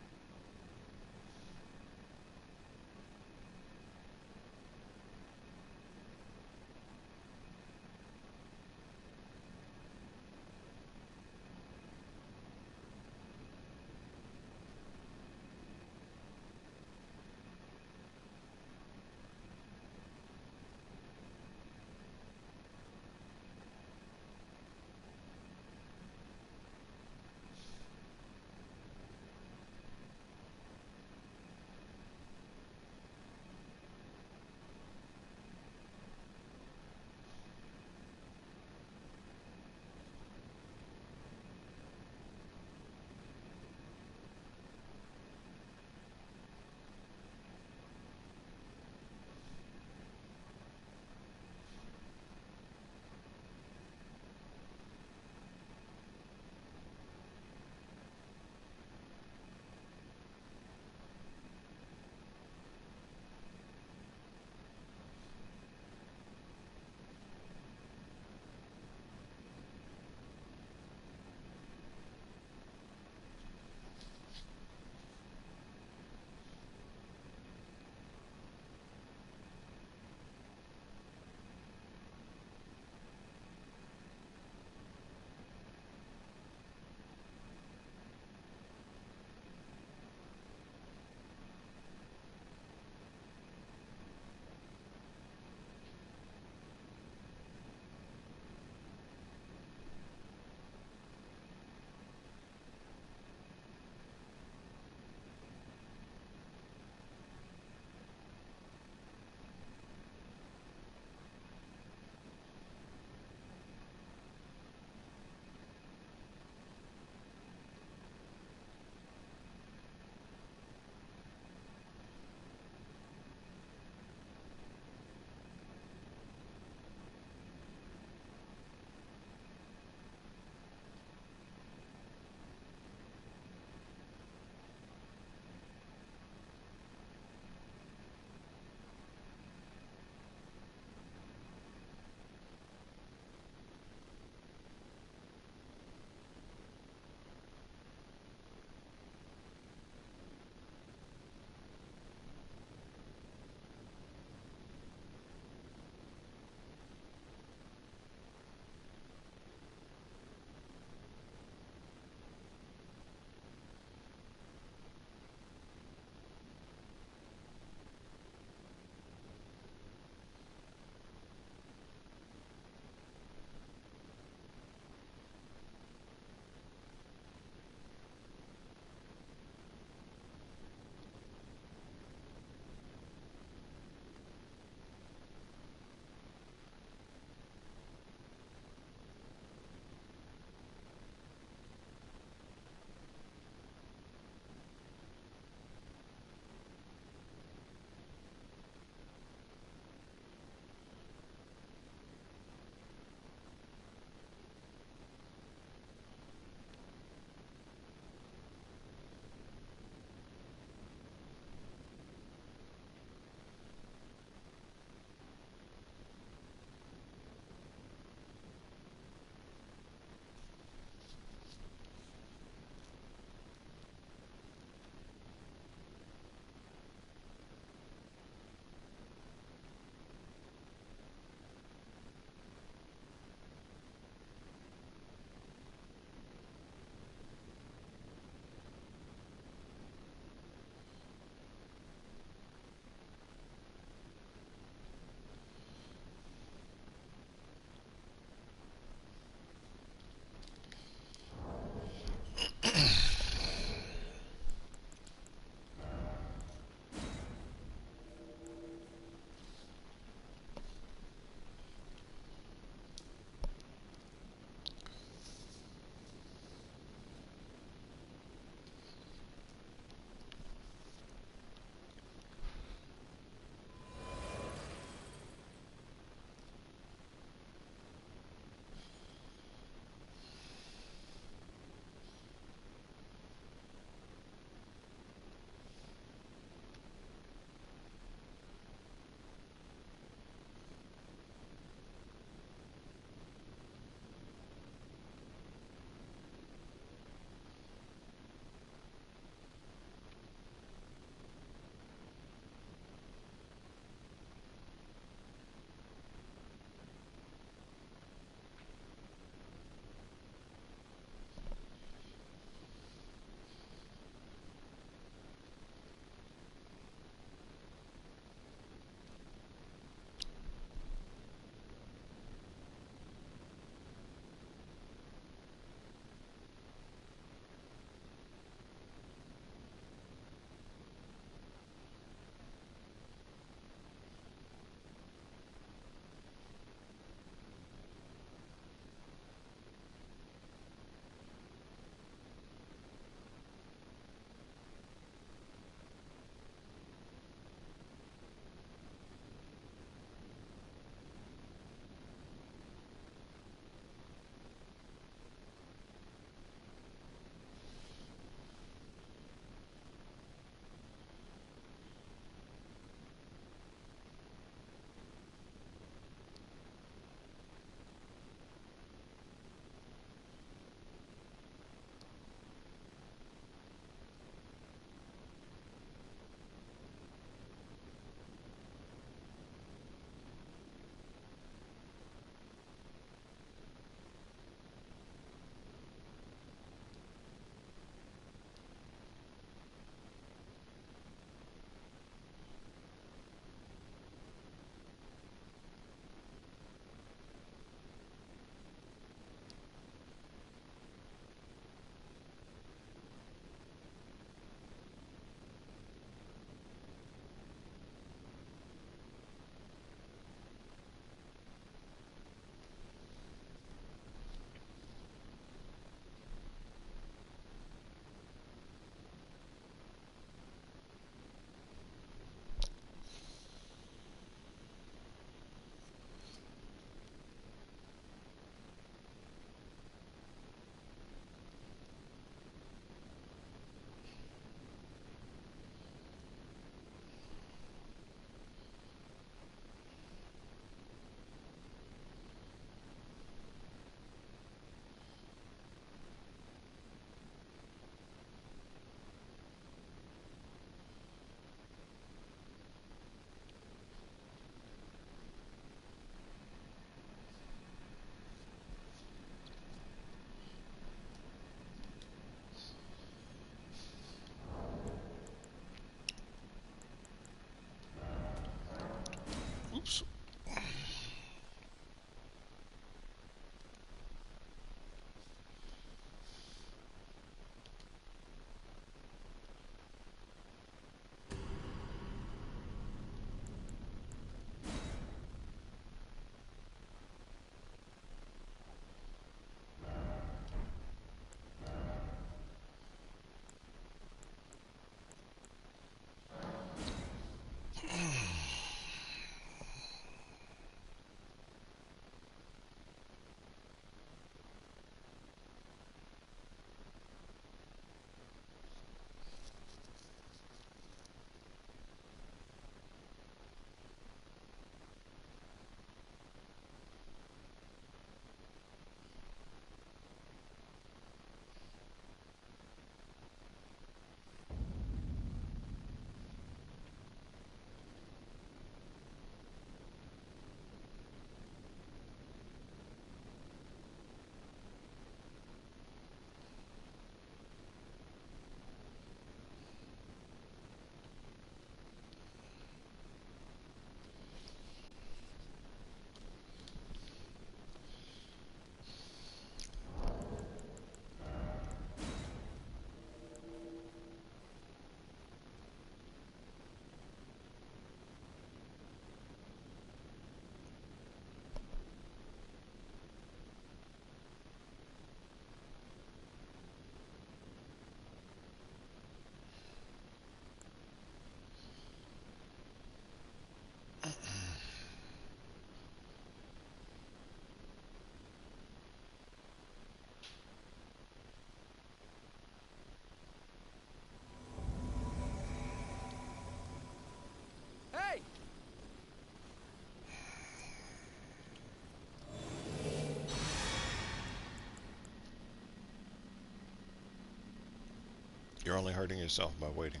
You're only hurting yourself by waiting.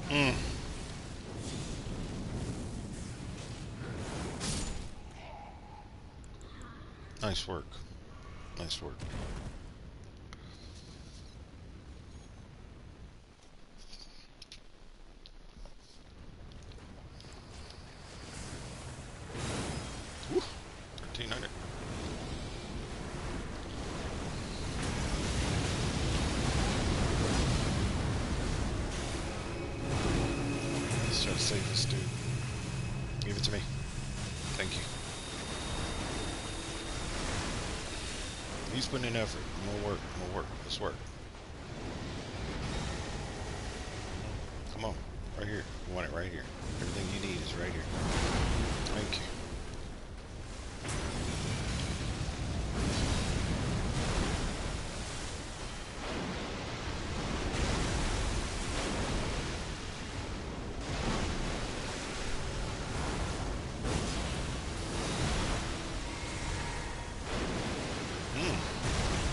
Mm. Nice work. Nice work. Woo. 1300. Let's try to save this dude. Give it to me. Thank you. He's putting in effort. More work. More work. Let's work. Come on. Right here. You want it right here. Everything you need is right here. Thank you.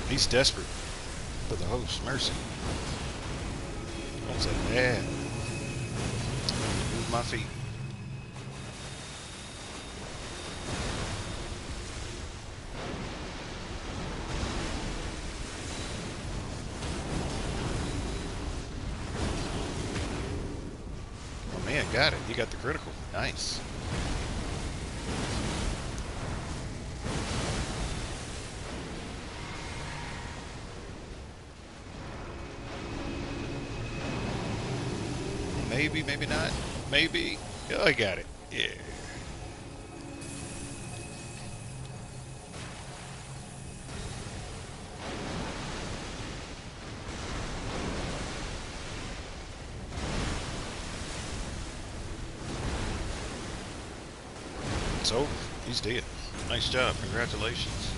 He's desperate for the host. Mercy. Don't say that. Move my feet. Oh man, got it. You got the critical. Nice. Maybe, maybe not. Maybe. Oh, I got it. Yeah. It's over. He's dead. Nice job. Congratulations.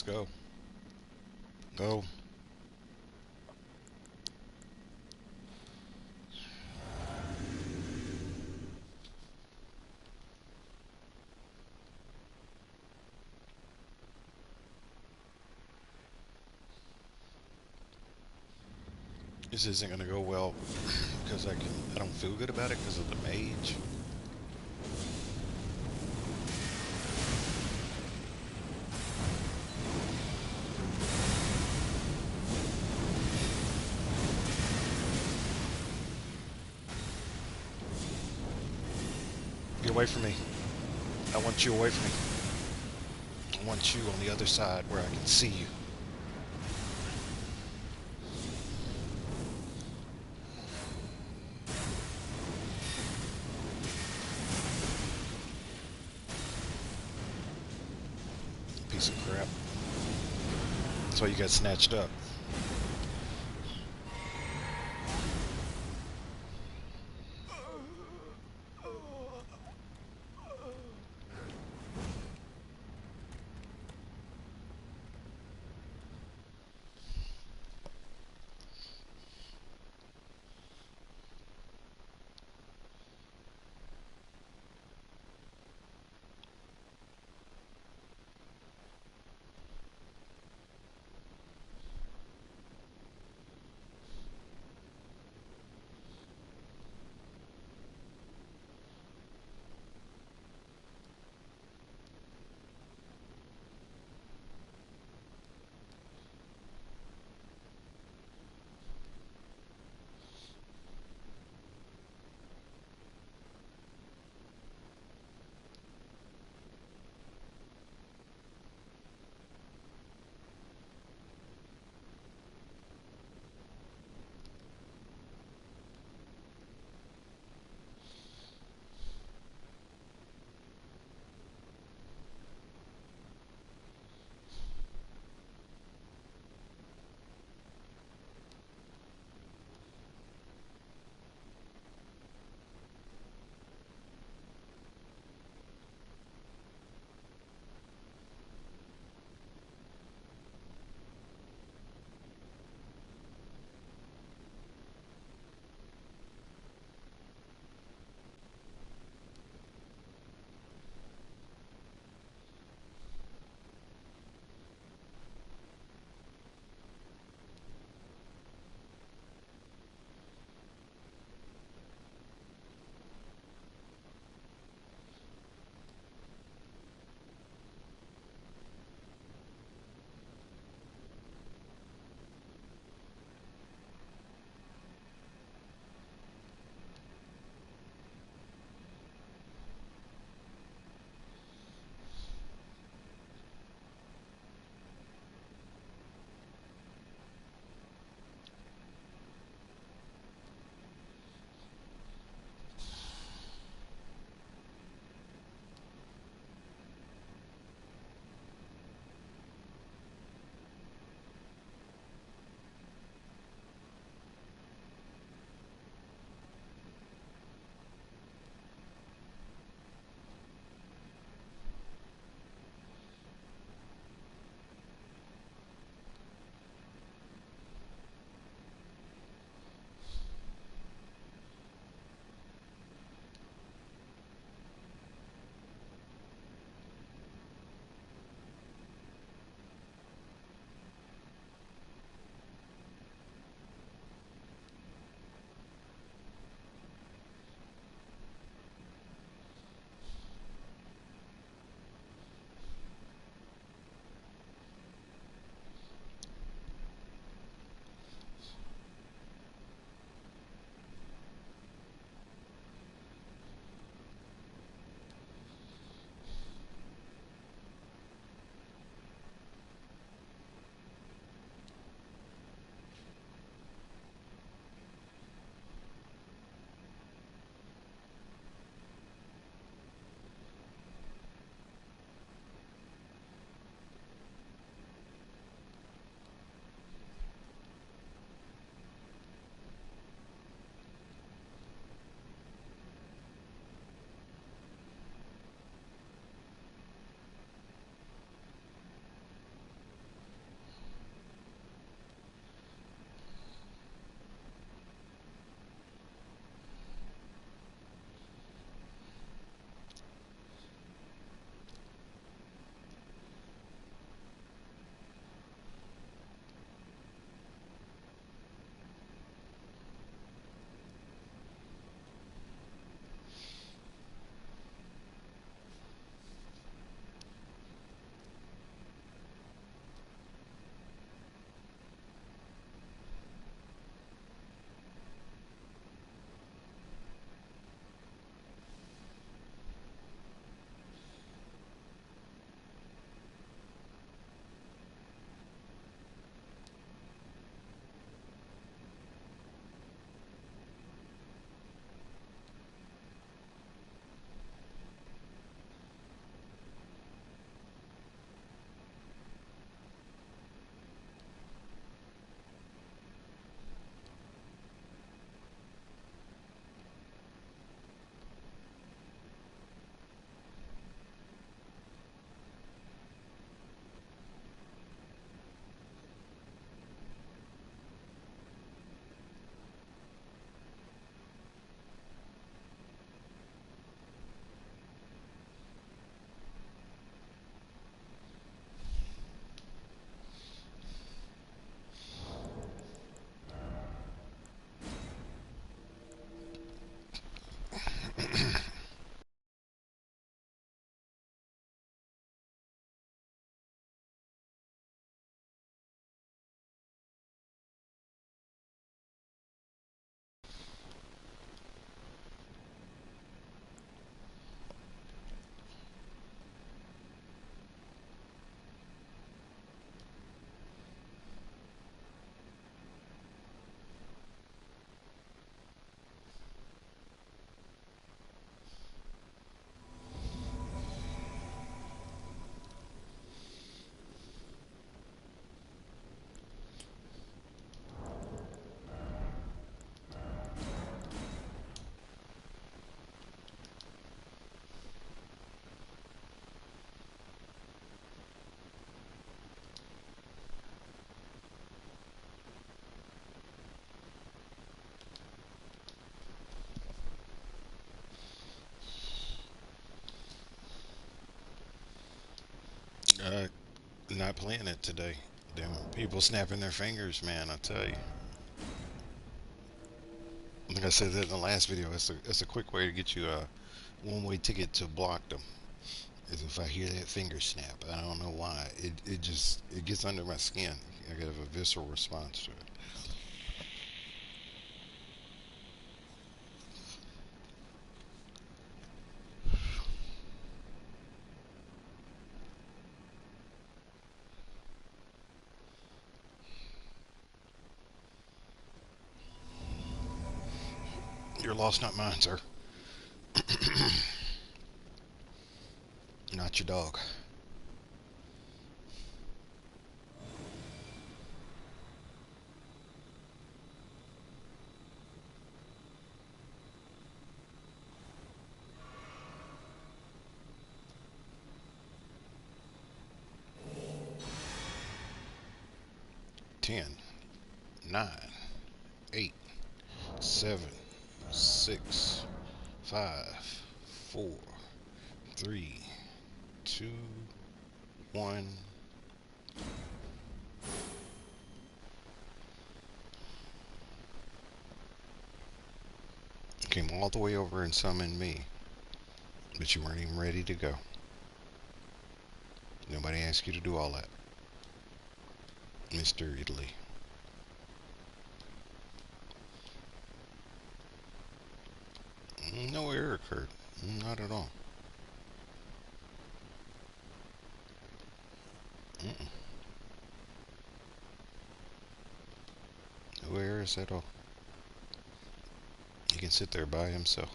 Let's go. Go. This isn't gonna go well because I don't feel good about it because of the mage. Get away from me. I want you away from me. I want you on the other side where I can see you. Piece of crap. That's why you got snatched up. not playing it today. Them people snapping their fingers, man. I tell you. Like I said that in the last video, it's a quick way to get you a one-way ticket to block them. Is if I hear that finger snap. I don't know why. It gets under my skin. I get a visceral response to it. Your loss, not mine, sir. Not your dog. Ten, 9, 8, 7, 6, 5, 4, 3, 2, 1. Came all the way over and summoned me, but you weren't even ready to go. Nobody asked you to do all that, Mr. Italy. No error occurred. Not at all. Mm-mm. No errors at all. He can sit there by himself.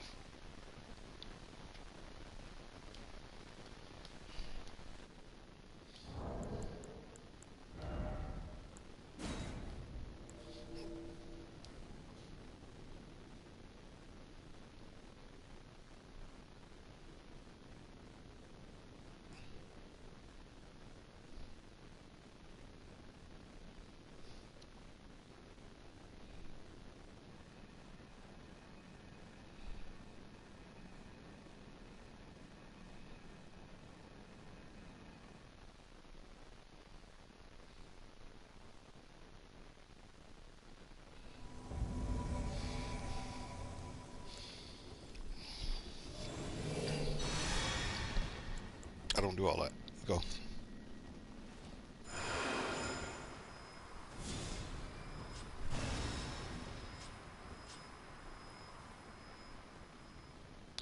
I don't do all that. Go.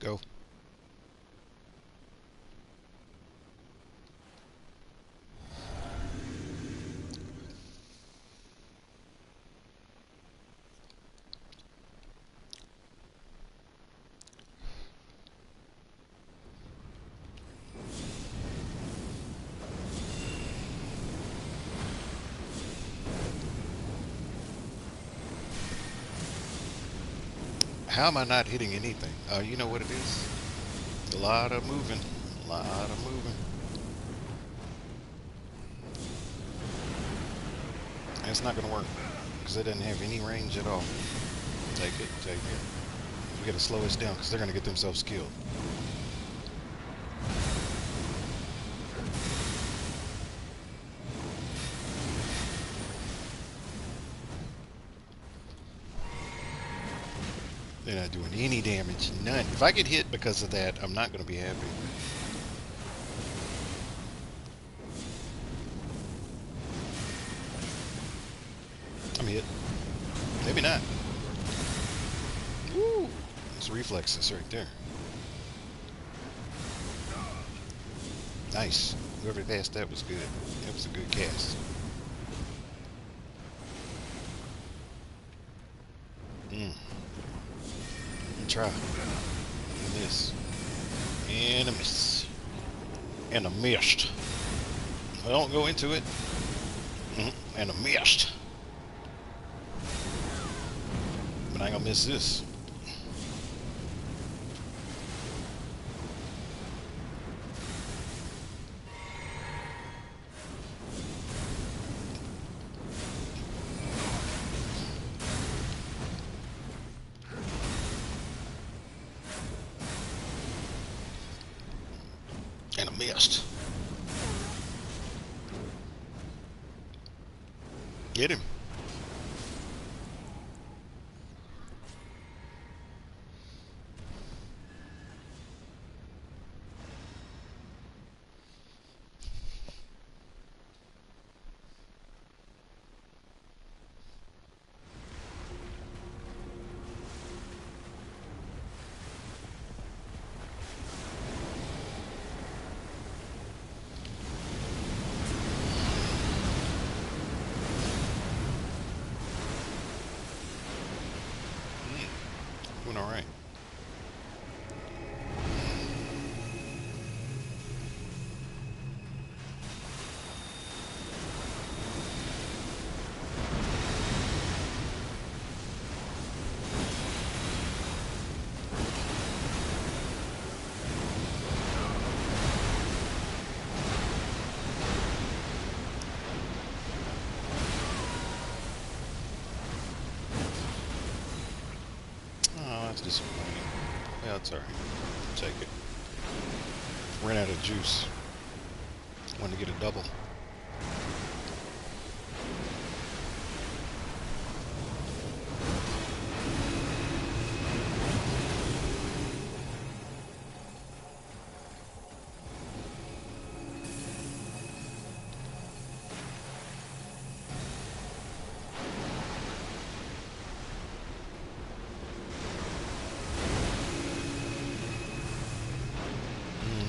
Go. How am I not hitting anything? You know what it is? A lot of moving. A lot of moving. And it's not going to work because it doesn't have any range at all. Take it, take it. We got to slow us down because they're going to get themselves killed. They're not doing any damage. None. If I get hit because of that, I'm not going to be happy. I'm hit. Maybe not. Woo! It's reflexes right there. Nice. Whoever passed that was good. That was a good cast. Try. And this. And a miss. And a missed. I don't go into it. And a missed. But I ain't gonna miss this. And I missed. Get him. Doing all right. Oh, that's disappointing. Yeah, that's alright. Take it. Ran out of juice. Wanted to get a double.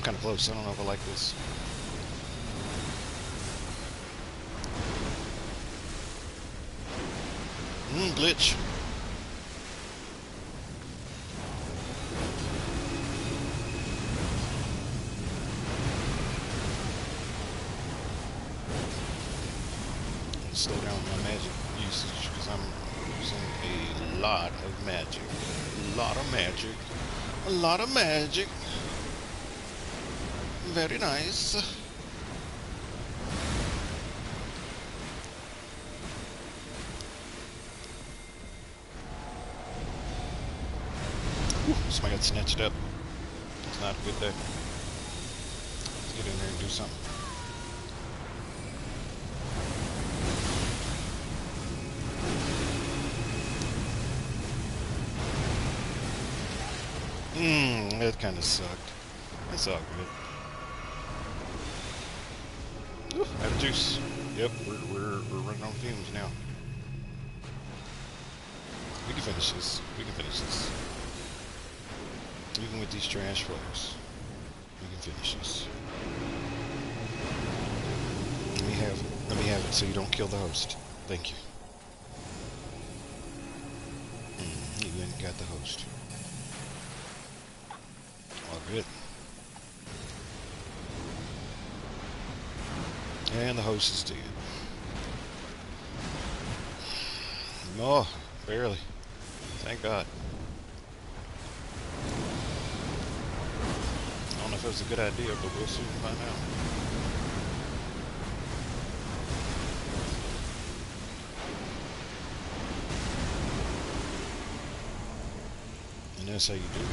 Kind of close. I don't know if I like this. Glitch. Slow down my magic usage because I'm using a lot of magic. A lot of magic. A lot of magic. Very nice. Whew, somebody got snatched up. It's not a good day. Let's get in there and do something. That kind of sucked. That's all good. Ooh, out of juice. Yep, we're running on fumes now. We can finish this. We can finish this. Even with these trash flares, we can finish this. Let me have it so you don't kill the host. Thank you. You went and got the host. All good. And the host is dead. Oh, barely. Thank God. I don't know if it was a good idea, but we'll soon find out. And that's how you do it.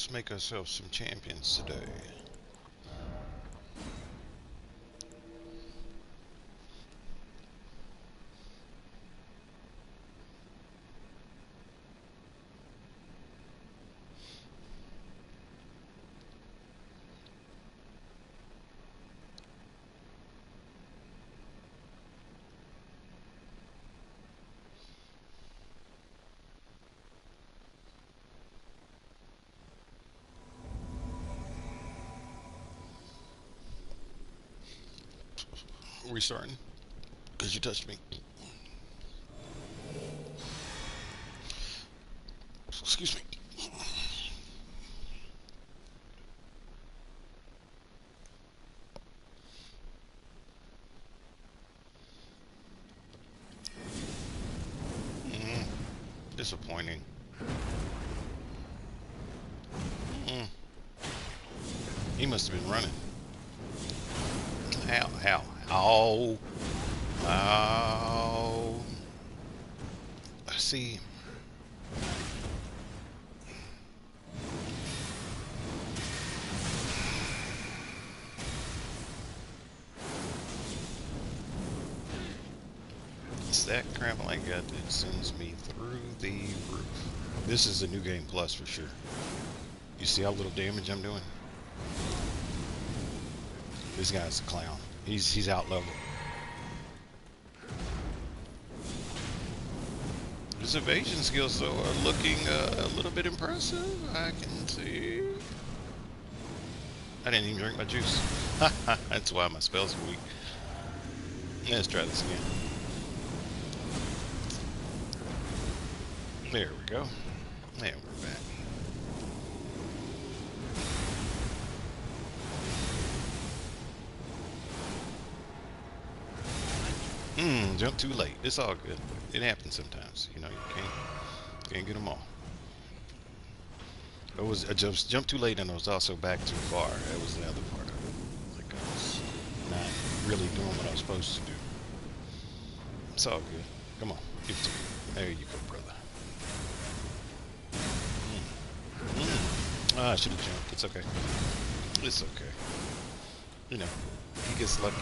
let's make ourselves some champions today. Restarting? Because you touched me. Excuse me. Mm, disappointing. Mm, he must have been running. How? Ow. Ow. See. It's that crap like that that sends me through the roof. This is a new game plus for sure. You see how little damage I'm doing? This guy's a clown. He's out level. His evasion skills though are looking a little bit impressive. I can see. I didn't even drink my juice. That's why my spells are weak. Let's try this again. There we go. And we're back. Jump too late. It's all good. It happens sometimes. You know, you can't get them all. It was I just jumped too late, and I was also back too far. That was the other part of it. Like I was not really doing what I was supposed to do. It's all good. Come on, give it to me. There you go, brother. I should have jumped. It's okay. It's okay. You know, he gets lucky.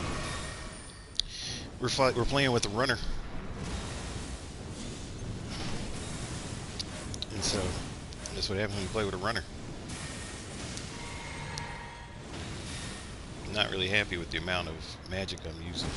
We're playing with a runner, and so that's what happens when you play with a runner. I'm not really happy with the amount of magic I'm using.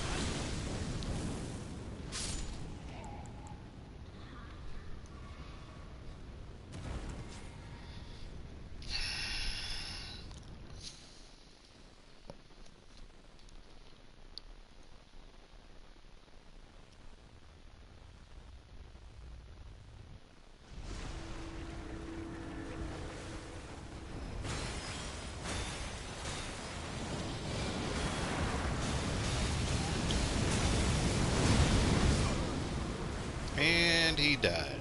And he died.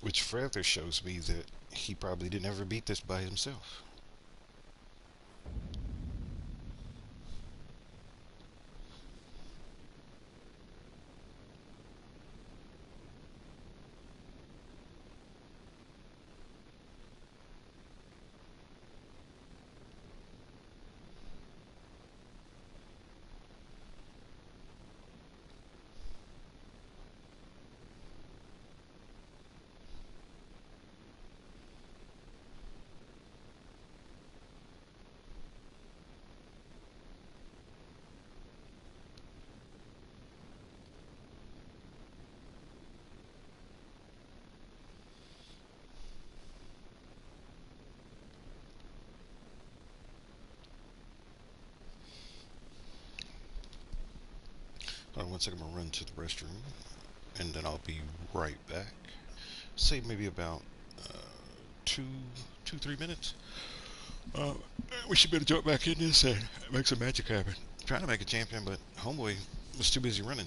Which further shows me that he probably didn't ever beat this by himself. Hold on one second, I'm gonna run to the restroom, and then I'll be right back. Say maybe about uh, 3 minutes. Uh, we should better jump back in this and make some magic happen. Trying to make a champion, but homeboy was too busy running.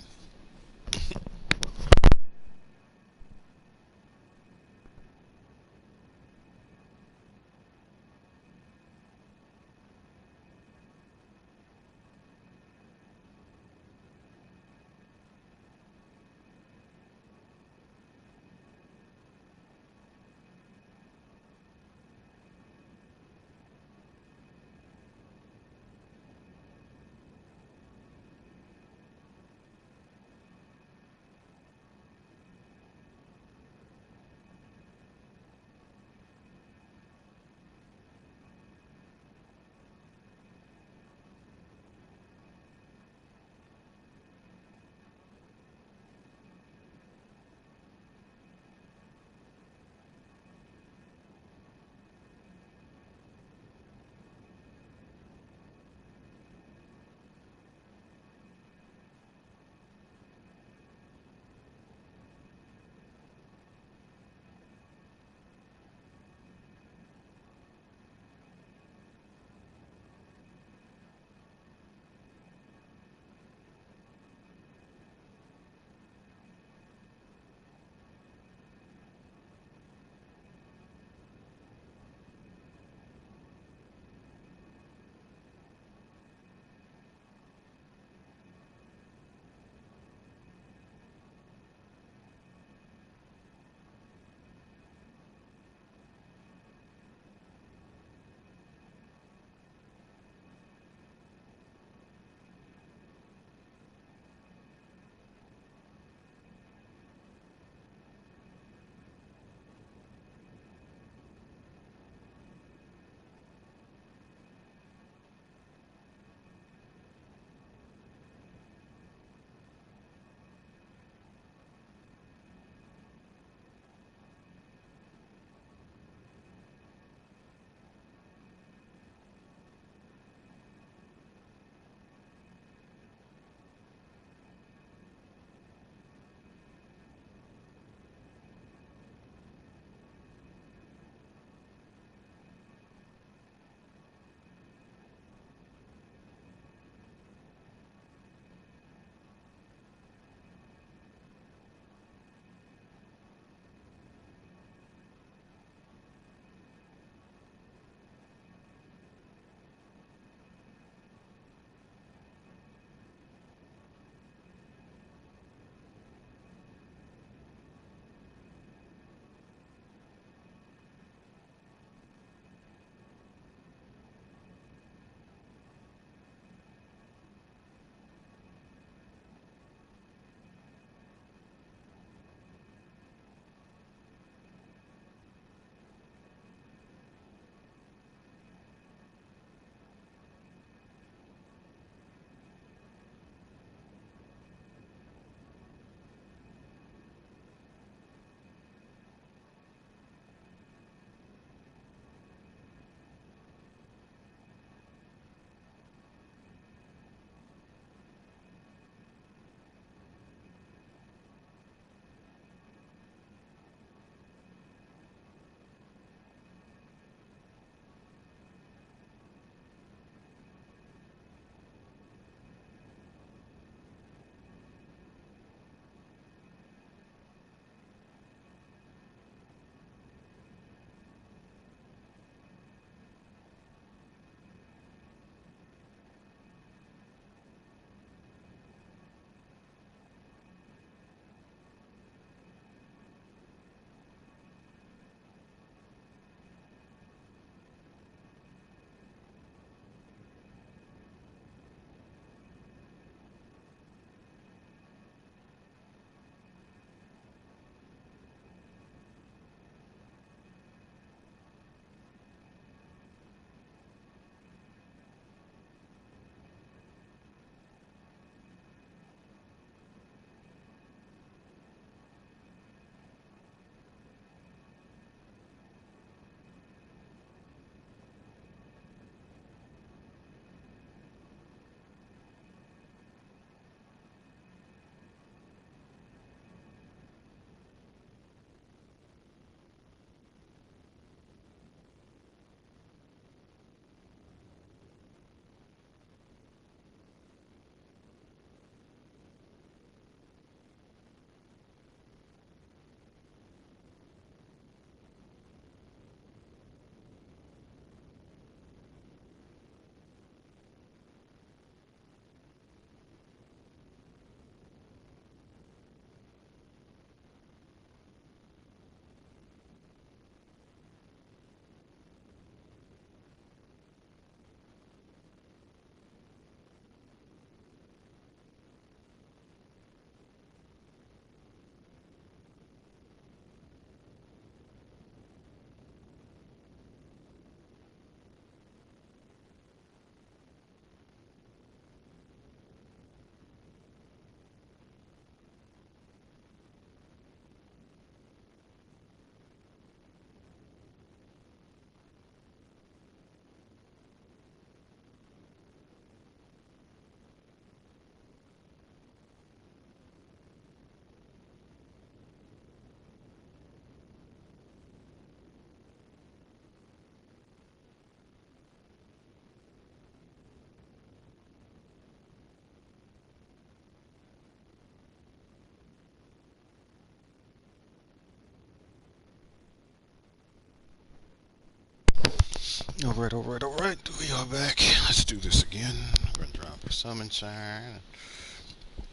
Alright. We are back. Let's do this again. We're gonna drop a summon sign.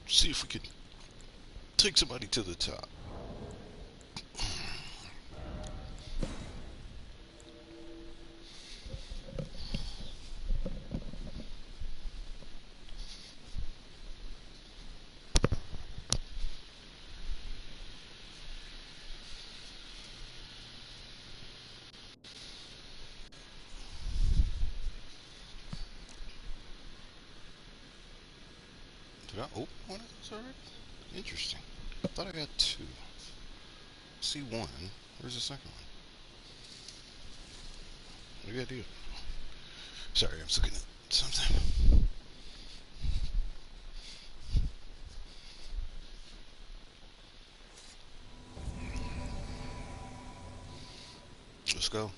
See if we can take somebody to the top. Did I open one of those already? Interesting. I thought I got two. See one. Where's the second one? Maybe I do. Sorry, I was looking at something. Let's go.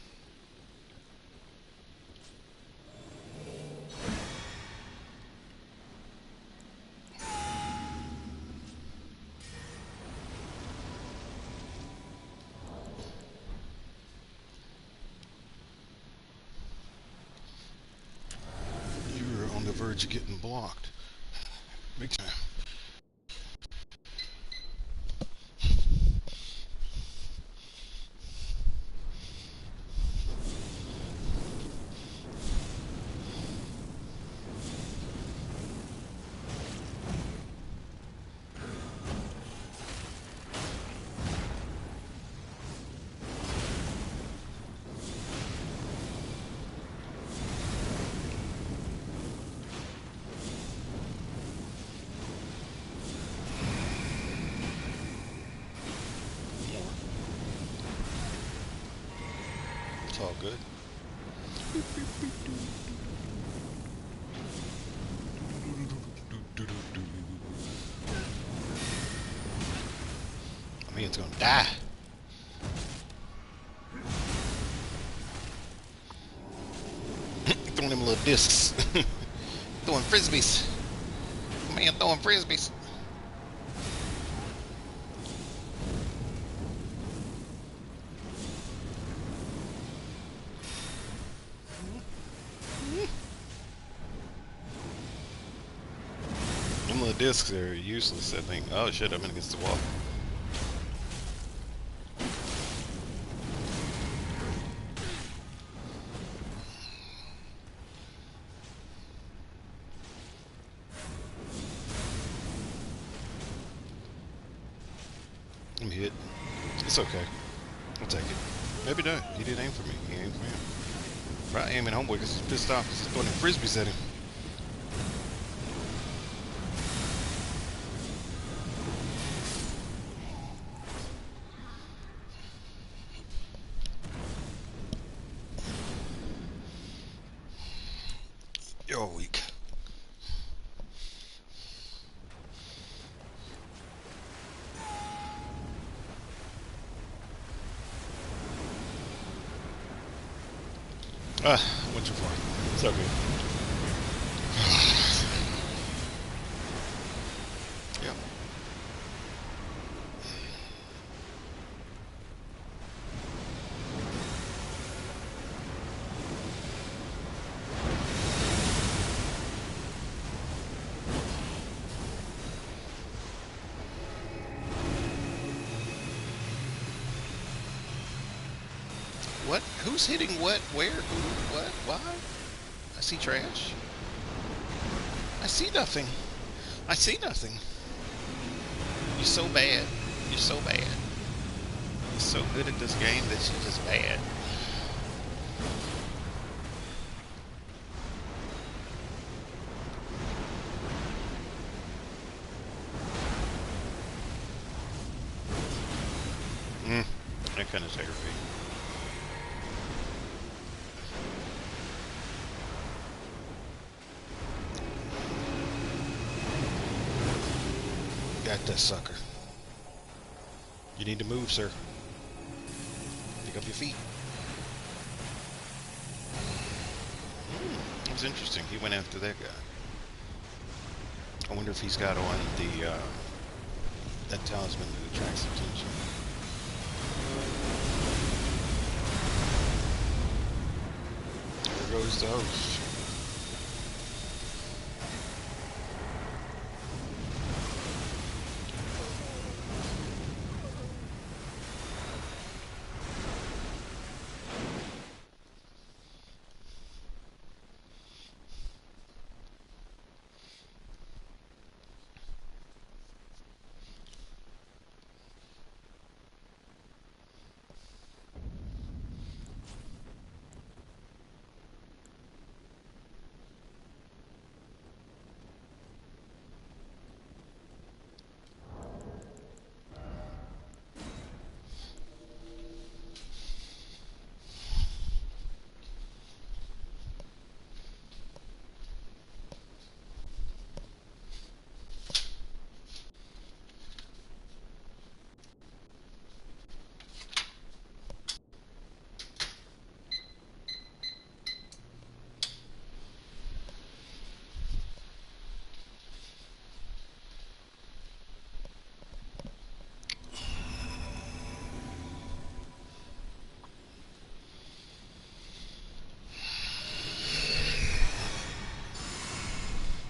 You're on the verge of getting blocked. Big time. It's all good. I mean, it's gonna die. Throwing them little discs. Throwing frisbees. Man, throwing frisbees. Them little discs are useless, I think. Oh shit, I'm against the wall. I'm hit. It's okay. I'll take it. Maybe not. He didn't aim for me. He aimed for him. Probably aiming homeboy because he's pissed off because he's throwing frisbees at him. You're weak. Went too far. It's okay. Yep. What? Who's hitting what? Where? Who? What? Why? I see trash. I see nothing. I see nothing. You're so bad. You're so bad. You're so good at this game that you're just bad. That kind of aggravating. Got that sucker. You need to move, sir. Pick up your feet. That was interesting. He went after that guy. I wonder if he's got on the that talisman that attracts attention. goes the host.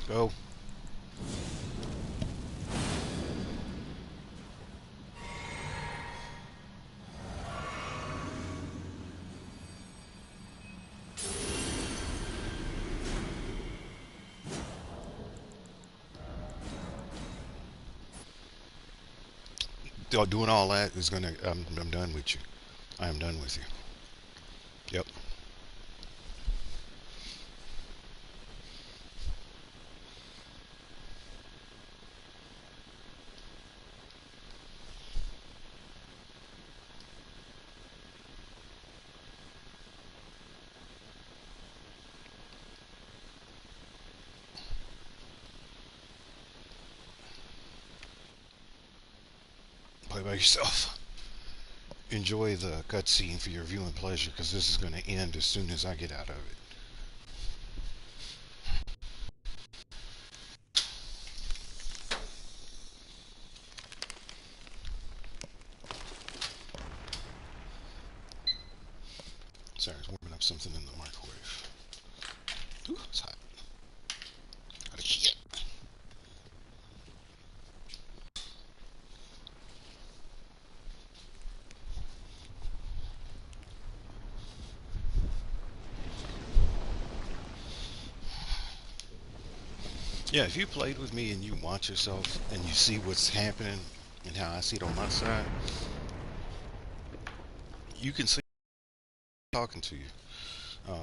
Go. Doing all that is gonna. I'm done with you. I am done with you. Yep. Play by yourself. Enjoy the cutscene for your viewing pleasure, because this is going to end as soon as I get out of it. Sorry, I was warming up something in the microwave. Ooh, it's hot. Hot as shit. Yeah, if you played with me and you watch yourself and you see what's happening and how I see it on my side, you can see talking to you um,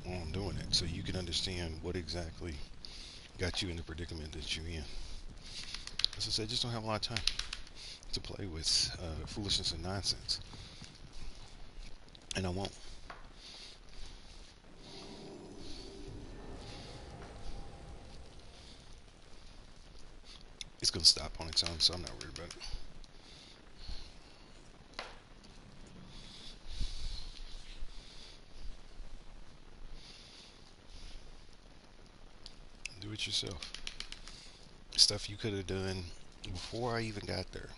while I'm doing it, so you can understand what exactly got you in the predicament that you're in. As I said, just don't have a lot of time to play with foolishness and nonsense, and I won't. It's gonna stop on its own, so I'm not worried about it. Do it yourself. Stuff you could have done before I even got there.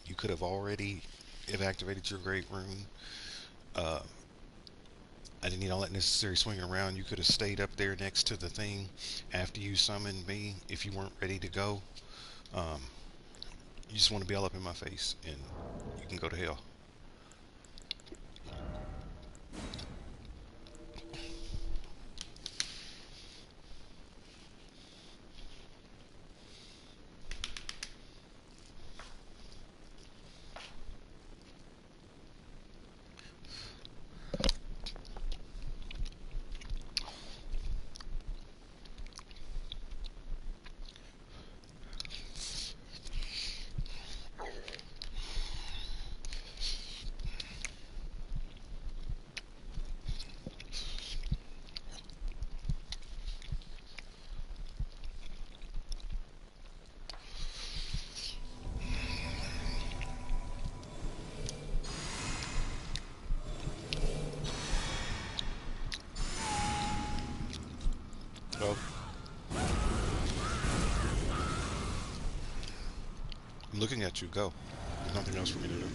You could have already have activated your great rune. Uh, I didn't need all that necessary swinging around. You could have stayed up there next to the thing after you summoned me if you weren't ready to go. Um, you just want to be all up in my face, and you can go to hell. Well, I'm looking at you. Go. There's nothing else for me to do.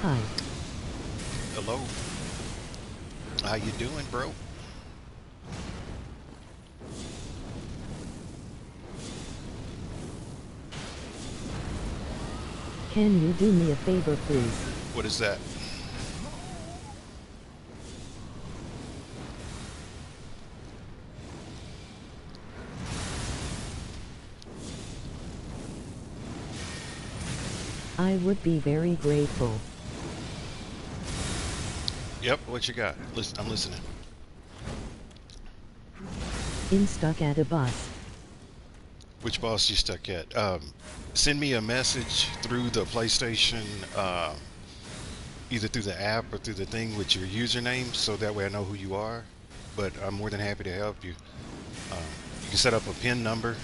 Hi. Hello. How you doing, bro? Can you do me a favor, please? What is that? I would be very grateful. Yep, what you got? Listen, I'm listening. I'm stuck at a bus. Which boss you stuck at? Send me a message through the PlayStation, either through the app or through the thing with your username, so that way I know who you are. But I'm more than happy to help you. You can set up a PIN number.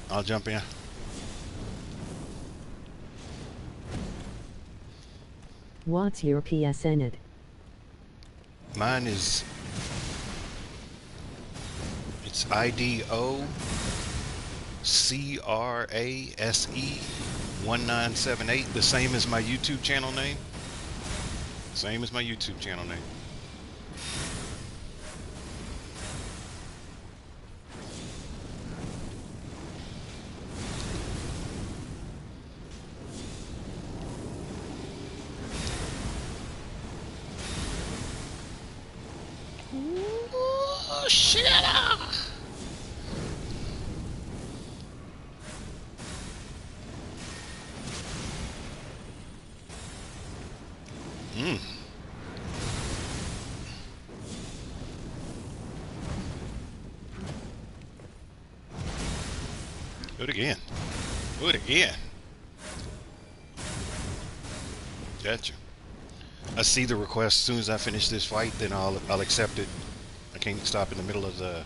I'll jump in. What's your PSN it? Mine is it's IDOCRASE 1978. The same as my YouTube channel name. Same as my YouTube channel name. Oh, shit! Mm. Do it again. Do it again. Gotcha. I see the request. As soon as I finish this fight, then I'll accept it. I can't stop in the middle of the.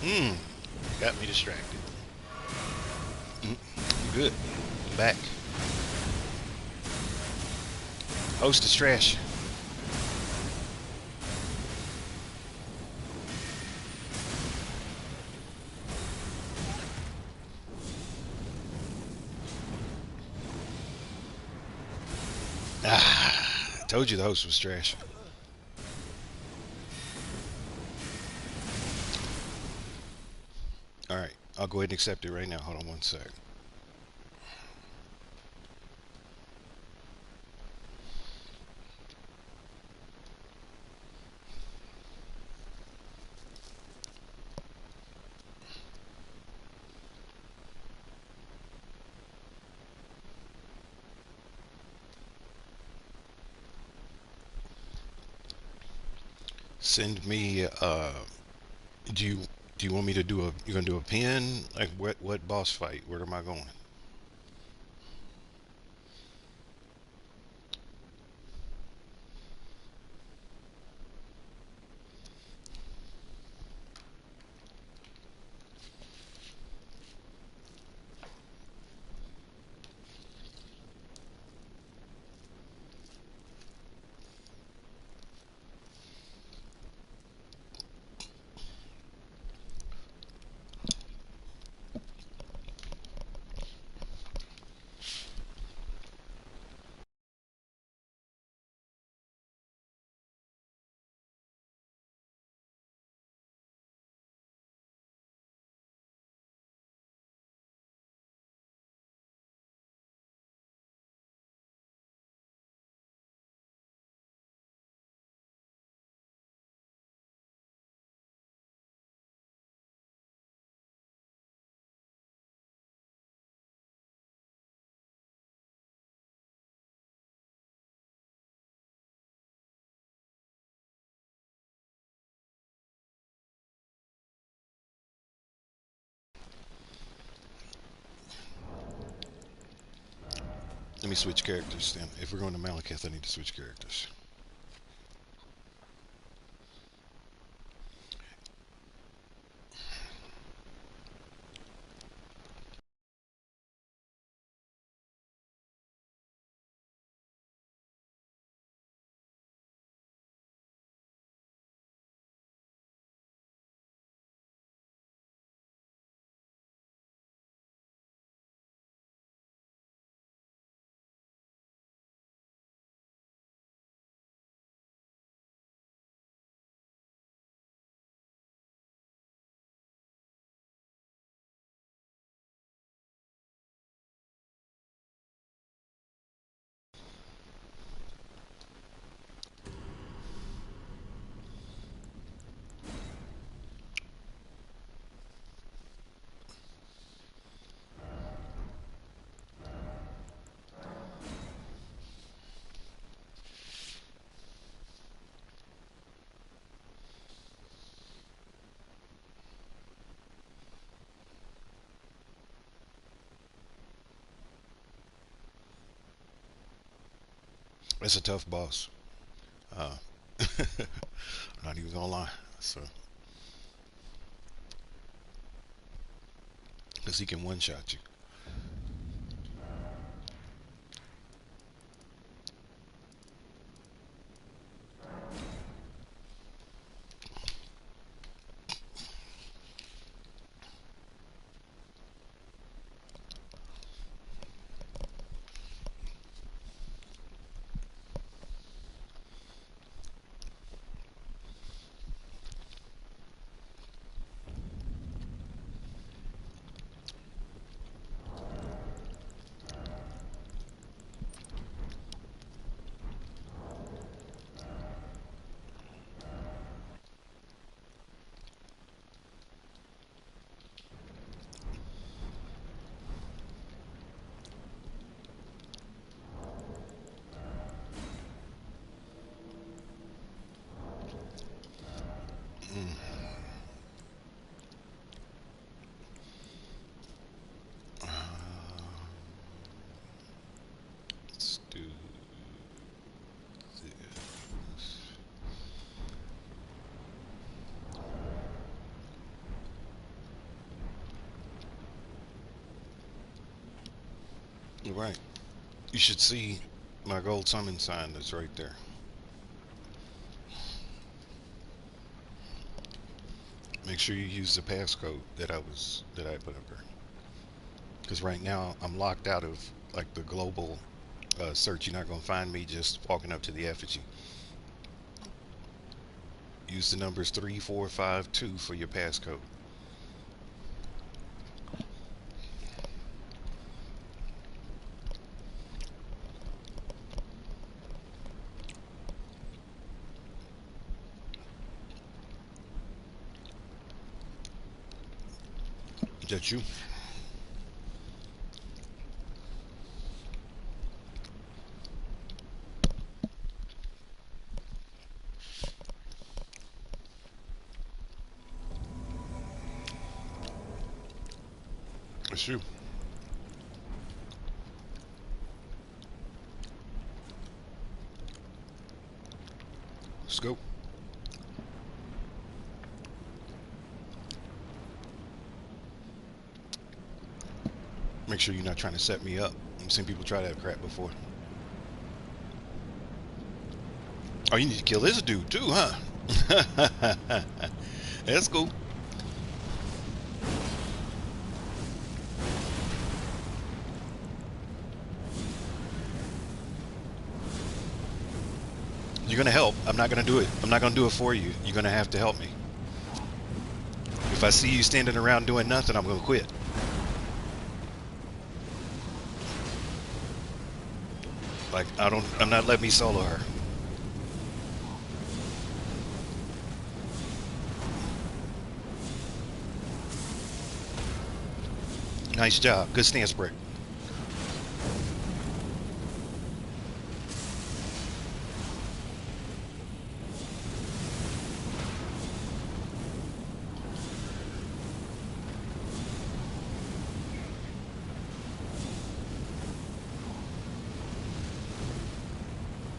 Hmm. Got me distracted. Mm. Good. I'm back. Host is trash. Ah, I told you the host was trash. All right, I'll go ahead and accept it right now. Hold on one sec. Send me. Do you do you want me to do a? You're gonna do a pin? Like what boss fight? Where am I going? Let me switch characters then. If we're going to Malekith, I need to switch characters. It's a tough boss. Uh, I'm not even gonna lie. So, because he can one shot you. Mm. Uh, let's do this. Right. You should see my gold summon sign that's right there. Make sure you use the passcode that I put up there. Because right now I'm locked out of like the global search. You're not gonna find me just walking up to the effigy. Use the numbers 3452 for your passcode. Is that you? It's you. Let's go. Make sure you're not trying to set me up. I've seen people try that crap before. Oh, you need to kill this dude too, huh? That's cool. You're gonna help. I'm not gonna do it. I'm not gonna do it for you. You're gonna have to help me. If I see you standing around doing nothing, I'm gonna quit. Like I'm not letting me solo her. Nice job. Good stance break.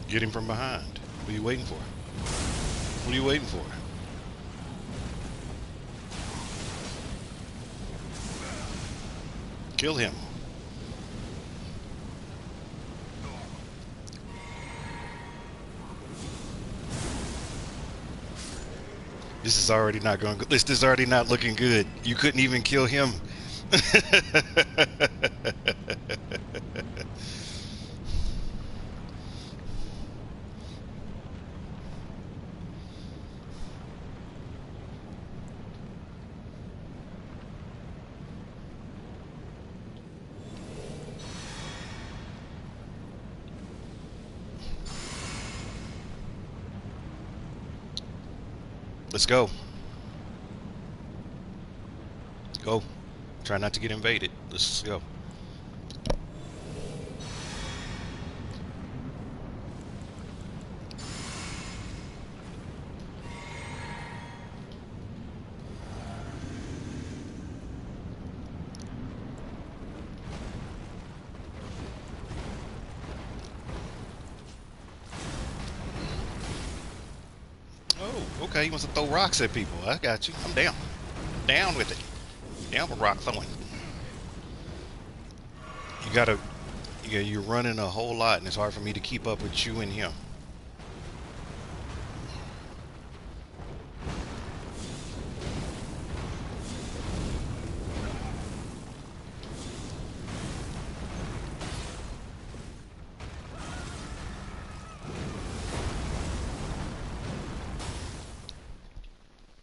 Get him from behind. What are you waiting for? What are you waiting for? Kill him. This is already not going good. This is already not looking good. You couldn't even kill him. Let's go. Go. Try not to get invaded. Let's go. Okay, he wants to throw rocks at people. I got you. I'm down. Down with it. Down with rock throwing. You gotta, yeah, you're running a whole lot, and it's hard for me to keep up with you and him.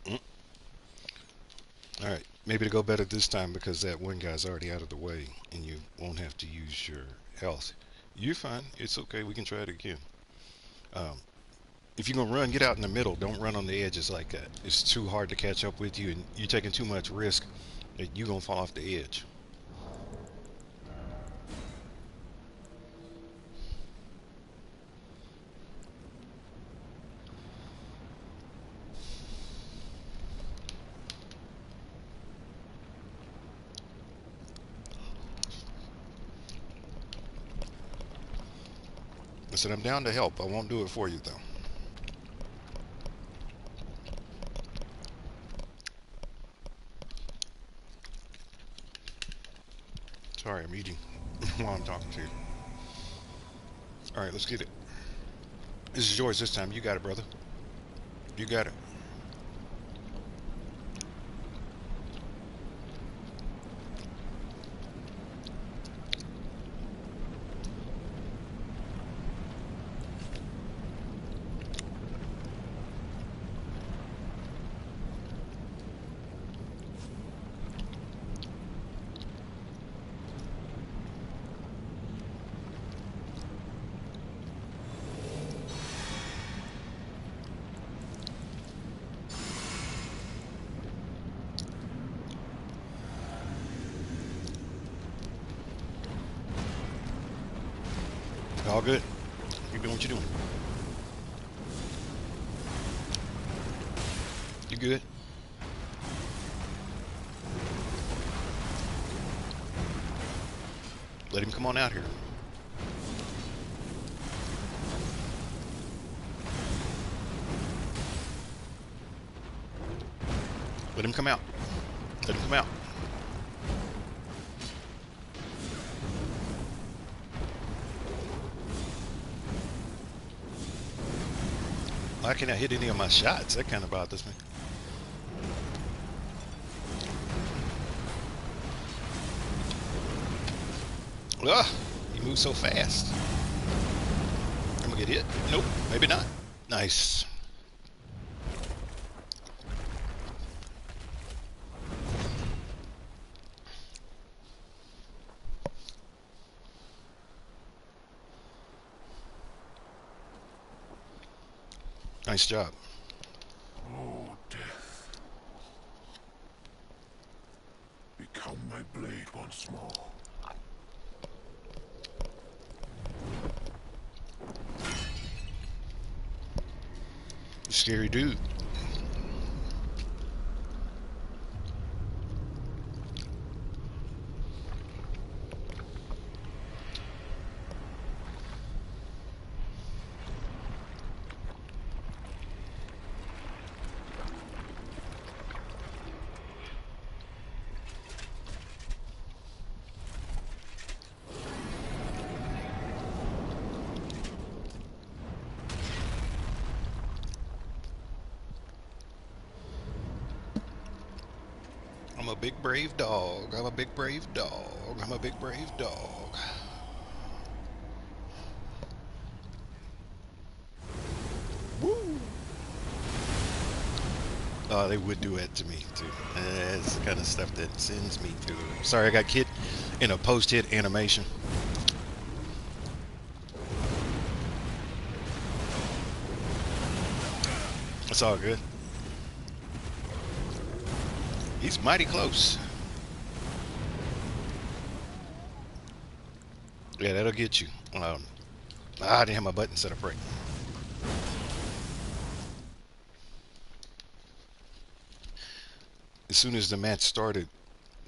Mm. All right, maybe to go better this time because that one guy's already out of the way, and you won't have to use your health. You're fine. It's okay. We can try it again. Um, if you're gonna run, get out in the middle. Don't run on the edges like that. It's too hard to catch up with you, and you're taking too much risk that you're gonna fall off the edge. I said I'm down to help. I won't do it for you though. Sorry, I'm eating while I'm talking to you. All right, let's get it. This is yours this time. You got it, brother. You got it. All good. You're doing what you're doing. You good? Let him come on out here. Let him come out. Let him come out. Why can't I hit any of my shots? That kind of bothers me. Ugh, he moves so fast. I'm gonna get hit. Nope, maybe not. Nice. Nice job. Oh, death. Become my blade once more. Scary dude. I'm a big brave dog. I'm a big brave dog. I'm a big brave dog. Woo! Oh, they would do that to me too. It's the kind of stuff that sends me to. Sorry, I got hit in a post-hit animation. It's all good. He's mighty close. Yeah, that'll get you. I didn't have my button set up right. As soon as the match started,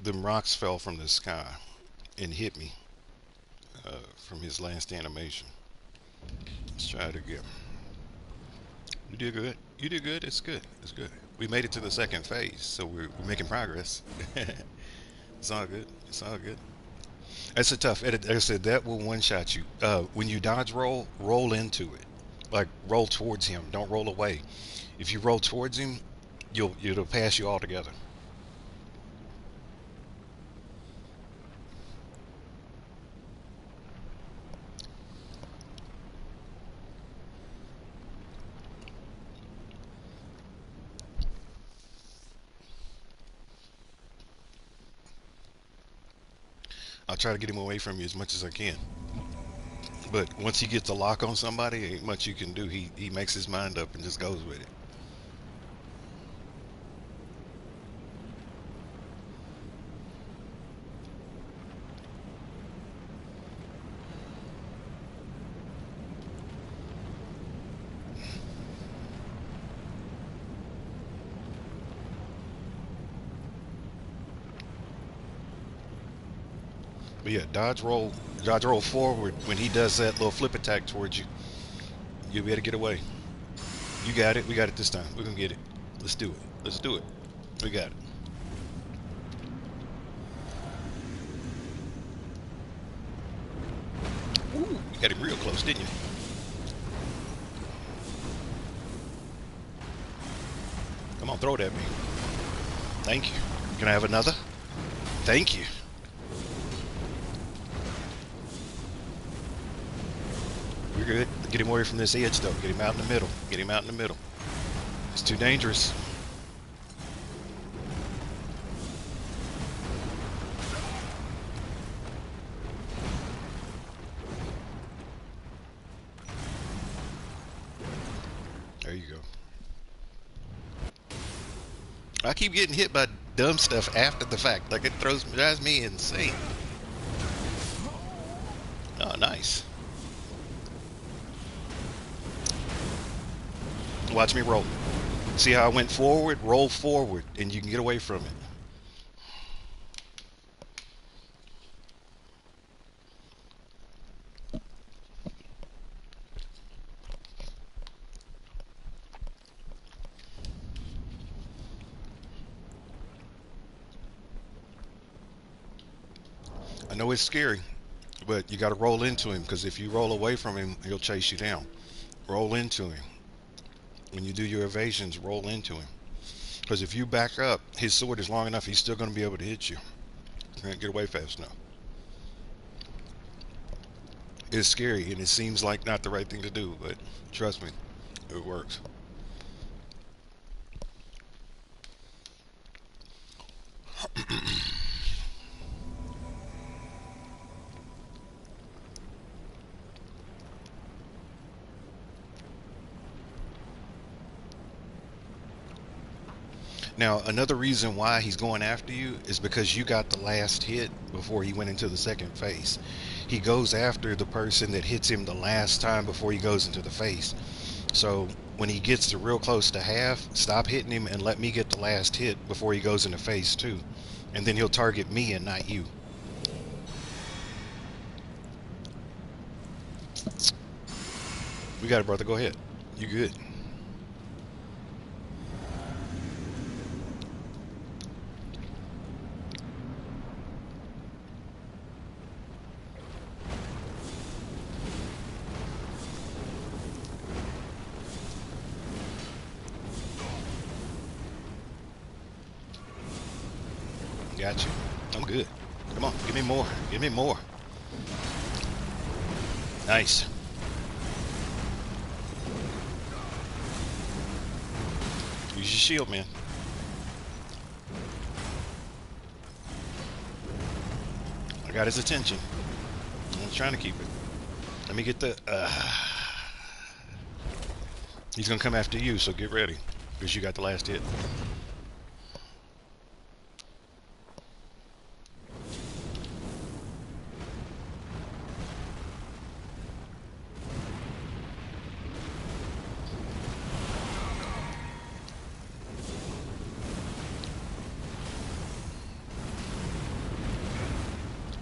them rocks fell from the sky and hit me from his last animation. Let's try it again. You did good. You did good. It's good. It's good. We made it to the second phase, so we're making progress. It's all good. It's all good. It's a tough edit. Like I said, that will one shot you. When you dodge roll, roll into it. Like roll towards him. Don't roll away. If you roll towards him, it'll pass you altogether. I'll try to get him away from you as much as I can. But once he gets a lock on somebody, ain't much you can do. He makes his mind up and just goes with it. But yeah, dodge roll forward when he does that little flip attack towards you. You'll be able to get away. You got it. We got it this time. We're gonna get it. Let's do it. Let's do it. We got it. Ooh, you got him real close, didn't you? Come on, throw it at me. Thank you. Can I have another? Thank you. We're good. Get him away from this edge, though. Get him out in the middle. Get him out in the middle. It's too dangerous. There you go. I keep getting hit by dumb stuff after the fact. Like it drives me insane. Oh, nice. Watch me roll. See how I went forward? Roll forward, and you can get away from it. I know it's scary, but you got to roll into him because if you roll away from him, he'll chase you down. Roll into him. When you do your evasions, roll into him. Because if you back up, his sword is long enough, he's still going to be able to hit you. You can't get away fast enough. It's scary, and it seems like not the right thing to do, but trust me, it works. Now, another reason why he's going after you is because you got the last hit before he went into the second phase. He goes after the person that hits him the last time before he goes into the phase. So when he gets to real close to half, stop hitting him and let me get the last hit before he goes into phase 2. And then he'll target me and not you. We got it, brother. Go ahead. You good. Got you. I'm good. Come on, give me more. Give me more. Nice. Use your shield, man. I got his attention. I'm trying to keep it. Let me get the... He's going to come after you, so get ready. Because you got the last hit.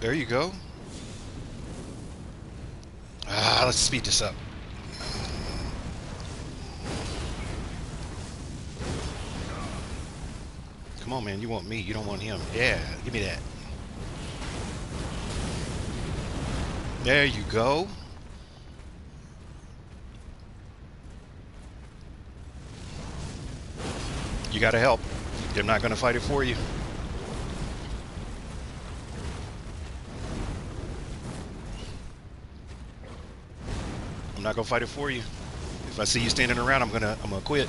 There you go. Let's speed this up. Come on, man. You want me. You don't want him. Yeah, give me that. There you go. You gotta help. They're not gonna fight it for you. I'm not gonna fight it for you. If I see you standing around, I'm gonna quit.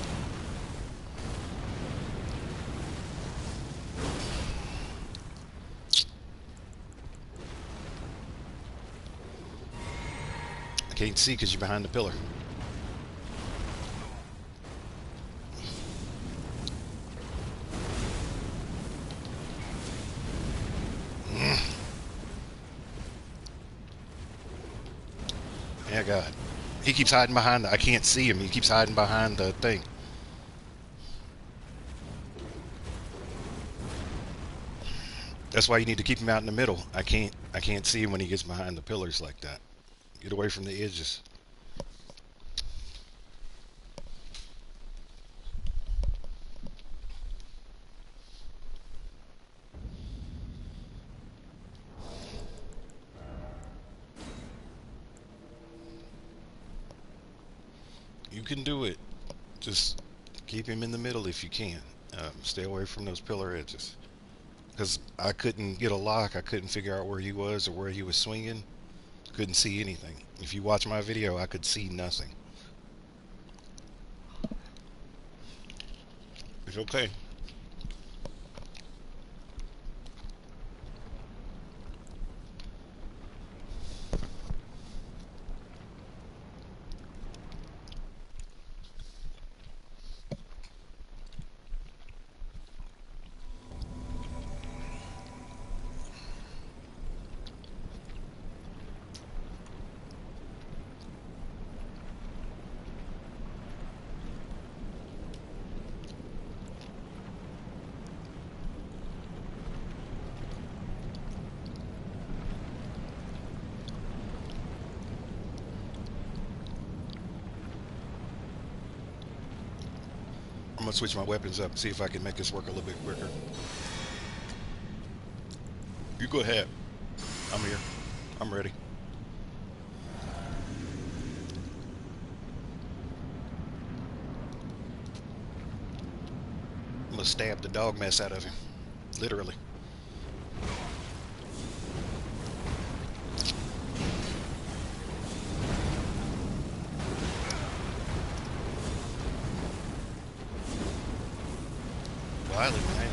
I can't see because you're behind the pillar. Yeah, God. He keeps hiding behind I can't see him. He keeps hiding behind the thing. That's why you need to keep him out in the middle. I can't see him when he gets behind the pillars like that. Get away from the edges. You can do it. Just keep him in the middle if you can. Stay away from those pillar edges. Because I couldn't get a lock. I couldn't figure out where he was or where he was swinging. Couldn't see anything. If you watch my video, I could see nothing. It's okay. I'm gonna switch my weapons up, see if I can make this work a little bit quicker. You go ahead. I'm here. I'm ready. I'm gonna stab the dog mess out of him. Literally. Wiley, man.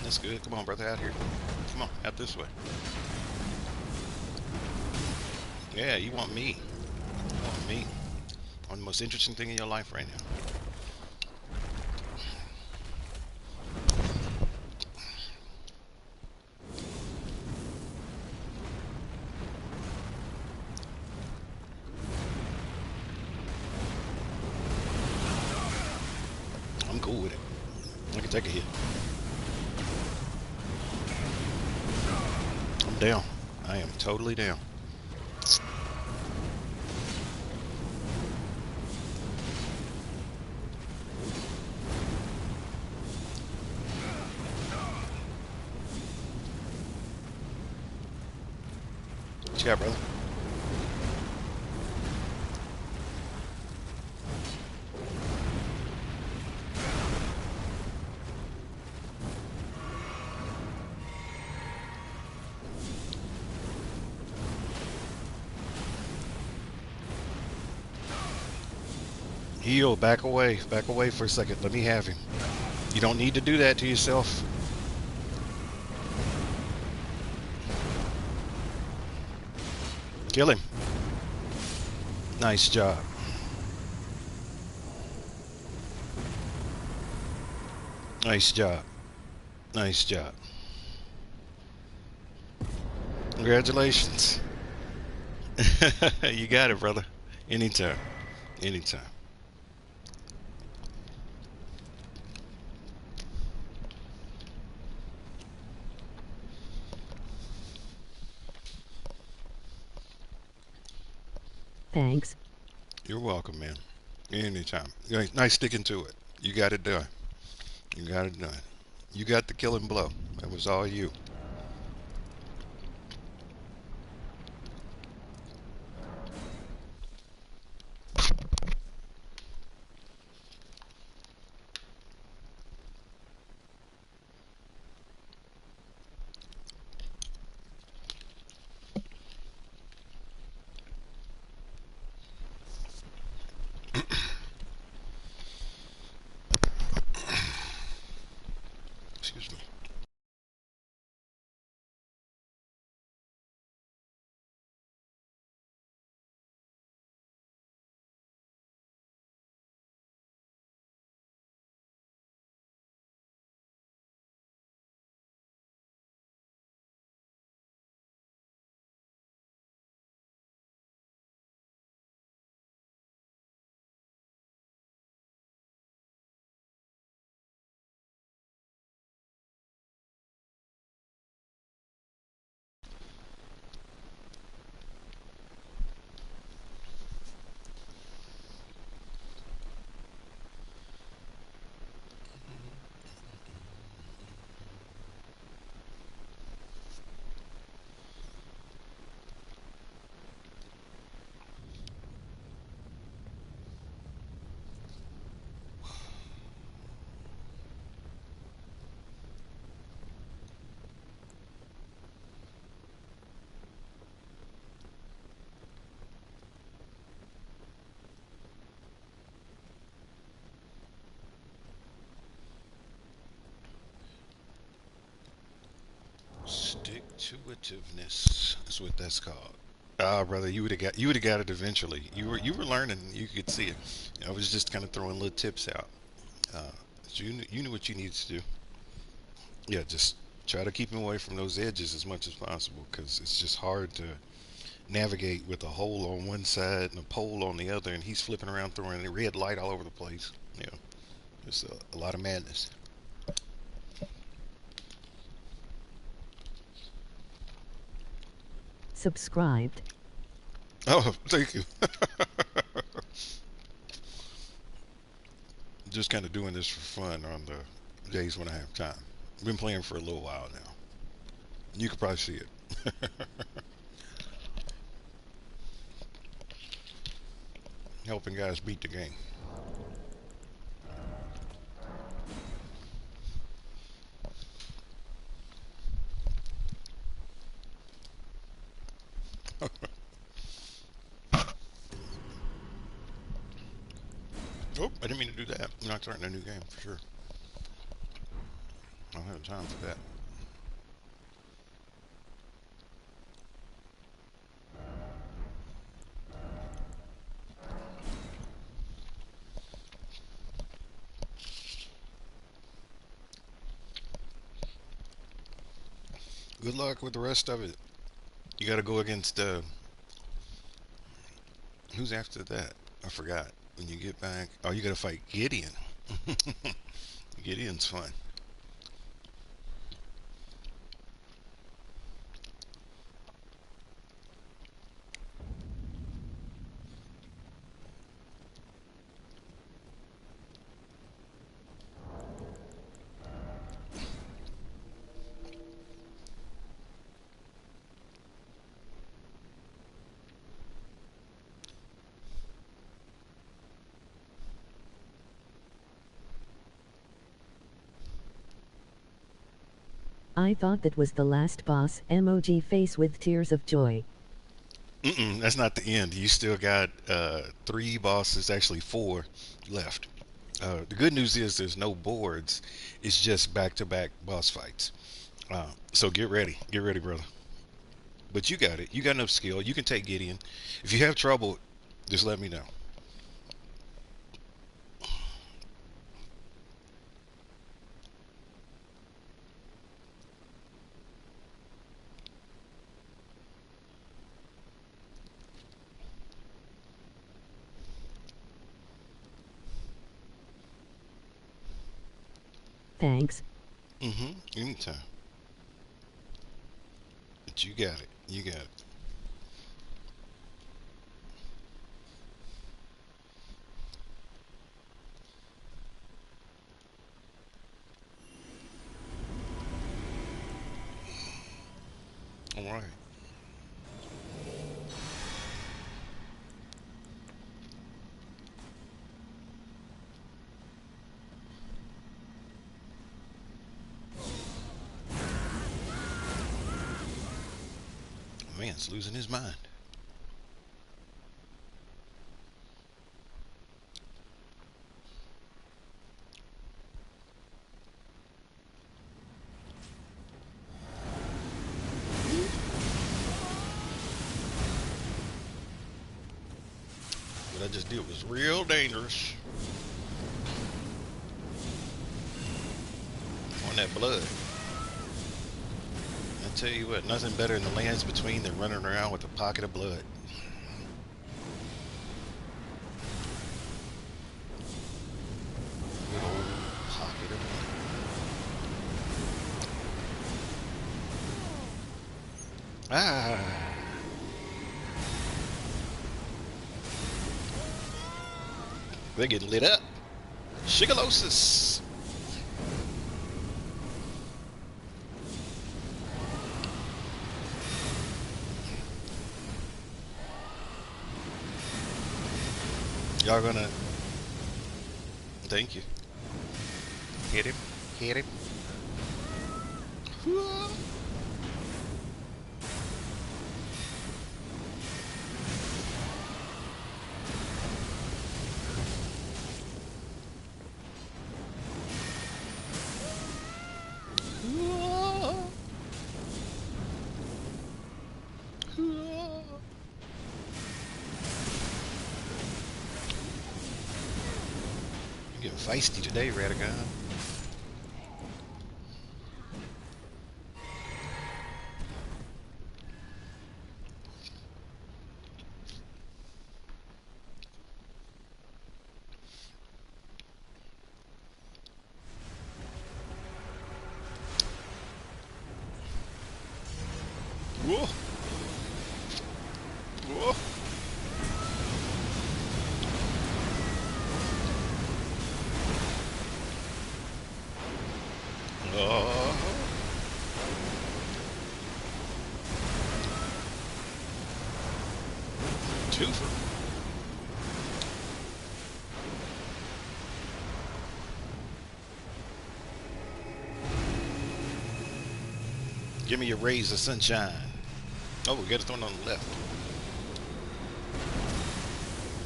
That's good. Come on, brother, out here. Come on, out this way. Yeah, you want me. You want me. I'm the most interesting thing in your life right now. I'm cool with it. I can take a hit. I'm down. I am totally down. What you got, brother? Heal, back away. Back away for a second. Let me have him. You don't need to do that to yourself. Kill him. Nice job. Nice job. Nice job. Congratulations. You got it, brother. Anytime. Anytime. Thanks. You're welcome, man. Anytime. Nice sticking to it. You got it done. You got it done. You got the killing blow. That was all you. Excuse me. Stick to itiveness. That's what that's called. Ah, brother, you would have got it eventually. You were learning. You could see it. I was just kind of throwing little tips out. Uh, so you knew what you needed to do. Yeah, just try to keep him away from those edges as much as possible because it's just hard to navigate with a hole on one side and a pole on the other, and he's flipping around throwing a red light all over the place. Yeah, it's a lot of madness. Subscribed. Oh, thank you. Just kind of doing this for fun on the days when I have time. I've been playing for a little while now. You could probably see it. Helping guys beat the game. Oh, I didn't mean to do that. I'm not starting a new game for sure. I don't have time for that. Good luck with the rest of it. You got to go against who's after that? I forgot. When you get back, oh, you got to fight Gideon. Gideon's fun. I thought that was the last boss. Emoji face with tears of joy. That's not the end. You still got three bosses, actually four left. The good news is there's no boards. It's just back-to-back boss fights. So get ready, brother. But you got it. You got enough skill. You can take Gideon. If you have trouble, just let me know. Thanks. Anytime. But you got it. You got it. Man's losing his mind. What I just did was real dangerous. On that blood. I tell you what, nothing better in the lands between than running around with a pocket of blood. Good old pocket of blood. Ah. They're getting lit up. Shigalosis. Y'all gonna... Thank you. Hit him. Hit him. You're getting feisty today, Radagon. Whoa. Whoa. Oh. Twofer. Give me your rays of sunshine. Oh, we got a one on the left.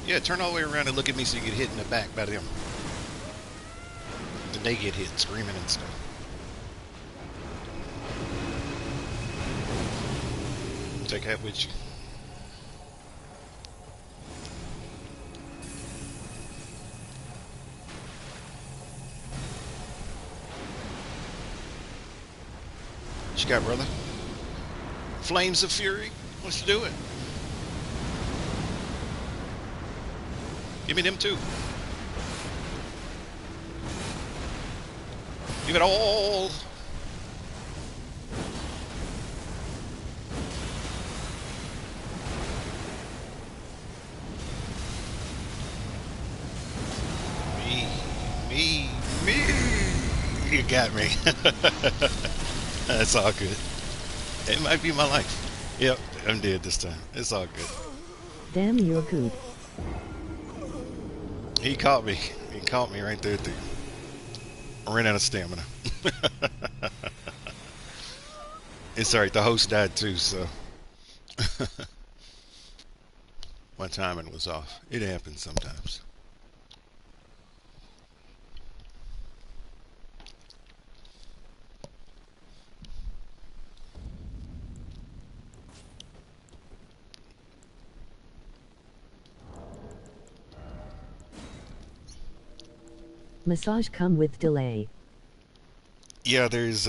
Yeah, turn all the way around and look at me so you get hit in the back by them. Then they get hit screaming and stuff. Take that with you. What you got, brother? Flames of Fury? Let's do it. Give me them too. Give it all. Me. You got me. That's all good. It might be my life. Yep, I'm dead this time. It's all good. Damn, you're good. He caught me. He caught me right there at the... I ran out of stamina. It's alright, the host died too, so... My timing was off. It happens sometimes. Massage come with delay. Yeah, there's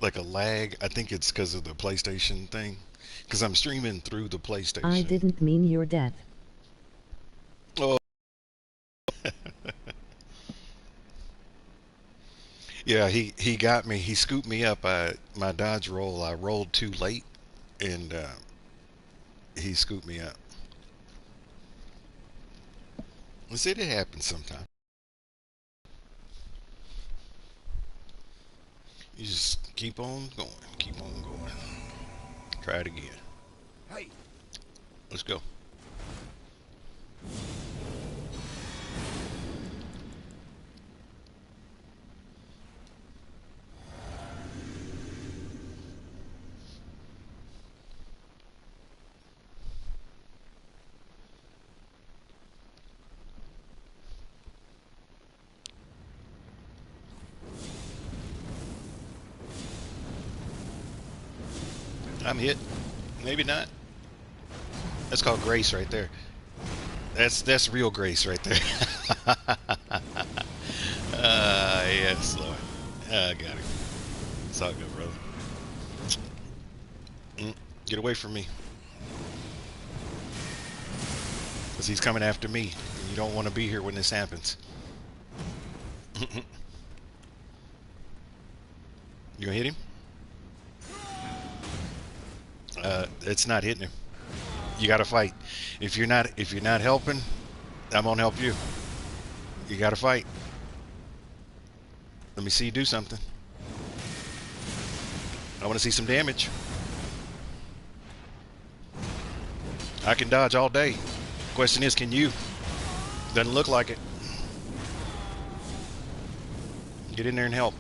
like a lag. I think it's because of the PlayStation thing. Because I'm streaming through the PlayStation. I didn't mean your death. Oh. Yeah, he got me. He scooped me up. My dodge roll, I rolled too late, and he scooped me up. Let's see, it happens sometime. You just keep on going. Keep on going. Try it again. Hey, Let's go. I'm hit. Maybe not. That's called grace right there. That's real grace right there. Yes, Lord. I got it. It's all good, brother. Get away from me. Because he's coming after me. And you don't want to be here when this happens. You gonna hit him? It's not hitting him. You gotta fight. If you're not helping, I'm gonna help you. You gotta fight. Let me see you do something. I want to see some damage. I can dodge all day. Question is, can you? Doesn't look like it. Get in there and help.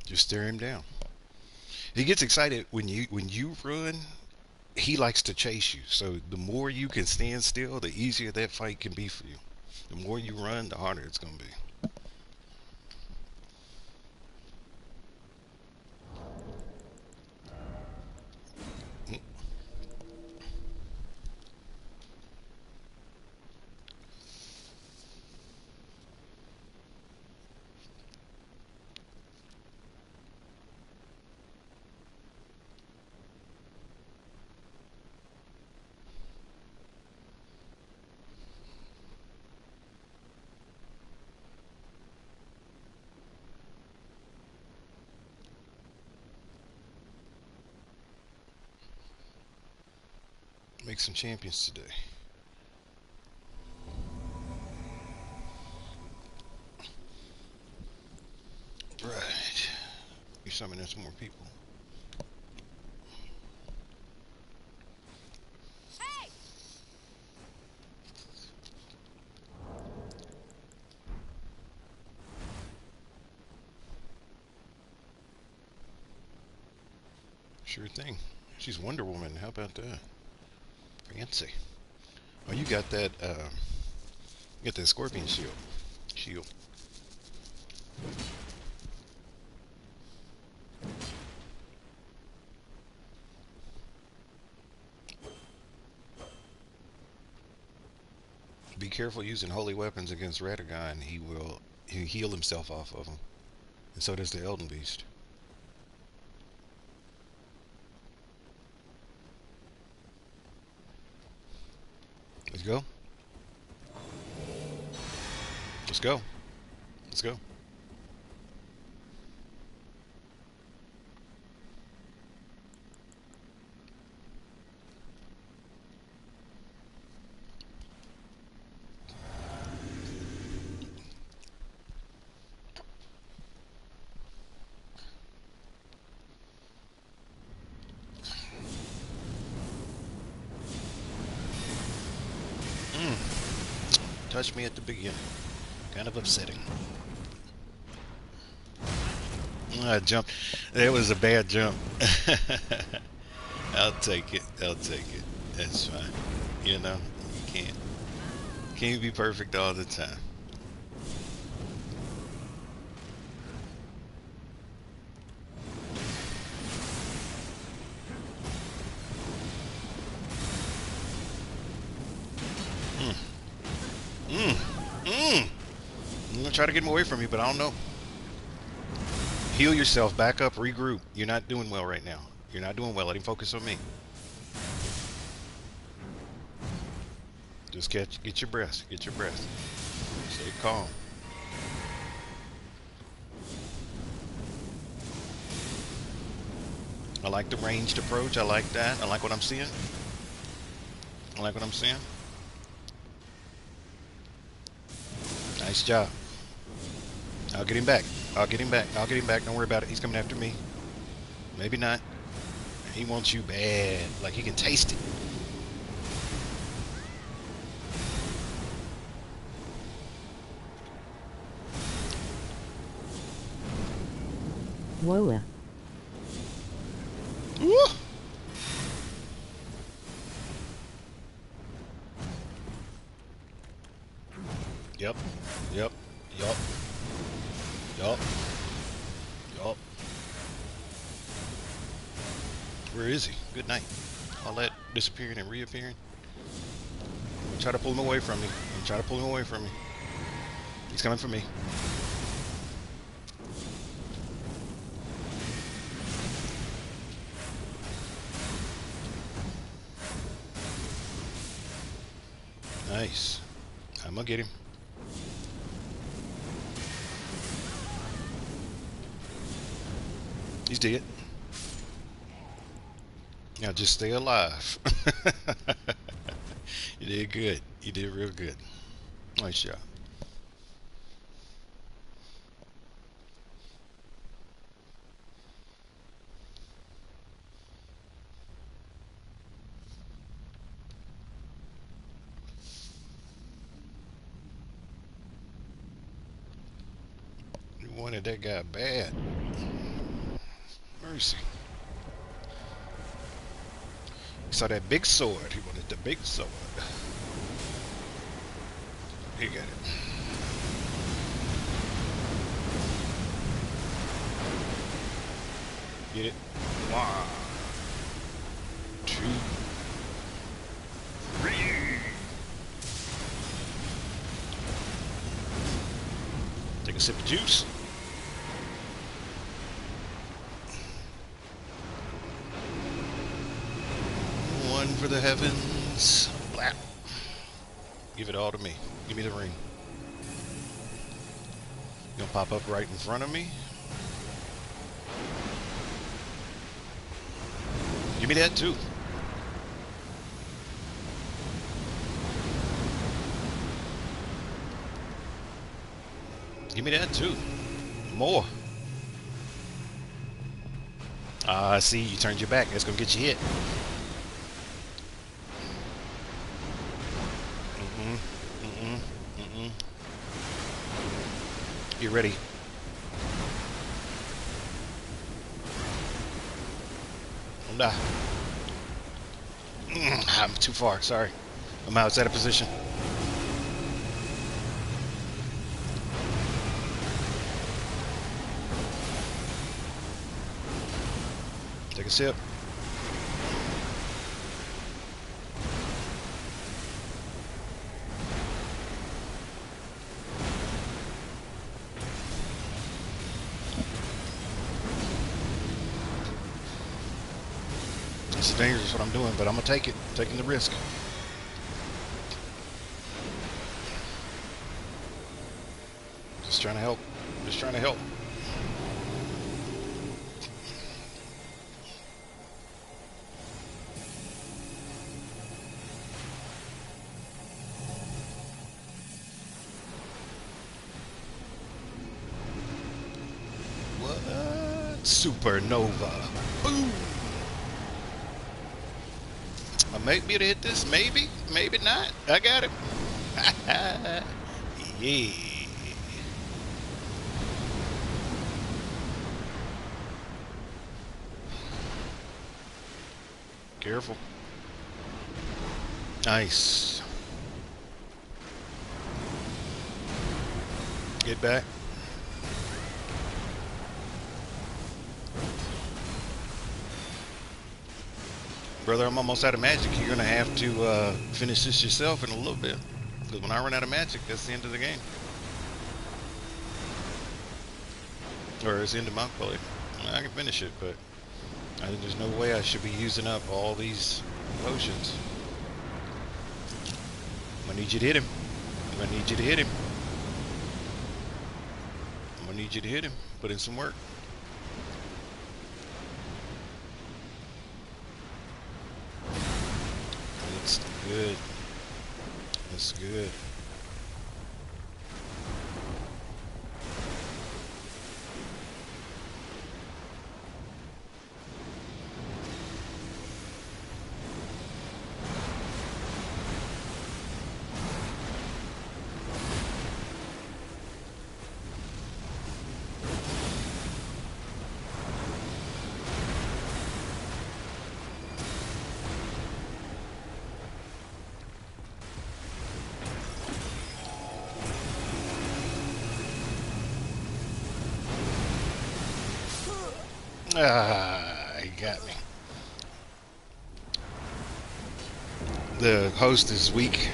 Just stare him down. He gets excited when you run. He likes to chase you. So the more you can stand still, the easier that fight can be for you. The more you run, the harder it's gonna be. Make some champions today. Right. You summon in some more people. Sure thing. She's Wonder Woman. How about that? Fancy. Oh, you got that. You got that scorpion shield. Shield. Be careful using holy weapons against Radagon. He'll heal himself off of them, and so does the Elden Beast. Let's go. Let's go. Let's go. Touched me at the beginning. Kind of upsetting. I jumped. That was a bad jump. I'll take it. I'll take it. That's fine. You know, you can't be perfect all the time. I'm gonna try to get him away from you, but I don't know. Heal yourself, back up, regroup. You're not doing well right now. You're not doing well. Let him focus on me. Just get your breath. Get your breath. Stay calm. I like the ranged approach. I like that. I like what I'm seeing. I like what I'm seeing. Nice job. I'll get him back. I'll get him back. I'll get him back. Don't worry about it. He's coming after me. Maybe not. He wants you bad. Like he can taste it. Whoa. Woo! Yep. Yep. Yup. Yup. Yup. Where is he? Good night. All that disappearing and reappearing. Try to pull him away from me. Try to pull him away from me. He's coming for me. Nice. I'm gonna get him. He's dead. Now just stay alive. You did good. You did real good. Nice job. You wanted that guy bad. Mercy. He saw that big sword. He wanted the big sword. He got it. Get it? 1, 2, 3. Take a sip of juice. One for the heavens. Blap. Give it all to me. Give me the ring. You'll pop up right in front of me. Give me that too. Give me that too. More. Ah, see, you turned your back. That's gonna get you hit. Get ready. Don't die. I'm too far. Sorry. I'm outside of position. Take a sip. It's dangerous what I'm doing, but I'm gonna take it. I'm taking the risk. Just trying to help. Just trying to help. What? Supernova. Boom. I might be able to hit this. Maybe. Maybe not. I got it. Yeah. Careful. Nice. Get back. Brother, I'm almost out of magic. You're going to have to finish this yourself in a little bit. Because when I run out of magic, that's the end of the game. Or it's the end of my play. I can finish it, but there's no way I should be using up all these potions. I'm going to need you to hit him. I'm going to need you to hit him. I'm going to need you to hit him. Put in some work. That's good. That's good. Ah, he got me. The host is weak.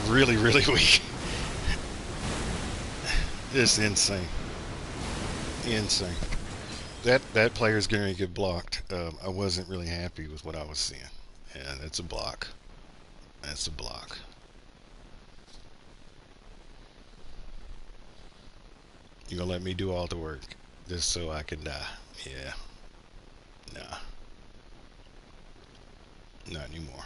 Really, really weak. It's insane. Insane. That player's going to get blocked. I wasn't really happy with what I was seeing. And it's a block. That's a block. You gonna let me do all the work just so I can die? Yeah. Nah. Not anymore.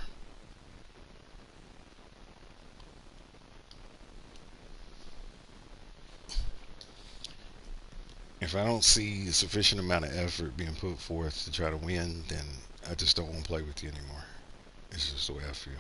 If I don't see a sufficient amount of effort being put forth to try to win, then I just don't want to play with you anymore. It's just the way I feel.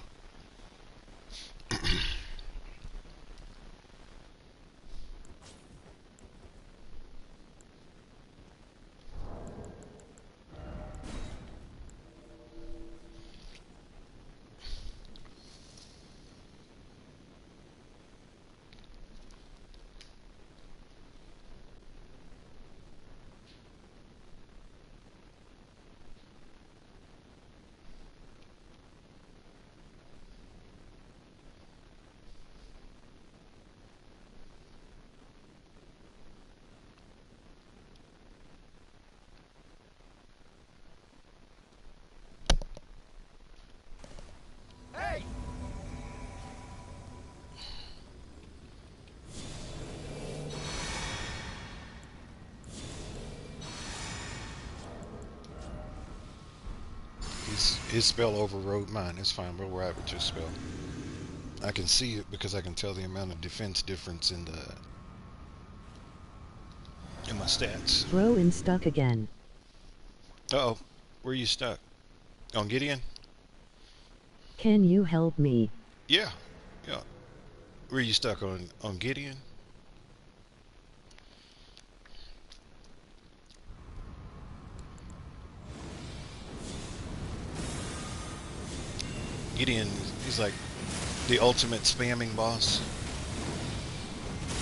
His spell overrode mine. It's fine. We'll ride with your spell. I can see it because I can tell the amount of defense difference in my stats. Bro in stuck again. Uh-oh. Where are you stuck? On Gideon? Can you help me? Yeah. Yeah. Where are you stuck on Gideon? Gideon, he's like the ultimate spamming boss.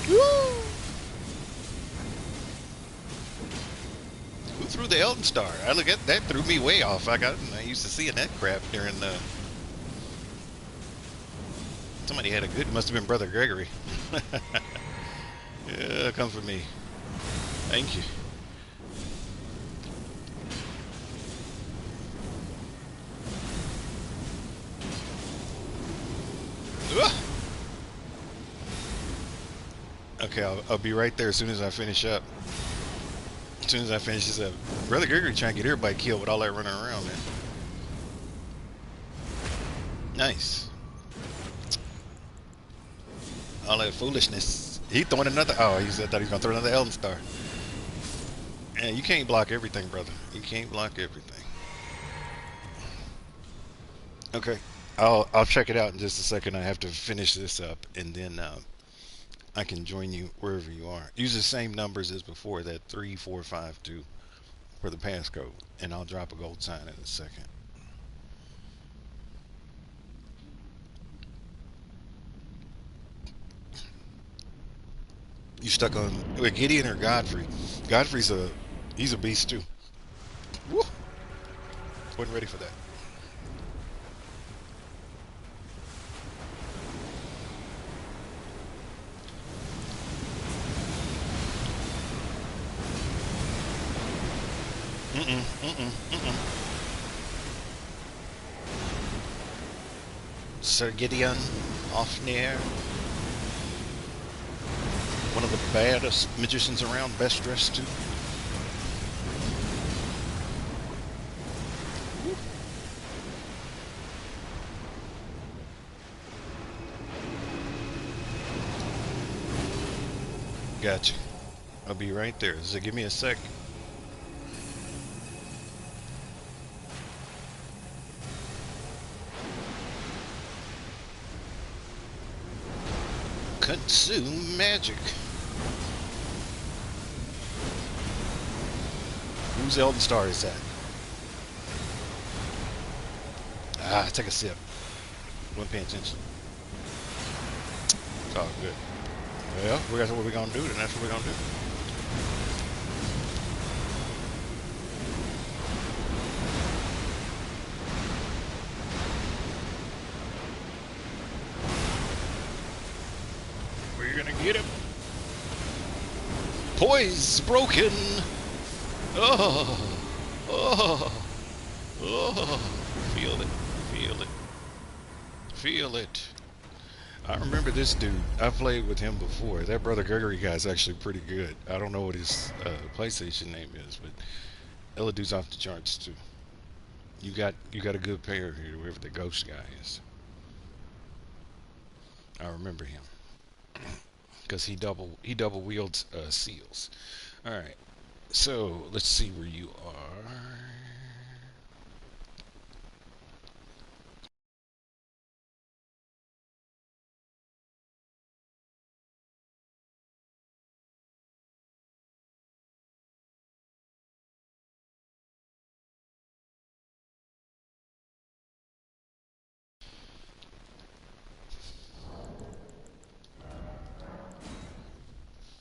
Woo! Who threw the Elden Star? I look at that, threw me way off. I used to seeing that crap during the. Somebody had a good. Must have been Brother Gregory. Yeah, come for me. Thank you. Okay, I'll be right there as soon as I finish up. As soon as I finish this up. Brother Gregory trying to get everybody killed with all that running around, man. Nice. All that foolishness. He throwing another. Oh, I thought he was gonna throw another Elden Star. Man, you can't block everything, brother. You can't block everything. Okay, I'll check it out in just a second. I have to finish this up, and then I can join you wherever you are. Use the same numbers as before. That 3452 for the passcode, and I'll drop a gold sign in a second. You stuck on with Gideon or Godfrey? He's a beast too. Woo! Wasn't ready for that. Mm-mm, mm-mm, mm-mm. Sir Gideon Ofnir, one of the baddest magicians around, best dressed too. Gotcha. I'll be right there. So give me a sec. Consume magic. Whose Elden Star is that? Ah, take a sip. Wasn't paying attention. It's all good. Well, that's what we're gonna do, then that's what we're gonna do. Get him. Poise broken. Oh, oh, oh. Feel it. Feel it. Feel it. I remember this dude. I played with him before. That Brother Gregory guy's actually pretty good. I don't know what his PlayStation name is, but Ella dude's off the charts too. You got a good pair here, whoever the ghost guy is. I remember him because he double wields seals. All right, so let's see where you are.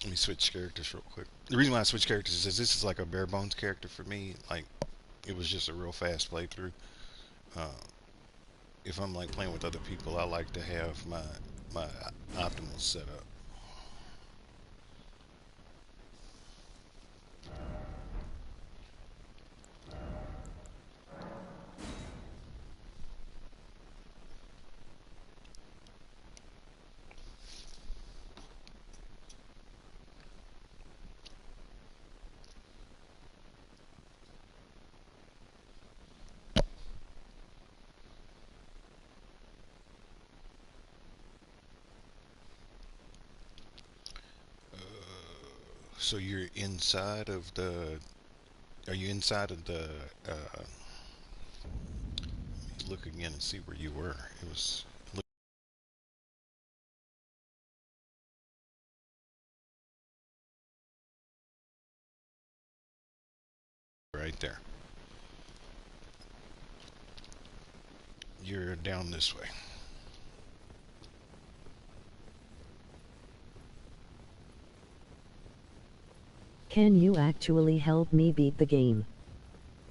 Let me switch characters real quick. The reason why I switch characters is this is like a bare bones character for me. Like it was just a real fast playthrough. Uh, if I'm like playing with other people, I like to have my optimal setup. So you're inside of the. Are you inside of the? Look again and see where you were. It was right there. You're down this way. Can you actually help me beat the game?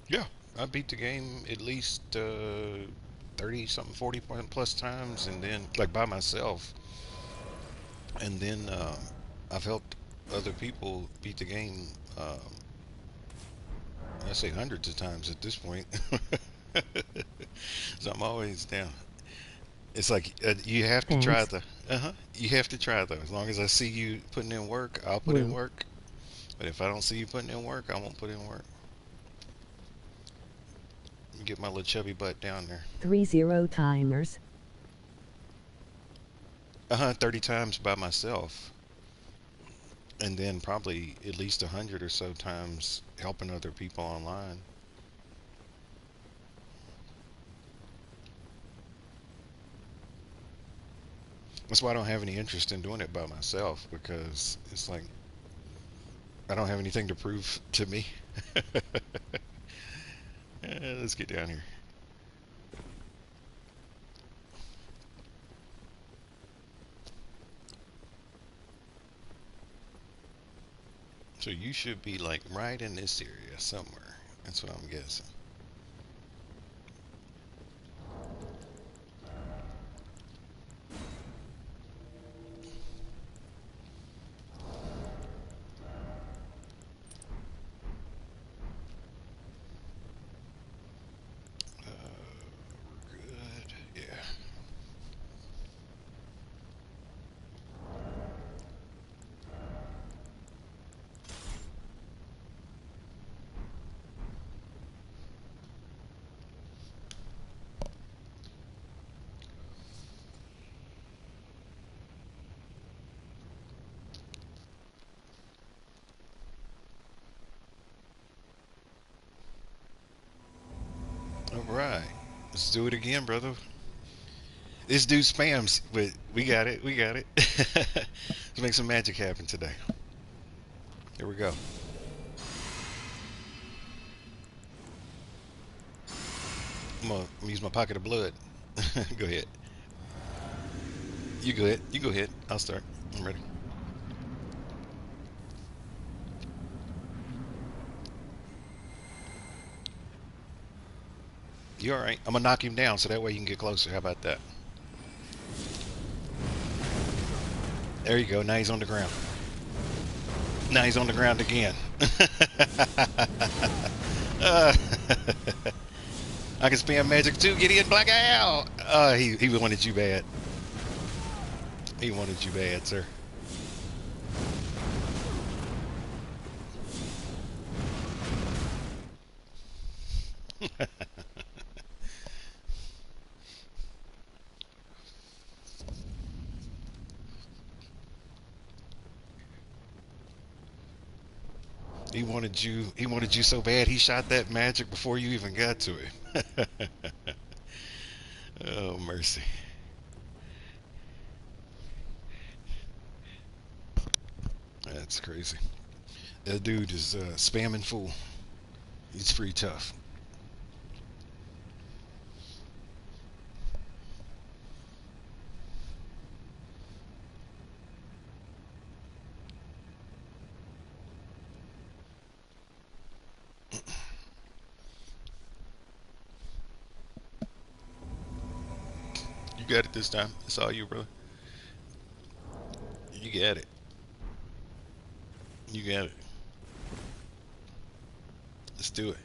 Yeah, I beat the game at least 30 something 40 plus times, and then like by myself, and then I've helped other people beat the game. I say hundreds of times at this point. So I'm always down. It's like you have to try Thanks. the. You have to try though. As long as I see you putting in work, I'll put in Woo. work. But if I don't see you putting in work, I won't put in work. Get my little chubby butt down there. 30 timers. 30 times by myself, and then probably at least 100 or so times helping other people online. That's why I don't have any interest in doing it by myself, because it's like I don't have anything to prove to me. Let's get down here. So you should be like right in this area somewhere. That's what I'm guessing. We're good. Yeah. All right. Let's do it again, brother. This dude spams, but we got it. We got it. Let's make some magic happen today. Here we go. I'm gonna use my pocket of blood. Go ahead. You go ahead. You go ahead. I'll start. I'm ready. You all right? I'm gonna knock him down so that way you can get closer. How about that? There you go. Now he's on the ground. Now he's on the ground again. uh, I can spam magic too. Gideon blackout. He wanted you bad. He wanted you bad, sir. He wanted you. He wanted you so bad. He shot that magic before you even got to him. Oh mercy. That's crazy. That dude is spamming full. He's pretty tough. You got it this time. It's all you, brother. You got it. You got it. Let's do it.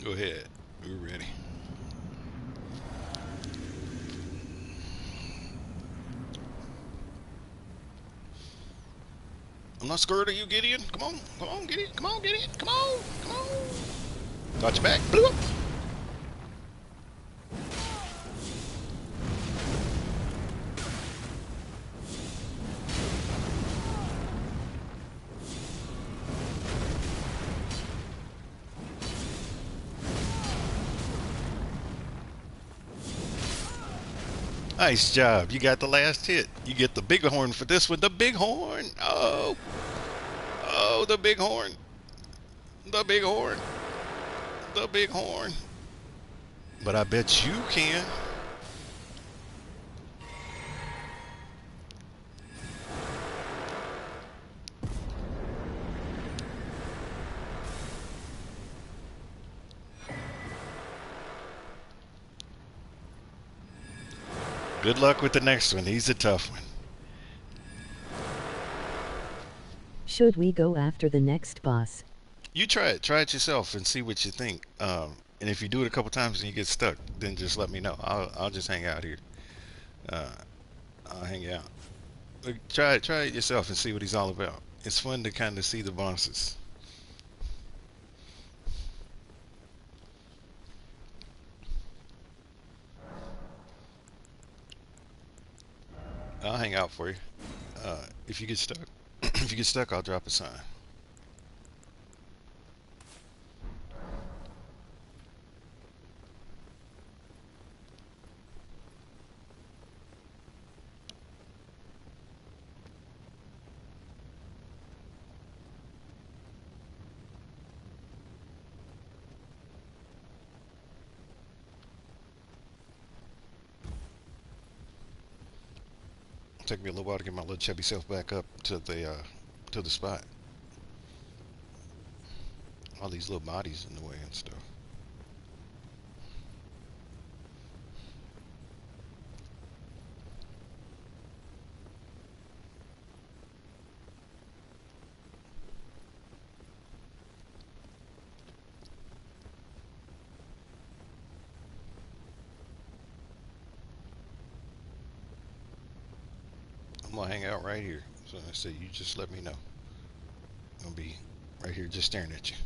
Go ahead. We're ready. I'm not scared of you, Gideon. Come on. Come on, Gideon. Come on, Gideon. Come on. Come on. Got your back. Blew up. Nice job. You got the last hit. You get the big horn for this one. The big horn. Oh. Oh, the big horn. The big horn. The big horn. But I bet you can. Good luck with the next one. He's a tough one. Should we go after the next boss? You try it. Try it yourself and see what you think. And if you do it a couple times and you get stuck, then just let me know. I'll just hang out here. Uh, I'll hang out. Try it yourself and see what he's all about. It's fun to kind of see the bosses. I'll hang out for you. If you get stuck, if you get stuck, I'll drop a sign. Take me a little while to get my little chubby self back up to the spot. All these little bodies in the way and stuff. I'm gonna hang out right here. So I say, you just let me know. I'm gonna be right here just staring at you.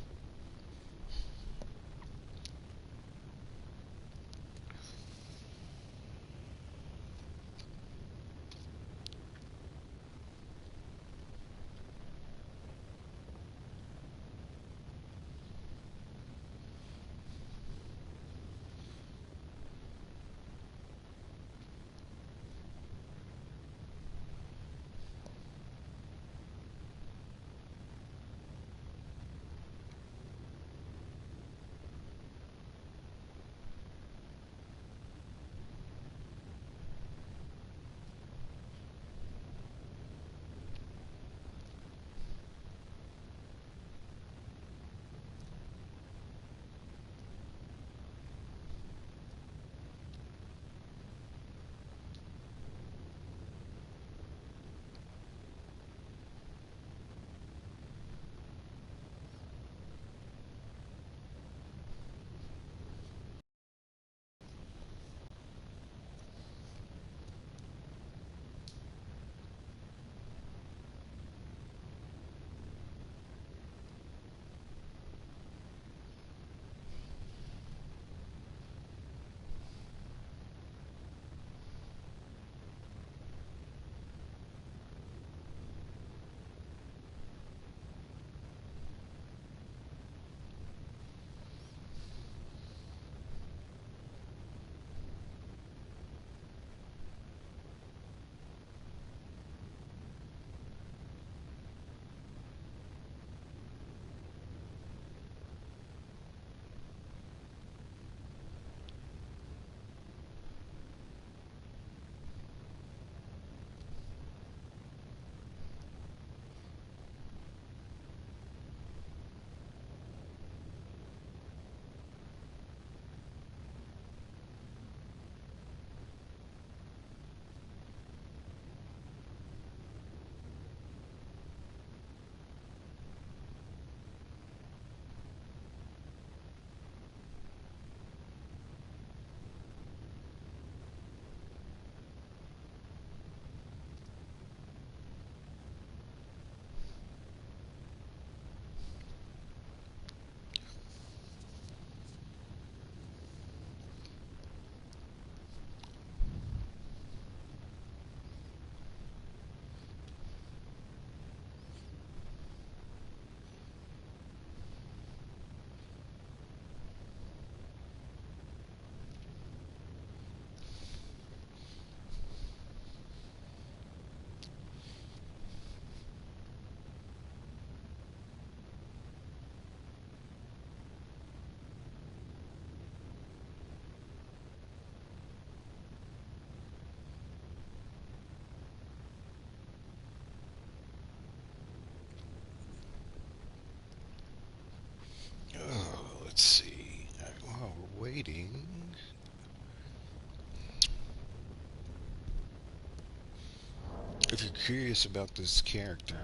If you're curious about this character,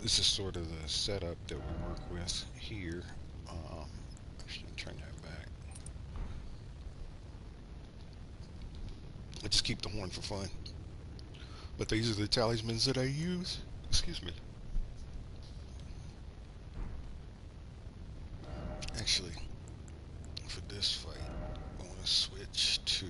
this is sort of the setup that we work with here. Actually, turn that back. I just keep the horn for fun. But these are the talismans that I use. Excuse me. Actually, for this fight, I want to switch to.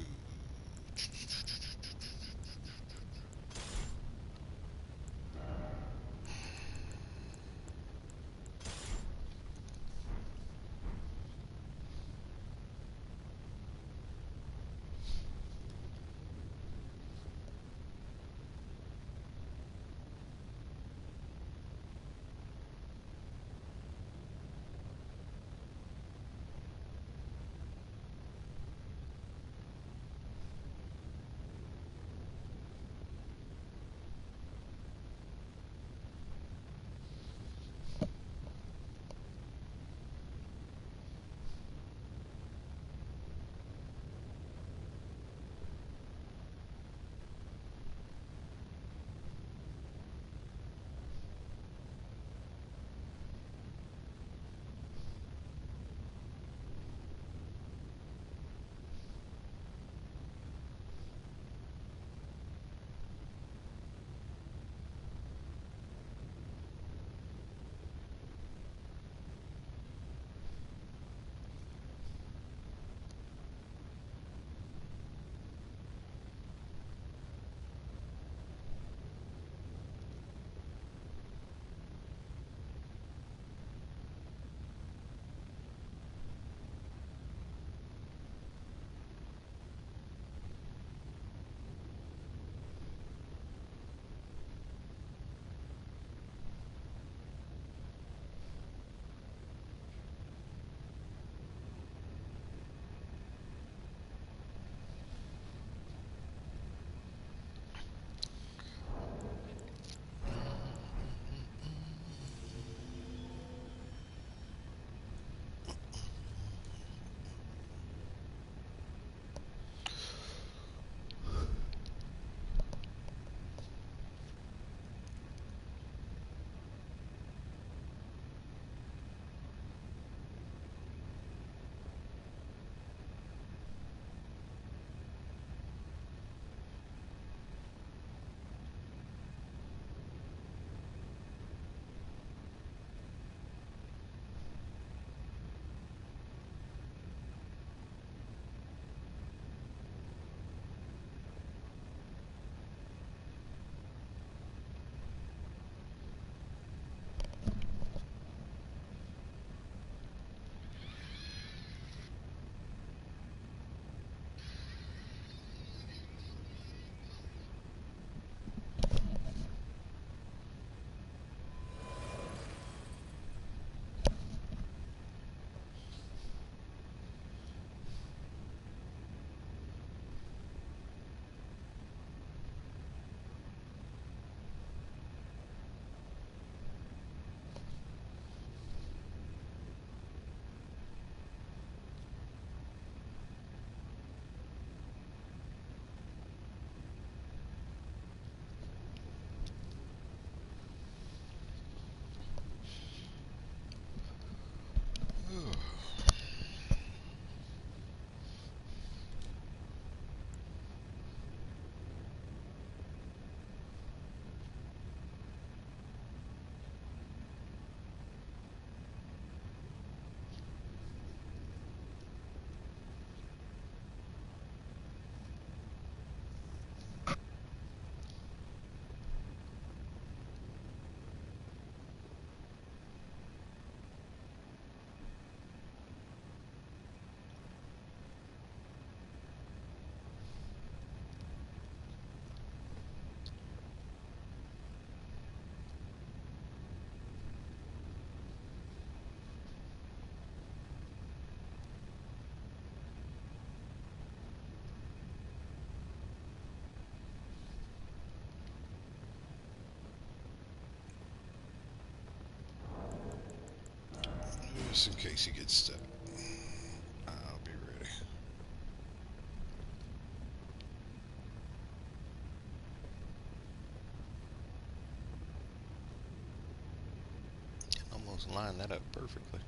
Just in case he gets stuck. I'll be ready. Let's line that up perfectly.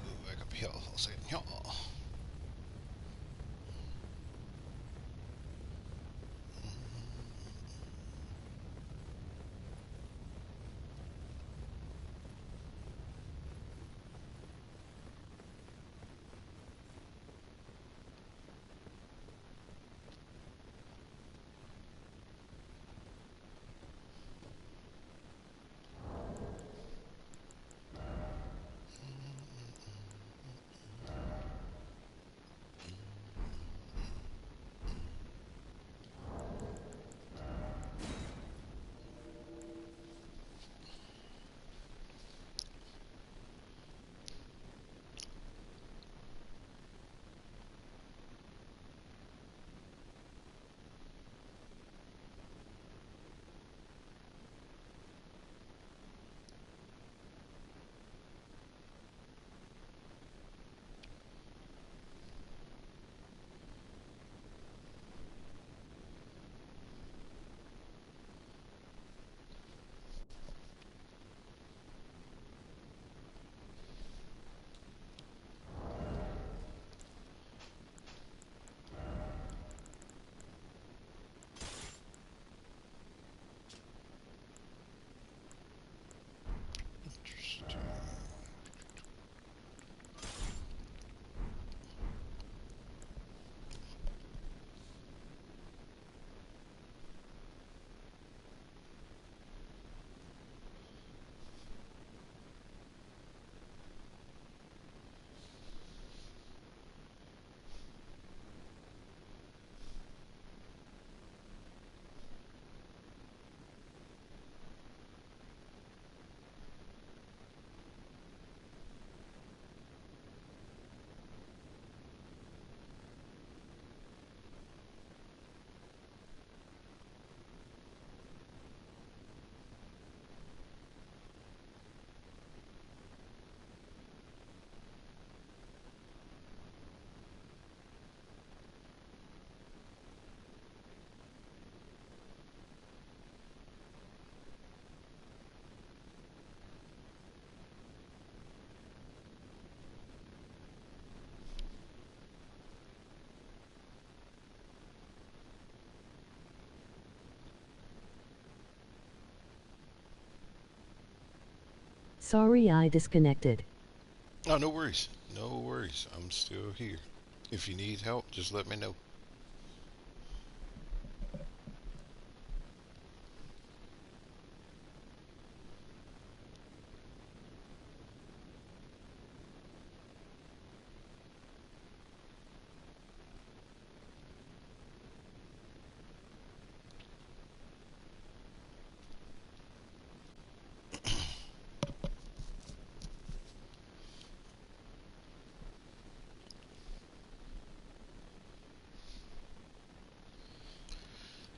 Move back up here. I'll say, yeah. Interesting. Sorry I disconnected. Oh, no worries. No worries. I'm still here. If you need help, just let me know.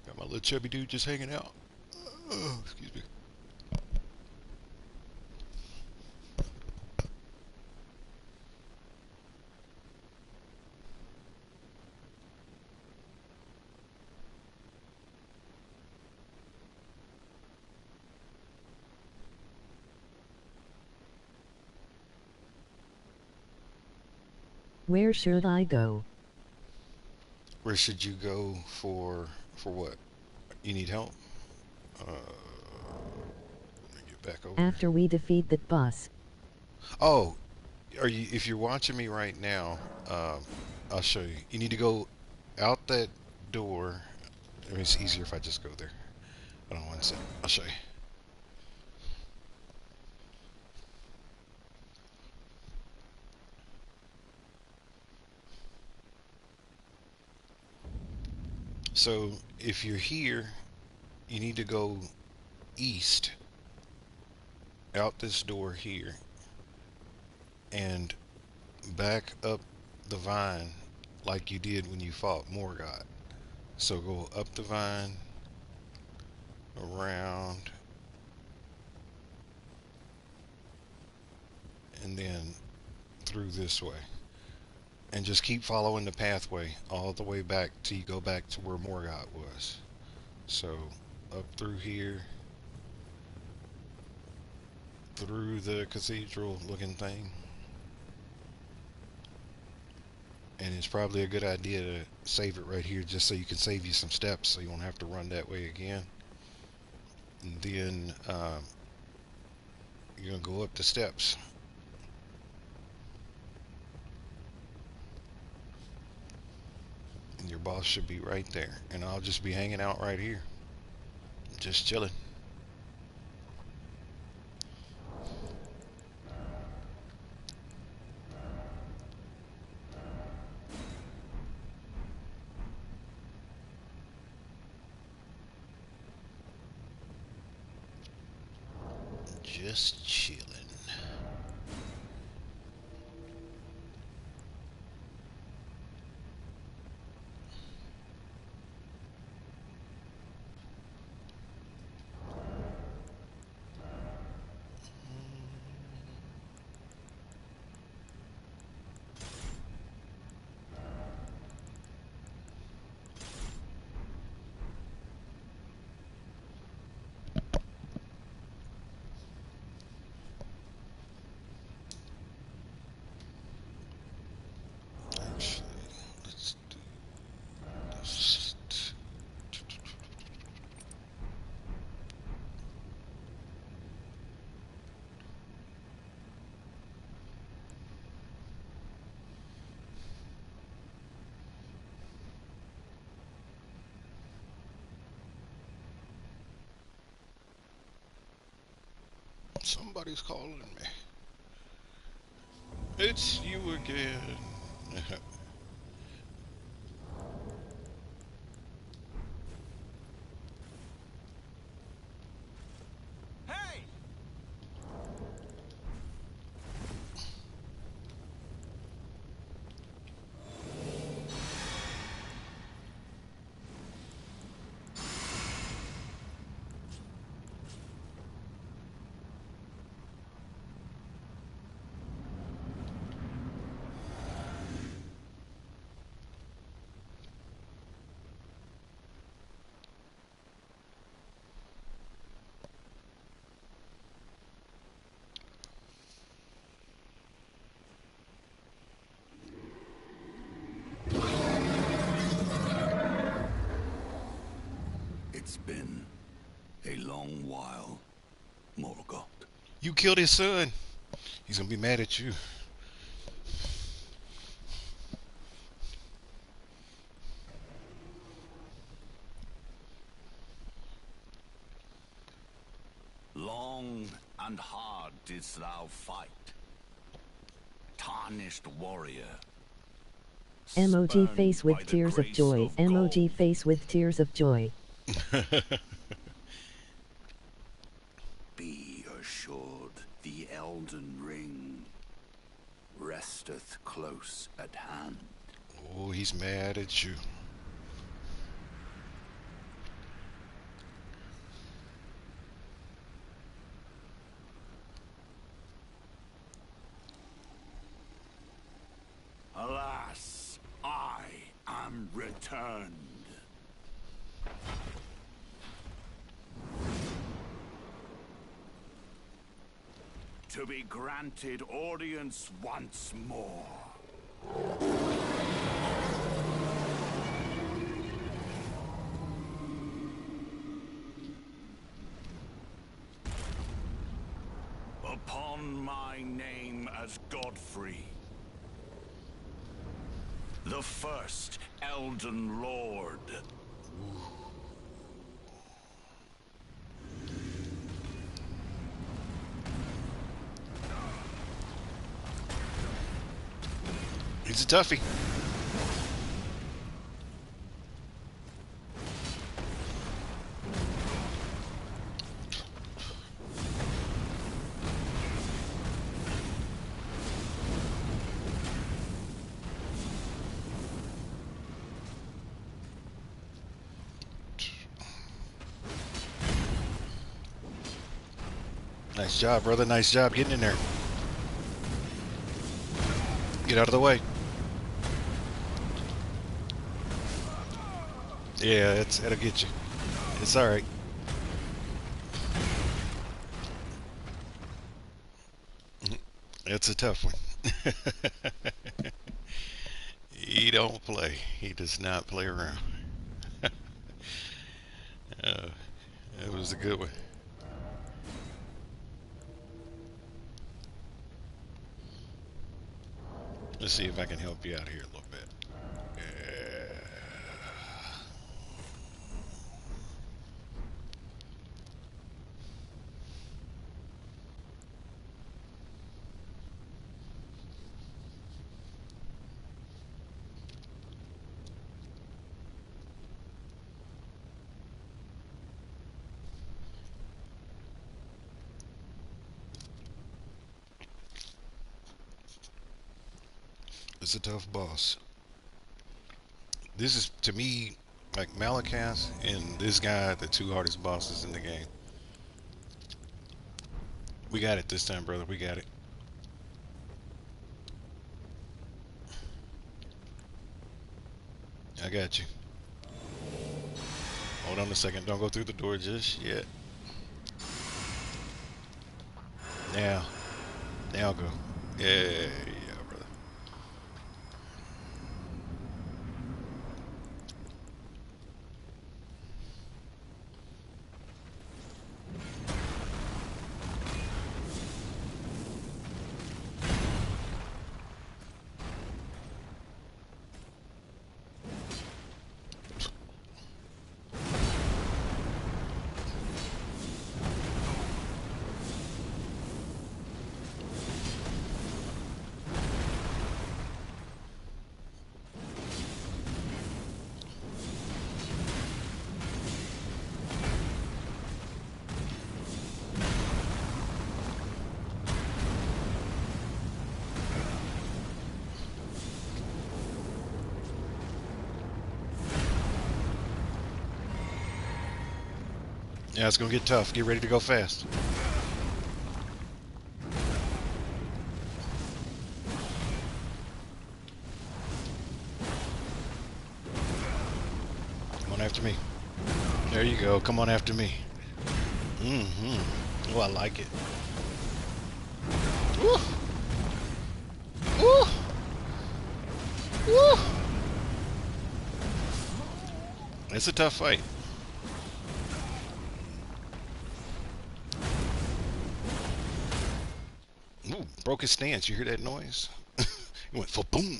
Got my little chubby dude just hanging out. Oh, excuse me. Where should I go? Where should you go for what? You need help? Let me get back over here. After we defeat that boss. Oh, are you? If you're watching me right now, I'll show you. You need to go out that door. I mean, it's easier if I just go there. Hold on one sec. I'll show you. So if you're here, you need to go east out this door here and back up the vine like you did when you fought Morgott. So go up the vine, around, and then through this way. And just keep following the pathway all the way back till you go back to where Morgott was. So up through here, through the cathedral looking thing. And it's probably a good idea to save it right here just so you can save you some steps so you won't have to run that way again. And then you're going to go up the steps. And your boss should be right there. And I'll just be hanging out right here. Just chilling. Just chilling. Actually, let's do this. Somebody's calling me. It's you again. Hey! It's been a long while, Morgoth. You killed his son. He's gonna be mad at you. Long and hard didst thou fight, tarnished warrior. Emoji Spurned face by with the tears of grace joy. Emoji gold. face with tears of joy. Be assured, the Elden Ring resteth close at hand. Oh, he's mad at you. Alas, I am returned. To be granted audience once more. Upon my name as Godfrey, the first Elden Lord. He's a toughie. Nice job, brother. Nice job getting in there. Get out of the way. Yeah, it'll get you. It's all right. It's a tough one. He don't play. He does not play around. It was a good one. Let's see if I can help you out here a little bit. It's a tough boss. This is, to me, like Malakas and this guy, the two hardest bosses in the game. We got it this time, brother. We got it. I got you. Hold on a second. Don't go through the door just yet. Now. Now go. Yeah, brother. Yeah, it's gonna get tough. Get ready to go fast. Come on after me. There you go. Come on after me. Oh, I like it. Woo! Woo! Woo! It's a tough fight. Ooh, broke his stance. You hear that noise? He went for boom.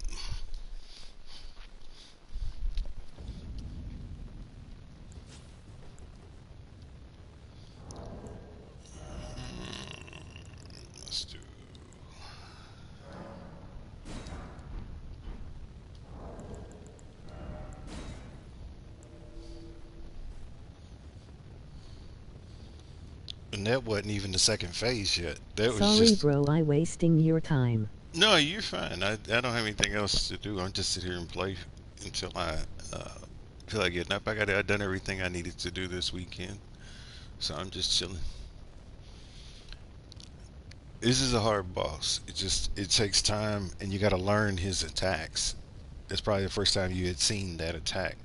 And that wasn't even the second phase yet. That was Sorry just. bro, I wasting your time. No, you're fine. I don't have anything else to do. I'm just sit here and play until I uh, feel like getting up. I've done everything I needed to do this weekend, so I'm just chilling. This is a hard boss. It takes time, and you got to learn his attacks. It's probably the first time you had seen that attack.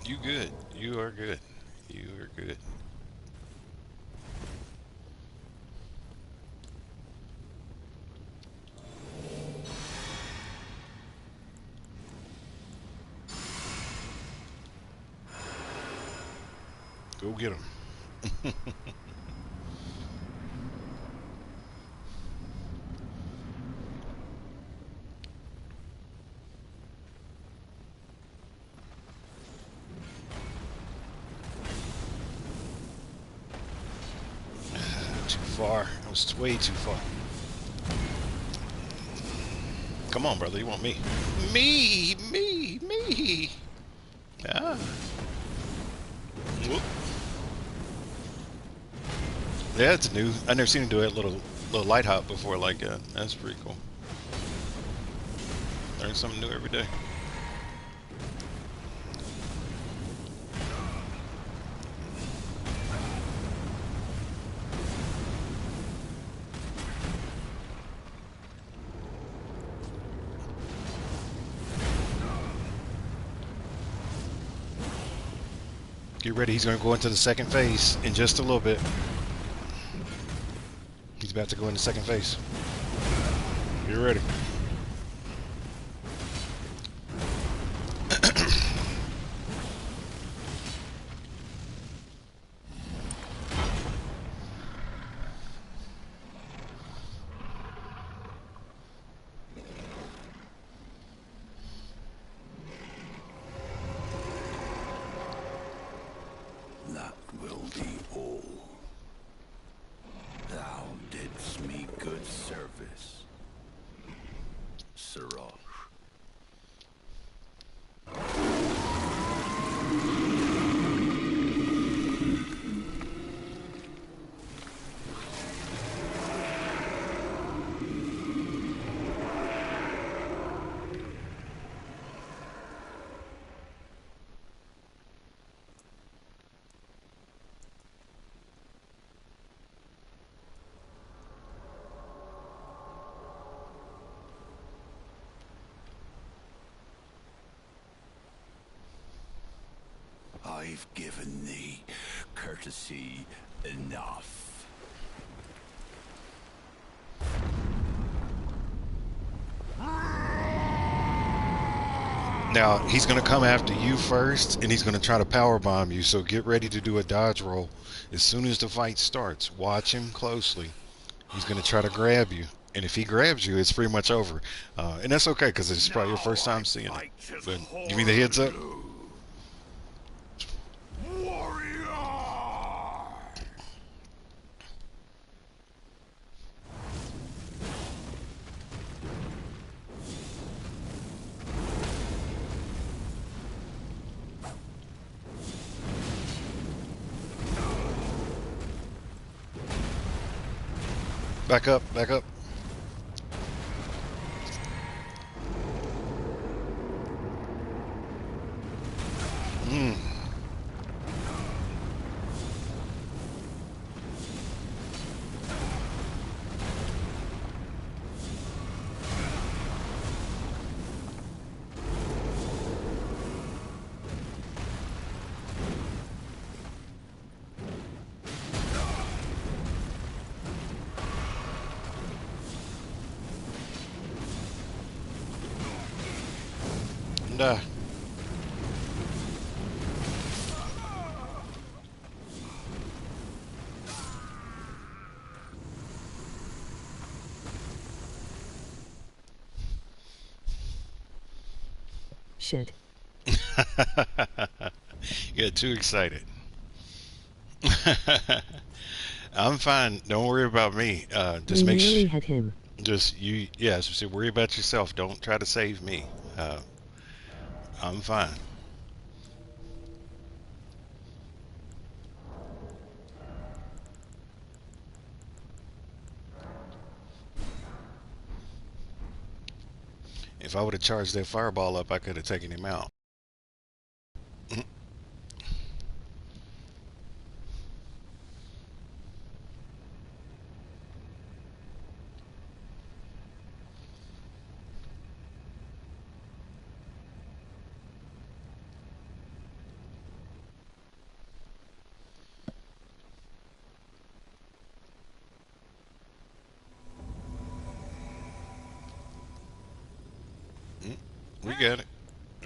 You good? You are good. You are good. Go get him. Too far. It was way too far. Come on, brother. You want me? Me. Ah. Whoop. Yeah, it's new. I never seen him do a little light hop before like that. That's pretty cool. Learn something new every day. Get ready. He's going to go into the second phase in just a little bit. He's about to go into second phase. Get ready. That will be all. Thou didst me good service, Sirach. I've given thee courtesy enough. Now he's going to come after you first, and he's going to try to power bomb you. So get ready to do a dodge roll as soon as the fight starts. Watch him closely. He's going to try to grab you, and if he grabs you, it's pretty much over. And that's okay because it's probably your first time seeing it. But give me the heads up. Warrior! Back up, back up. Mm. And, Shit. you got too excited. I'm fine. Don't worry about me. We nearly had him. Just you. Yeah, so worry about yourself. Don't try to save me. I'm fine. If I would have charged that fireball up, I could have taken him out. We got it.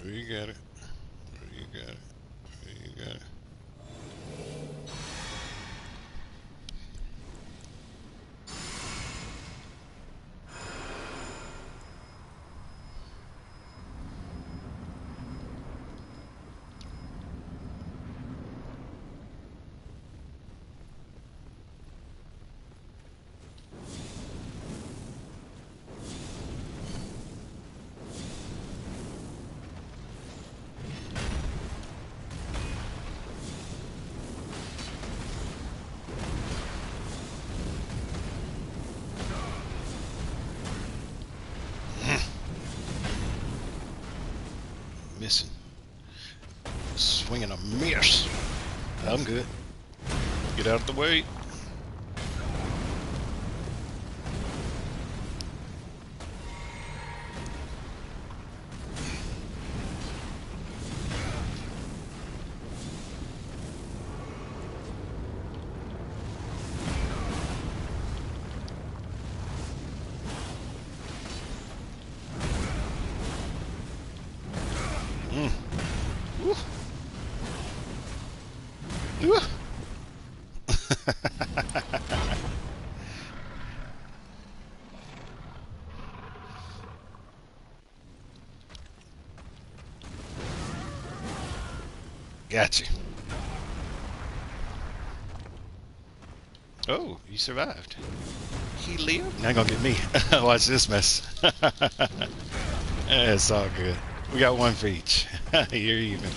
We got it. We got it. We got it. Missing. Swinging a miss. I'm good. Get out of the way. Mm. Woo. Woo. Gotcha. Oh, you survived. He lived. Not gonna get me. Watch this mess. It's all good. We got one for each. You're even.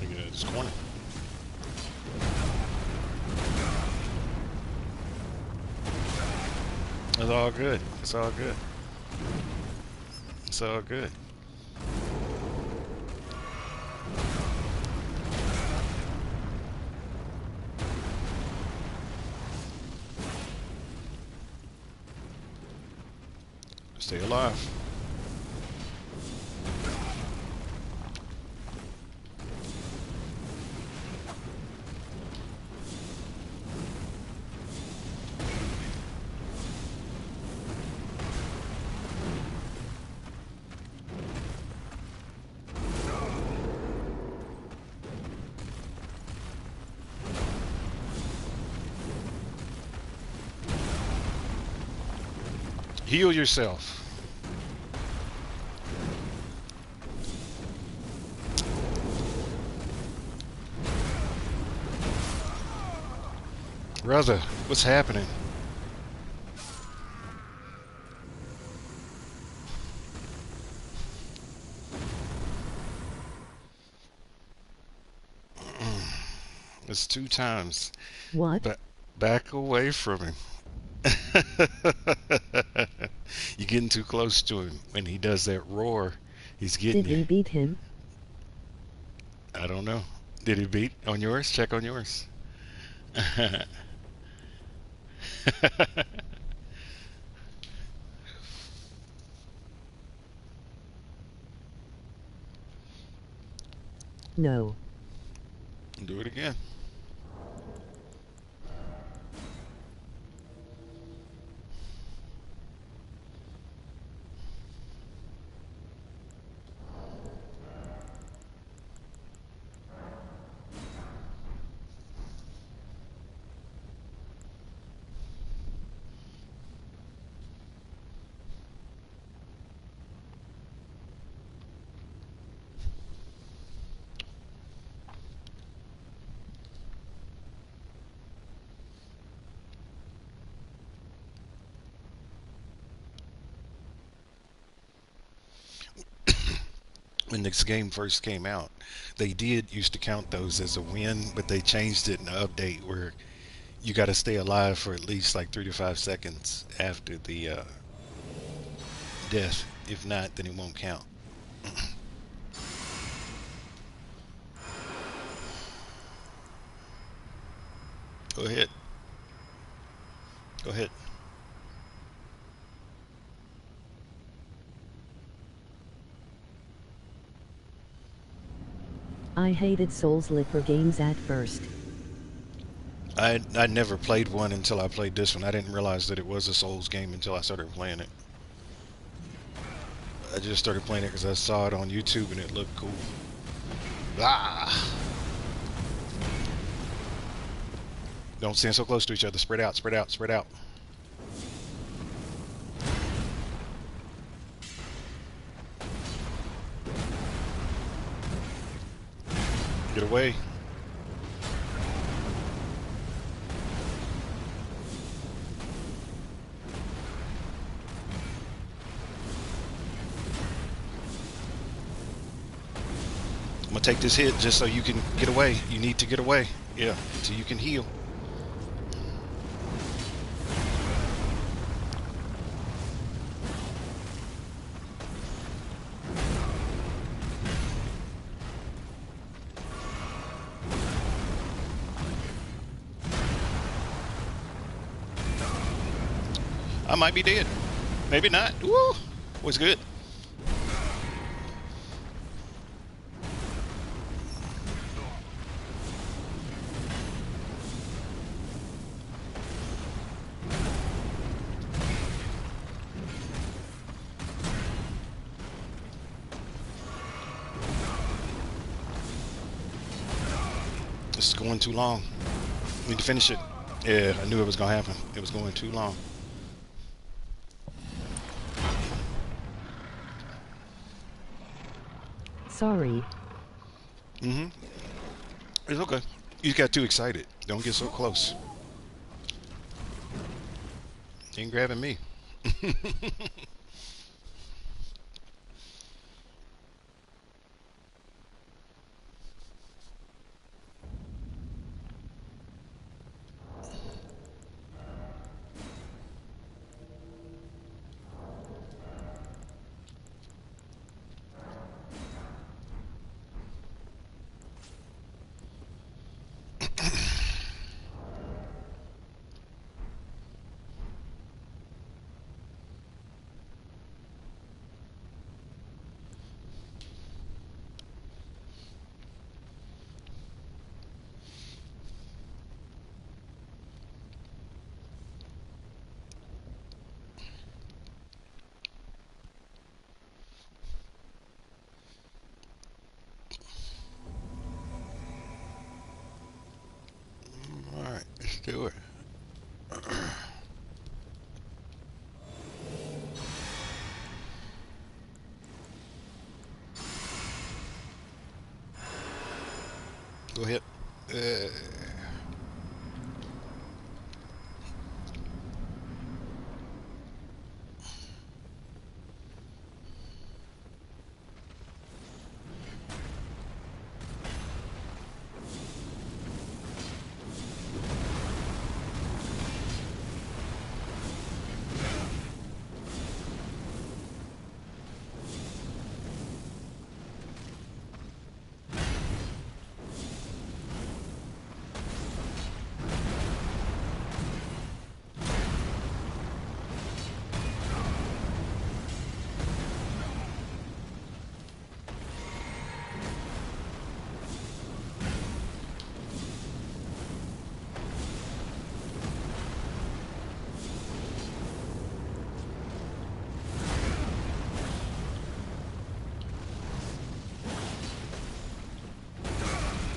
Look at this corner. It's all good. It's all good. It's all good. Stay alive. Heal yourself. Brother, what's happening? It's two times. What? But back away from him. You're getting too close to him. When he does that roar, he's getting Did you. we beat him? I don't know. Did he beat on yours? Check on yours. No. Do it again. when this game first came out, they did used to count those as a win, but they changed it in the update where you got to stay alive for at least like 3 to 5 seconds after the death. If not, then it won't count. Go ahead. Go ahead. I hated Souls-like games at first. I never played one until I played this one. I didn't realize that it was a Souls game until I started playing it. I just started playing it because I saw it on YouTube and it looked cool. Ah! Don't stand so close to each other. Spread out, spread out, spread out. Get away. I'm gonna take this hit just so you can get away. You need to get away. Yeah, so you can heal. I might be dead. Maybe not. Woo! Was good. This is going too long. Need to finish it. Yeah, I knew it was gonna happen. It was going too long. Sorry. Mm-hmm. It's okay. You got too excited. Don't get so close. You ain't grabbing me. All right, let's do it. Go ahead. Uh,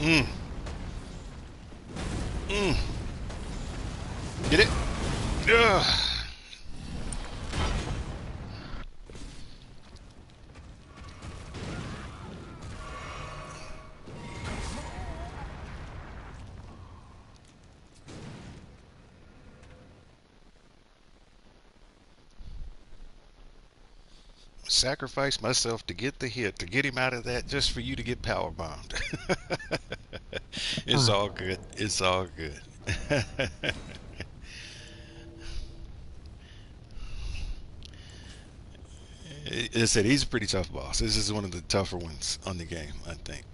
mm, mm. Get it? Ugh. sacrifice myself to get the hit, to get him out of that, just for you to get power bombed. It's Ah, all good. It's all good. I said he's a pretty tough boss. This is one of the tougher ones on the game, I think.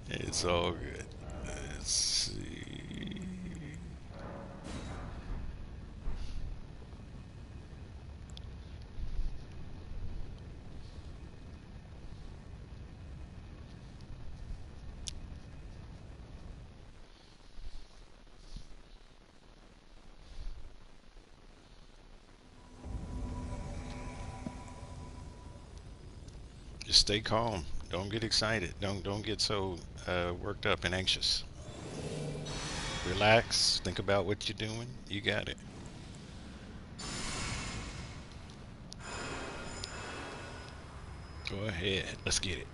It's all good. Let's see. Just stay calm. Don't get excited. Don't get so worked up and anxious. Relax. Think about what you're doing. You got it. Go ahead. Let's get it.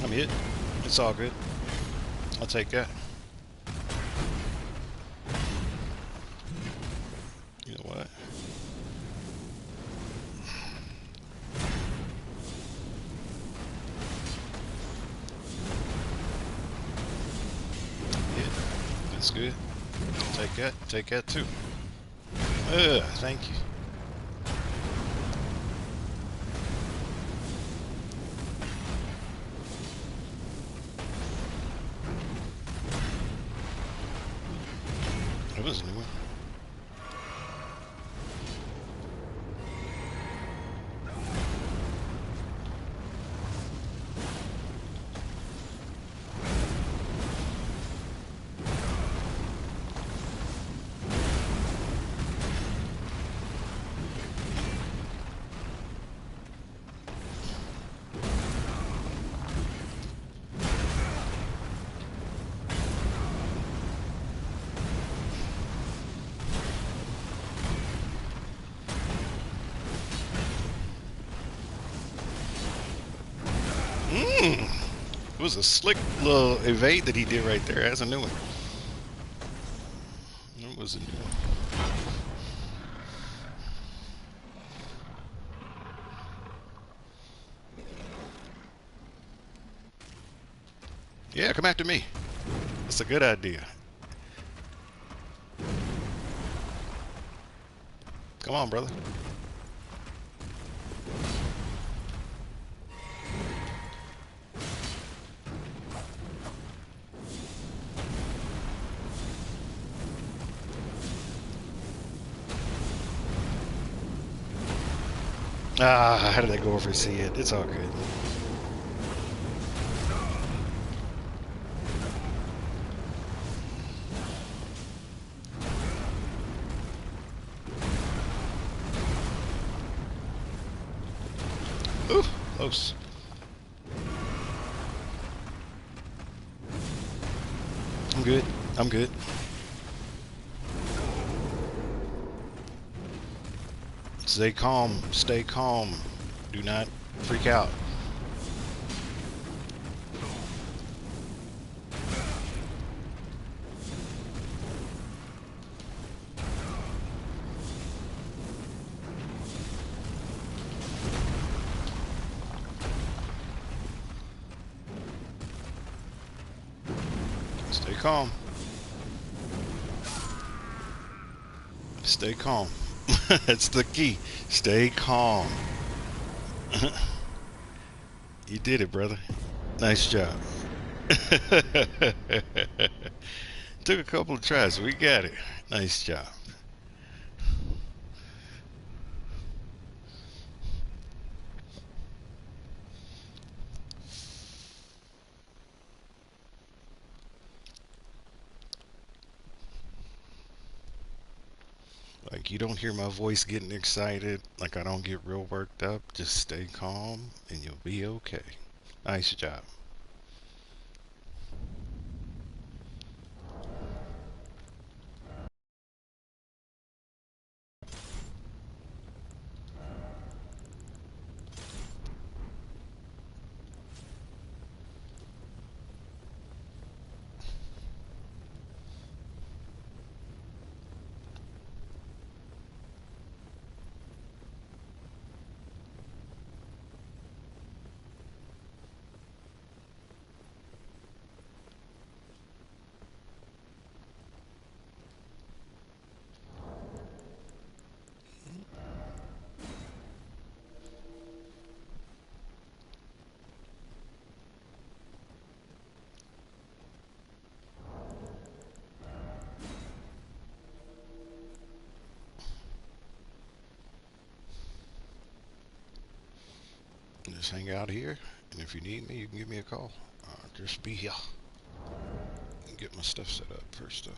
I'm hit. It's all good. I'll take that. You know what? Hit. That's good. I'll take that. Take that too. Thank you. That was a new one. Mmm. It was a slick little evade that he did right there. That's a new one. It was a new one. Yeah, come after me. That's a good idea. Come on, brother. Ah, how did I go over his head? It's all good. Ooh, close. I'm good. I'm good. Stay calm. Stay calm. Do not freak out. Stay calm. Stay calm. That's the key. Stay calm. You did it, brother. Nice job. Took a couple of tries. We got it. Nice job. Like, you don't hear my voice getting excited. Like, I don't get real worked up. Just stay calm and you'll be okay. Nice job. just hang out here, and if you need me, you can give me a call. Just be here. Get my stuff set up first, though.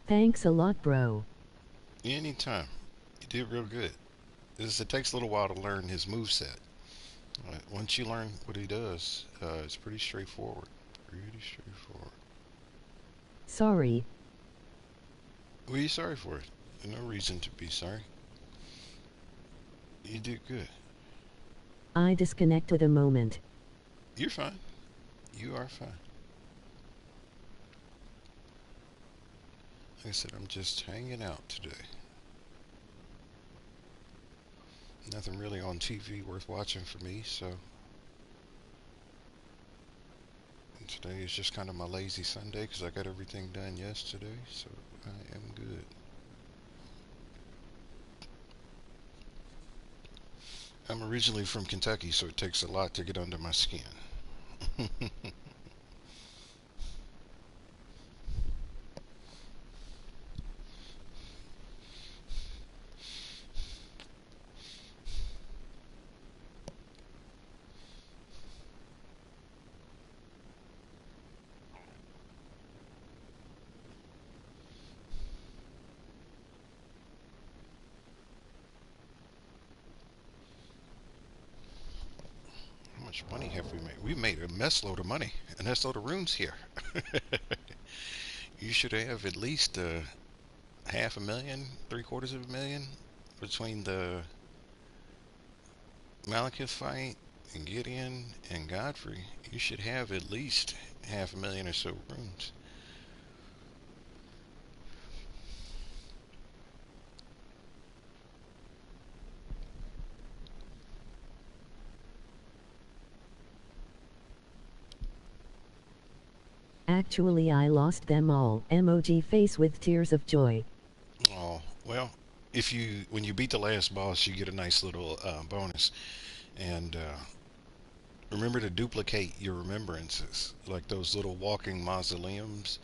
Thanks a lot, bro. Anytime. You did real good. It takes a little while to learn his move set. Once you learn what he does, it's pretty straightforward. Pretty straightforward. Sorry. What are you sorry for? There's no reason to be sorry. You did good. I disconnected a moment. You're fine. You are fine. Like I said, I'm just hanging out today. Nothing really on TV worth watching for me, so today is just kind of my lazy Sunday because I got everything done yesterday, so I am good. I'm originally from Kentucky, so it takes a lot to get under my skin. How much money have we made? We made a mess load of money, a mess load of runes here. You should have at least half a million, three-quarters of a million between the Malekith fight and Gideon and Godfrey. You should have at least half a million or so runes. Actually, I lost them all. Emoji face with tears of joy. Oh, well, if you when you beat the last boss, you get a nice little bonus. And remember to duplicate your remembrances, like those little walking mausoleums.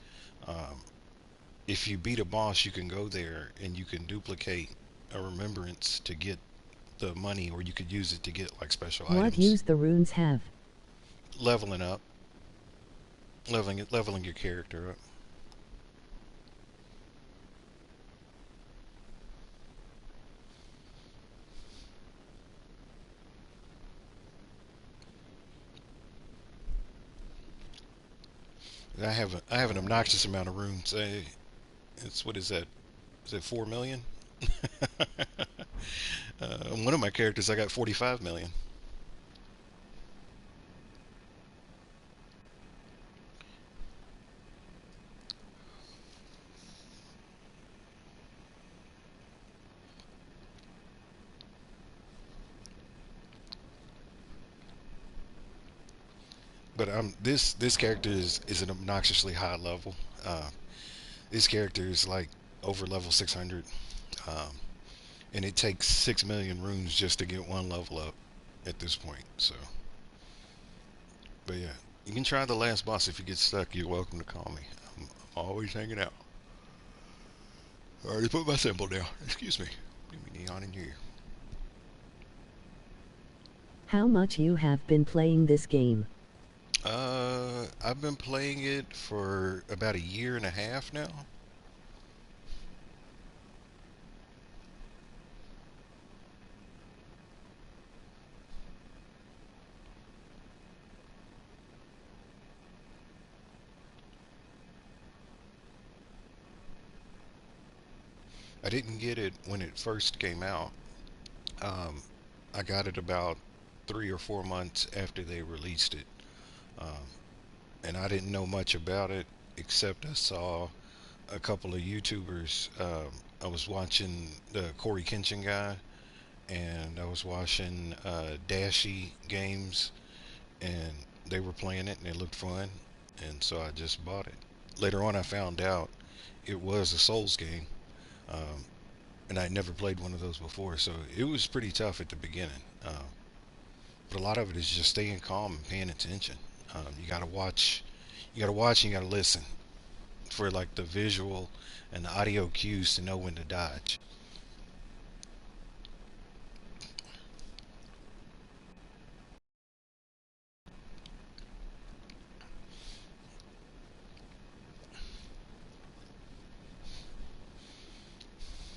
Um, if you beat a boss, you can go there and you can duplicate a remembrance to get the money, or you could use it to get like special What items. use the runes have? Leveling up, leveling your character up. I have an obnoxious amount of runes. It's what is that? Is it 4 million? One of my characters, I got 45 million. But this character is an obnoxiously high level. Uh, this character is like over level 600, um, and it takes 6 million runes just to get one level up at this point. So, but yeah, you can try the last boss if you get stuck. You're welcome to call me. I'm always hanging out. I already put my symbol down. Excuse me. Give me neon in here. How much you have been playing this game? I've been playing it for about a year and a half now. I didn't get it when it first came out. Um, I got it about 3 or 4 months after they released it, um, and I didn't know much about it except I saw a couple of YouTubers. I was watching the Corey Kenshin guy, and I was watching Dashy Games, and they were playing it, and it looked fun, and so I just bought it. Later on, I found out it was a Souls game, um, and I'd never played one of those before, so it was pretty tough at the beginning. But a lot of it is just staying calm and paying attention. You gotta watch, and you gotta listen for like the visual and the audio cues to know when to dodge.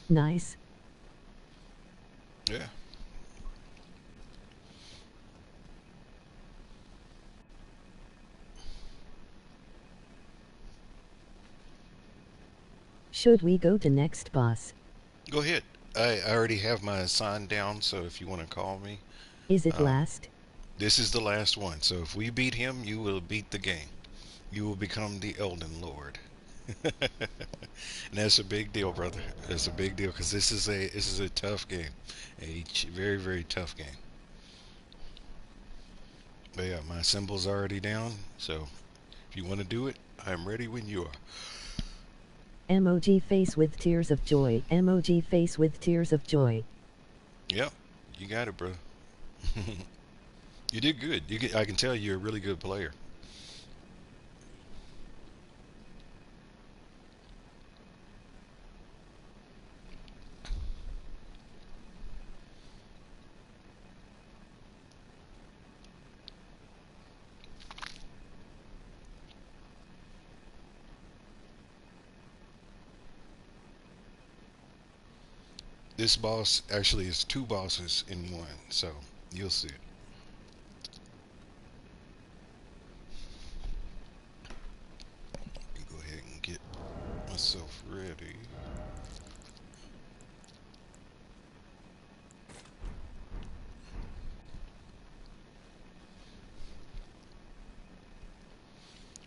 Nice. Yeah. Should we go to next boss? Go ahead. I already have my sign down, so if you want to call me, Is it um, last? this is the last one. So if we beat him, you will beat the game. You will become the Elden Lord. And that's a big deal, brother. That's a big deal because this is a tough game, very very tough game. But yeah, my symbol's already down. So if you want to do it, I'm ready when you are. Emoji face with tears of joy. Emoji face with tears of joy. Yep, you got it, bro. You did good. I can tell you're a really good player. This boss actually is two bosses in one, so you'll see it. Go ahead and get myself ready.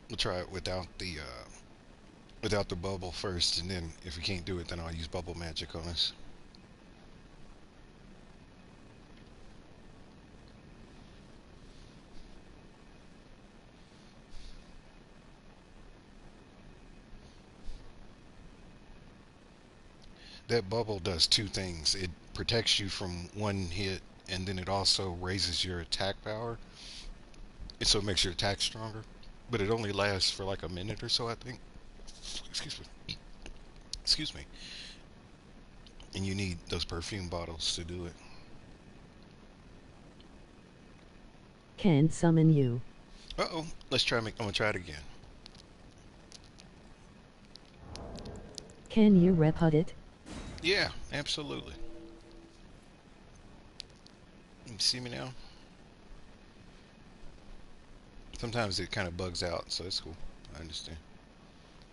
We'll try it without the bubble first, and then if we can't do it, then I'll use bubble magic on us. That bubble does two things. It protects you from one hit, and then it also raises your attack power, and so it makes your attack stronger. But it only lasts for like a minute or so, I think. Excuse me. Excuse me. And you need those perfume bottles to do it. Can summon you. Uh-oh. I'm gonna try it again. Can you reput it? Yeah, absolutely. You see me now? Sometimes it kind of bugs out, so it's cool. I understand.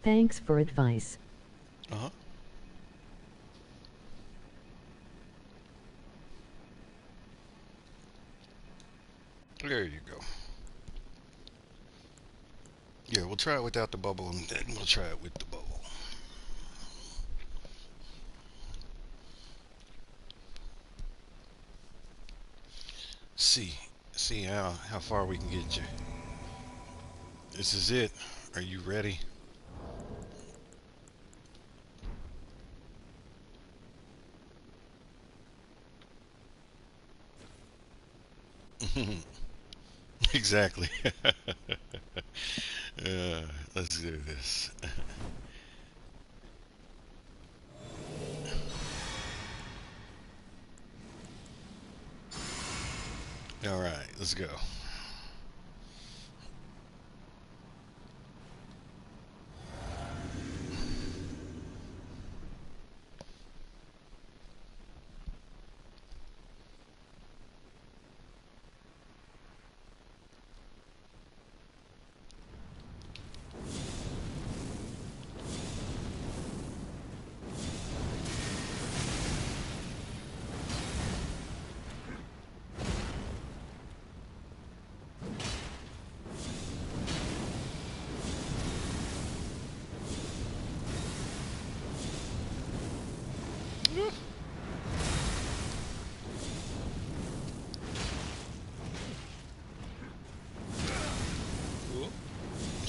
Thanks for advice. Uh-huh. There you go. Yeah, we'll try it without the bubble, and then we'll try it with the bubble. See, see how far we can get you. This is it. Are you ready? Exactly. uh, let's do this. All right, let's go.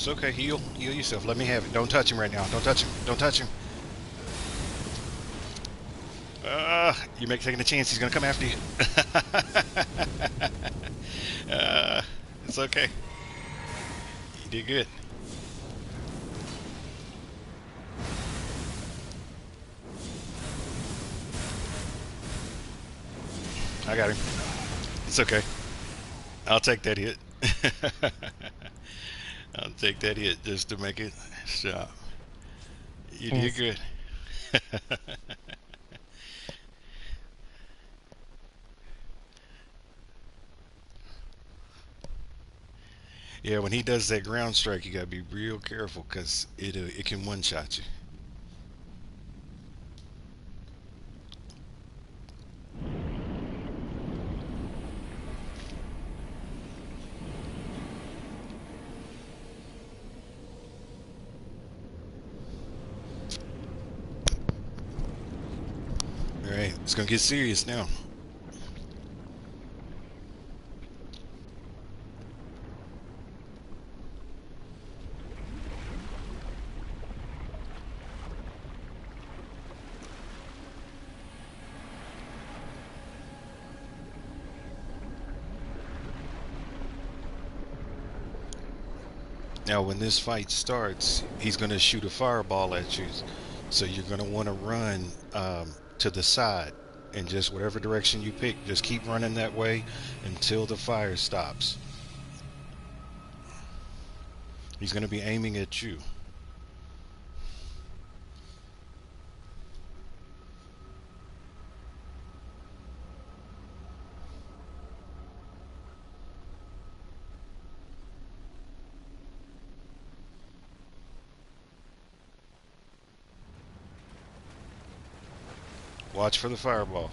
It's okay. Heal. Heal yourself. Let me have it. Don't touch him right now. Don't touch him. Don't touch him. You're taking a chance. He's gonna come after you. uh, it's okay. You did good. I got him. It's okay. I'll take that hit. I'll take that hit just to make it stop. You did S. good. Yeah, when he does that ground strike, you gotta be real careful because it can one shot you. All right, it's gonna get serious now. Now, when this fight starts, he's gonna shoot a fireball at you, so you're gonna want to run to the side, and just whatever direction you pick, just keep running that way until the fire stops. He's gonna be aiming at you. Watch for the fireball.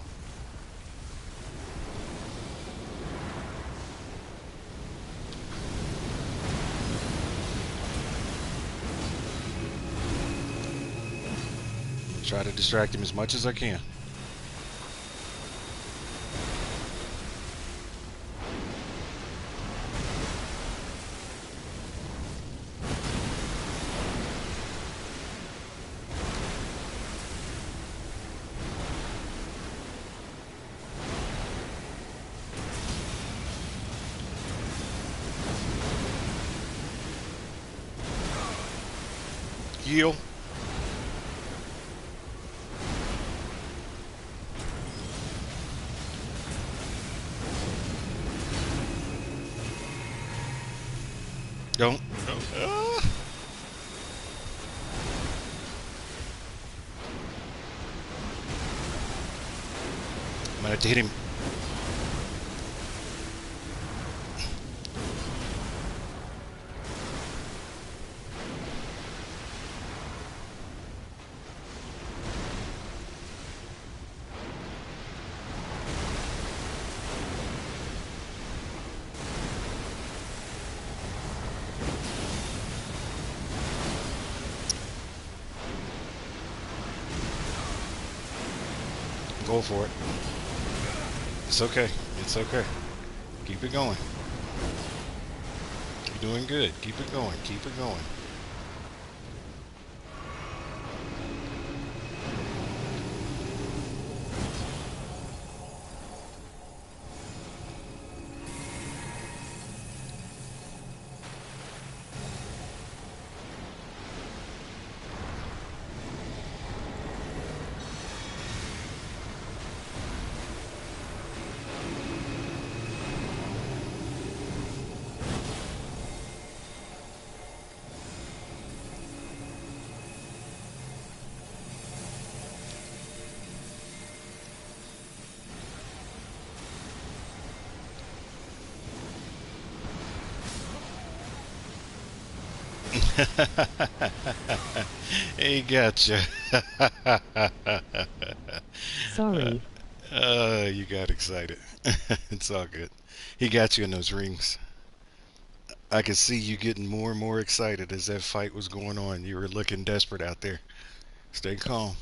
Try to distract him as much as I can. Heal. Don't. Don't. I'm gonna have to hit him. Go for it. It's okay. It's okay. Keep it going. You're doing good. Keep it going. Keep it going. He gotcha. Sorry. You got excited. It's all good. He got you in those rings. I could see you getting more and more excited as that fight was going on. You were looking desperate out there. Stay calm.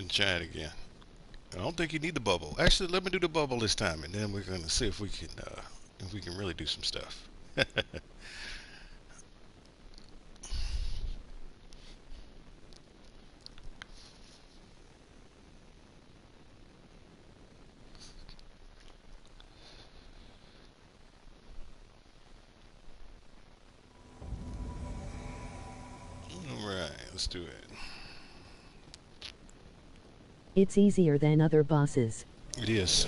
and try it again. I don't think you need the bubble. Actually, let me do the bubble this time, and then we're gonna see if we can really do some stuff. All right, let's do it. It's easier than other bosses. It is,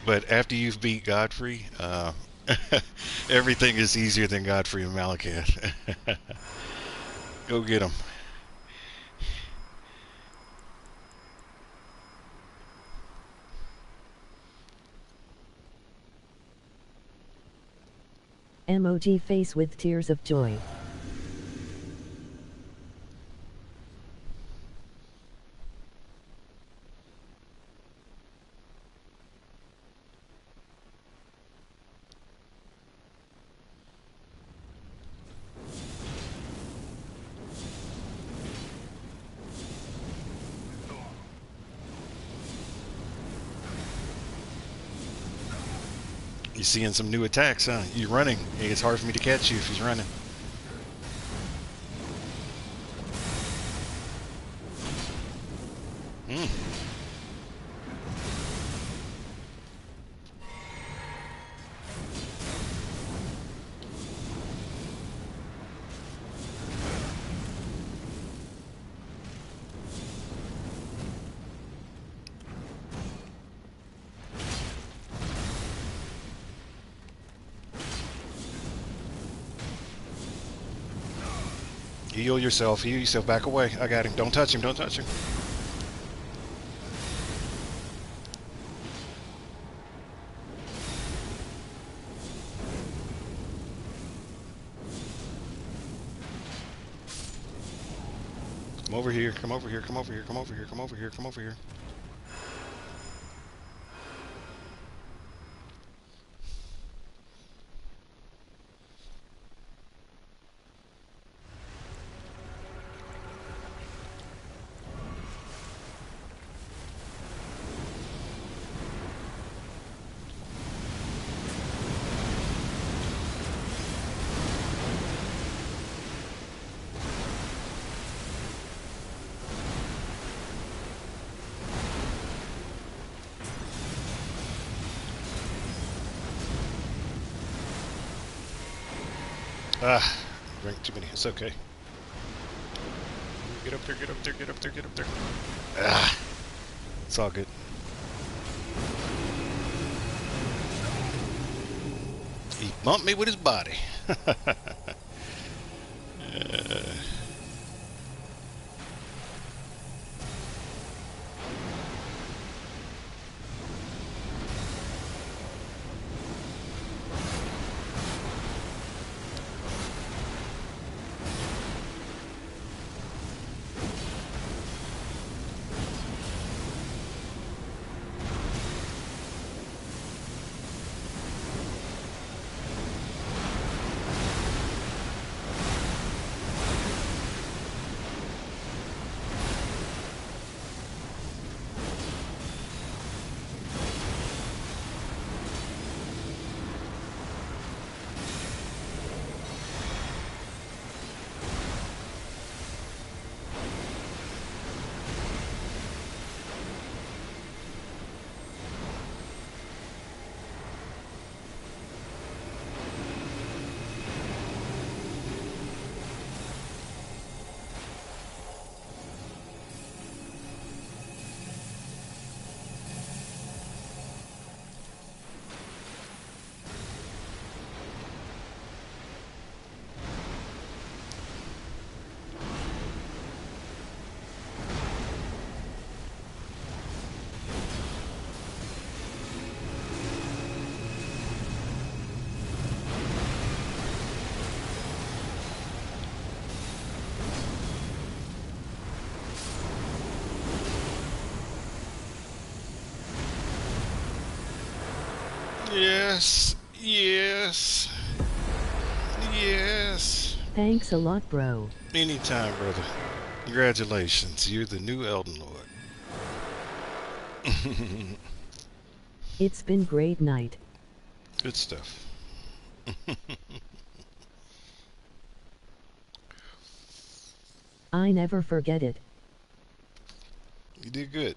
but after you've beat Godfrey, everything is easier than Godfrey and Malekith. Go get him. Emoji face with tears of joy. You seeing some new attacks, huh? You're running. It's hard for me to catch you if he's running. Hmm. Heal yourself. Heal yourself. Back away. I got him. Don't touch him. Don't touch him. Come over here. Come over here. Come over here. Come over here. Come over here. Come over here. Ah, drank too many. It's okay. Get up there. Get up there. Get up there. Get up there. Ah, it's all good. He bumped me with his body. Yes. Yes. Yes. Thanks a lot, bro. Anytime, brother. Congratulations, you're the new Elden Lord. It's been great night. Good stuff. I never forget it. You did good.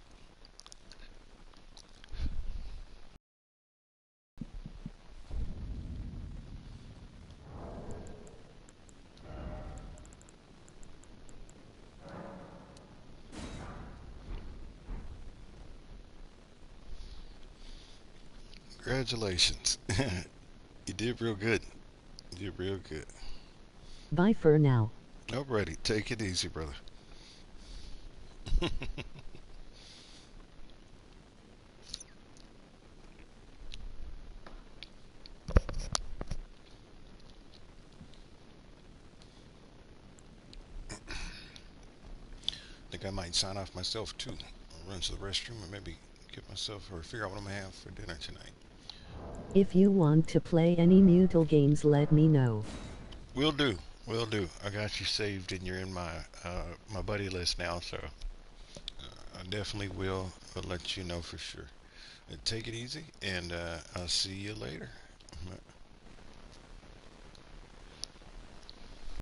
Congratulations. You did real good. You did real good. Bye for now. Alrighty, take it easy, brother. Think I might sign off myself too. I'll run to the restroom and maybe get myself or figure out what I'm gonna have for dinner tonight. If you want to play any Mutal games, let me know. Will do. Will do. I got you saved and you're in my buddy list now, so I definitely will let you know for sure. Take it easy and I'll see you later.